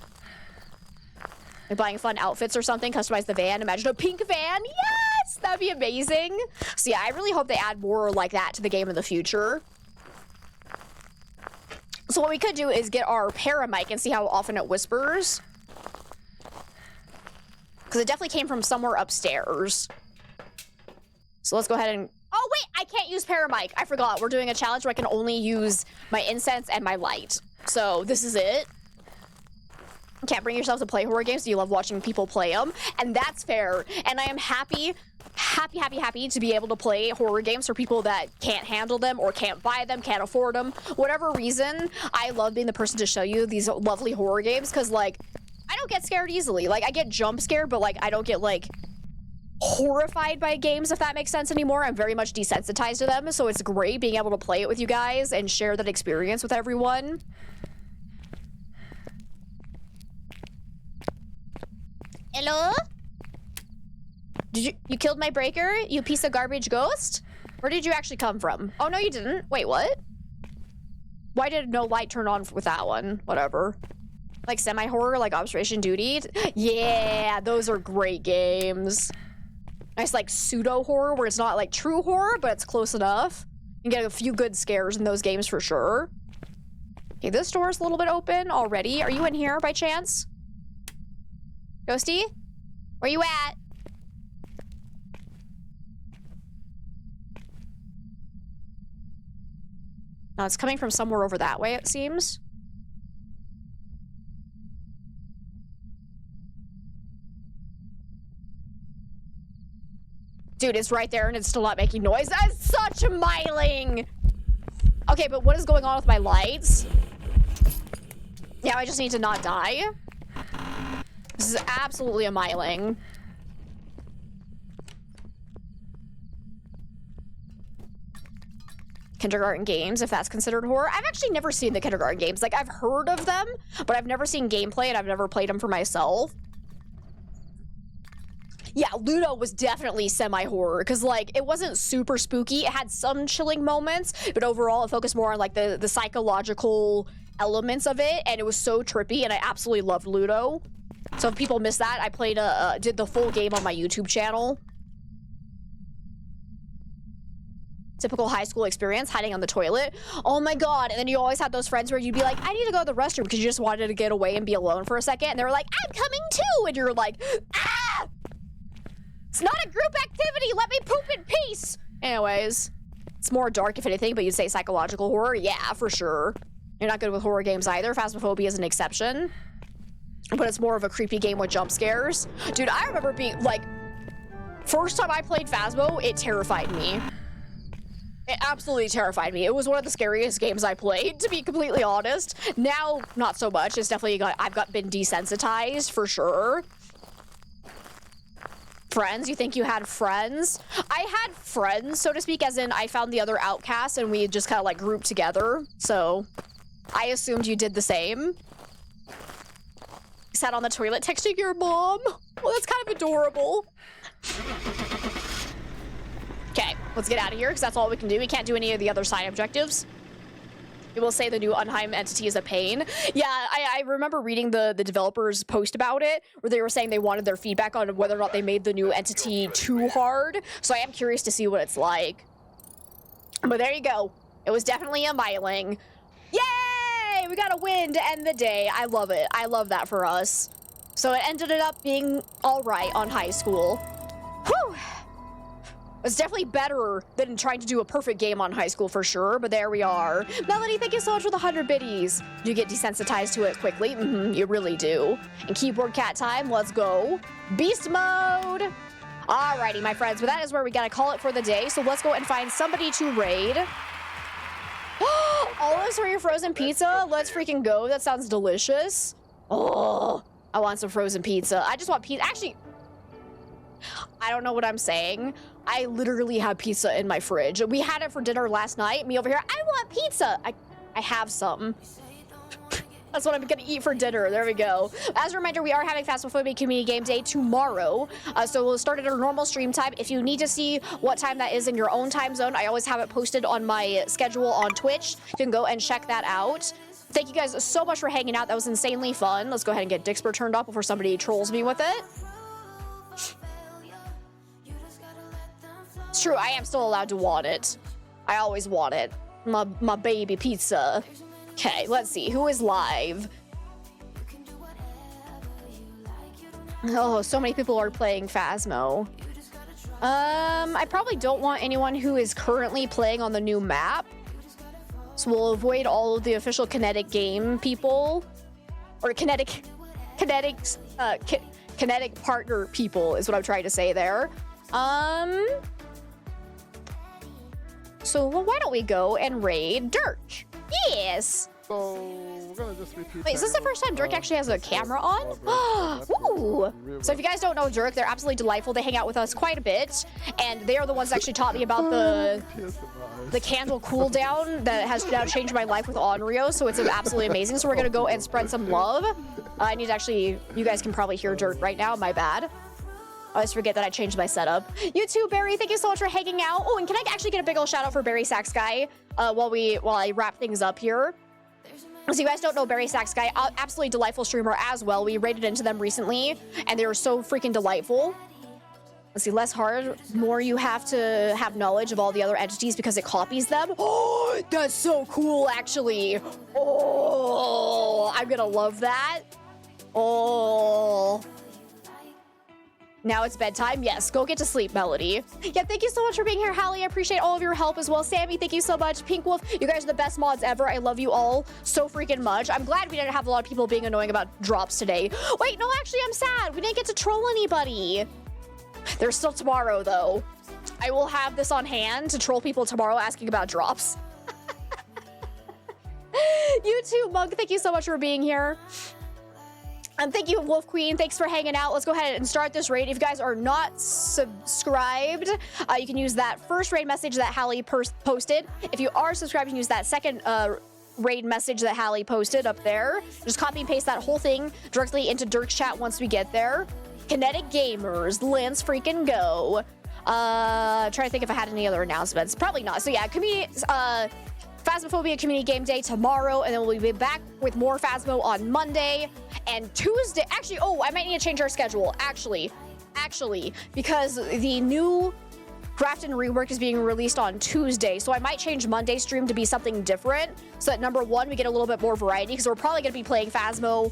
Like buying fun outfits or something, customize the van. Imagine a pink van. Yes, that'd be amazing. So yeah, I really hope they add more like that to the game in the future. So what we could do is get our paramic and see how often it whispers. Because it definitely came from somewhere upstairs. So let's go ahead and... Oh, wait! I can't use paramic. I forgot. We're doing a challenge where I can only use my incense and my light. So this is it. You can't bring yourself to play horror games, so you love watching people play them. And that's fair. And I am happy to be able to play horror games for people that can't handle them or can't buy them, can't afford them. Whatever reason, I love being the person to show you these lovely horror games, because, like, I don't get scared easily. Like, I get jump scared, but, like, I don't get, like, horrified by games, if that makes sense anymore. I'm very much desensitized to them, so it's great being able to play it with you guys and share that experience with everyone. Hello? Did you killed my breaker, you piece of garbage ghost? Where did you actually come from? Oh, no, you didn't. Wait, what? Why did no light turn on with that one? Whatever. Like semi-horror, like Observation Duty? Yeah, those are great games. Nice, like, pseudo-horror where it's not, like, true horror, but it's close enough. You can get a few good scares in those games for sure. Okay, this door's a little bit open already. Are you in here by chance? Ghosty? Where you at? No, it's coming from somewhere over that way, it seems. Dude, it's right there and it's still not making noise. That's such a myling! Okay, but what is going on with my lights? Yeah, I just need to not die. This is absolutely a myling. Kindergarten games, if that's considered horror. I've actually never seen the kindergarten games. Like, I've heard of them, but I've never seen gameplay and I've never played them for myself. Yeah, Ludo was definitely semi-horror because, like, it wasn't super spooky. It had some chilling moments, but overall it focused more on, like, the psychological elements of it, and it was so trippy, and I absolutely loved Ludo. So if people miss that, I played did the full game on my YouTube channel. Typical high school experience, hiding on the toilet. Oh my god, and then you always had those friends where you'd be like, I need to go to the restroom because you just wanted to get away and be alone for a second, and they were like, I'm coming too, and you're like, ah! It's not a group activity, let me poop in peace! Anyways, it's more dark if anything, but you'd say psychological horror? Yeah, for sure. You're not good with horror games either. Phasmophobia is an exception. But it's more of a creepy game with jump scares. Dude, I remember being, like, first time I played Phasmo, it terrified me. It absolutely terrified me. It was one of the scariest games I played, to be completely honest. Now, not so much. It's definitely I've been desensitized, for sure. Friends? You think you had friends? I had friends, so to speak, as in I found the other outcasts and we just kind of, like, grouped together. So, I assumed you did the same. Sat on the toilet texting your mom. Well, that's kind of adorable. Okay, let's get out of here because that's all we can do. We can't do any of the other side objectives. It will say the new Unheim entity is a pain. Yeah, I remember reading the developers' post about it where they were saying they wanted their feedback on whether or not they made the new entity too hard. So I am curious to see what it's like. But there you go. It was definitely a myling. Yay! We got a win to end the day. I love it. I love that for us. So it ended up being all right on high school. Whew. It's definitely better than trying to do a perfect game on high school for sure, but there we are. Melody, thank you so much for the 100 biddies. You get desensitized to it quickly. You really do. And keyboard cat time, let's go. Beast mode. Alrighty, my friends, but that is where we gotta call it for the day. So let's go and find somebody to raid. Olives for your frozen pizza? Let's freaking go. That sounds delicious. Oh, I want some frozen pizza. I just want pizza. Actually, I don't know what I'm saying. I literally have pizza in my fridge. We had it for dinner last night. Me over here, I want pizza. I have some. That's what I'm gonna eat for dinner. There we go. As a reminder, we are having Phasmophobia Community Game Day tomorrow. So we'll start at our normal stream time. If you need to see what time that is in your own time zone, I always have it posted on my schedule on Twitch. You can go and check that out. Thank you guys so much for hanging out. That was insanely fun. Let's go ahead and get Dixper turned off before somebody trolls me with it. It's true, I am still allowed to want it. I always want it. My baby pizza. Okay, let's see. Who is live? Oh, so many people are playing Phasmo. I probably don't want anyone who is currently playing on the new map. So we'll avoid all of the official Kinetic game people. Or Kinetic partner people is what I'm trying to say there. So why don't we go and raid Dirk? Yes. So we're gonna just repeat. Wait, is this the first time Dirk actually has a camera on? Ooh. So if you guys don't know Dirk, they're absolutely delightful. They hang out with us quite a bit, and they are the ones that actually taught me about the candle cooldown that has now changed my life with Onryo. So it's absolutely amazing. So we're gonna go and spread some love. I need to actually. You guys can probably hear Dirk right now. My bad. I always forget that I changed my setup. You too, Barry. Thank you so much for hanging out. Oh, and can I actually get a big ol' shout out for Barry Sax Guy while I wrap things up here? So you guys don't know Barry Sax Guy, absolutely delightful streamer as well. We raided into them recently, and they were so freaking delightful. Let's see, less hard, more you have to have knowledge of all the other entities because it copies them. Oh, that's so cool, actually. Oh, I'm gonna love that. Oh. Now it's bedtime. Yes, go get to sleep, Melody. Yeah, thank you so much for being here, Hallie. I appreciate all of your help as well. Sammy, thank you so much. Pink Wolf, you guys are the best mods ever. I love you all so freaking much. I'm glad we didn't have a lot of people being annoying about drops today. Wait, no, actually, I'm sad. We didn't get to troll anybody. There's still tomorrow, though. I will have this on hand to troll people tomorrow asking about drops. You too, Mug. Thank you so much for being here. And thank you, Wolf Queen. Thanks for hanging out. Let's go ahead and start this raid. If you guys are not subscribed, you can use that first raid message that Hallie posted. If you are subscribed, you can use that second raid message that Hallie posted up there. Just copy and paste that whole thing directly into Dirk's chat once we get there. Kinetic Gamers, let's freaking go. Trying to think if I had any other announcements. Probably not. So yeah, Phasmophobia Community Game Day tomorrow, and then we'll be back with more Phasmo on Monday and Tuesday. Actually, oh, I might need to change our schedule. Actually, because the new Craft and Rework is being released on Tuesday, so I might change Monday's stream to be something different, so that number one, we get a little bit more variety, because we're probably going to be playing Phasmo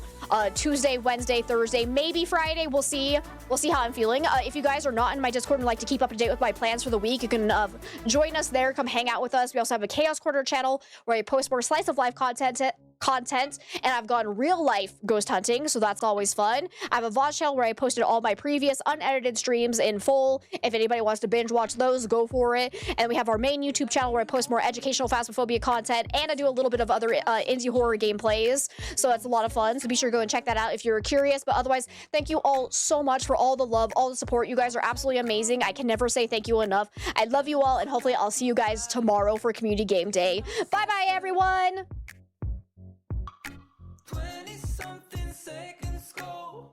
Tuesday, Wednesday, Thursday, maybe Friday. We'll see how I'm feeling. If you guys are not in my Discord and like to keep up to date with my plans for the week, you can join us there. Come hang out with us. We also have a Chaos Quarter channel where I post more slice of life content, and I've gone real life ghost hunting, so that's always fun. I have a VOD channel where I posted all my previous unedited streams in full. If anybody wants to binge watch those, go for it. And we have our main YouTube channel where I post more educational Phasmophobia content, and I do a little bit of other indie horror gameplays, so that's a lot of fun. So be sure to go and check that out if you're curious. But otherwise, thank you all so much for all the love, all the support. You guys are absolutely amazing. I can never say thank you enough. I love you all, and hopefully I'll see you guys tomorrow for Community Game Day. Bye-bye, everyone! 20-something seconds go.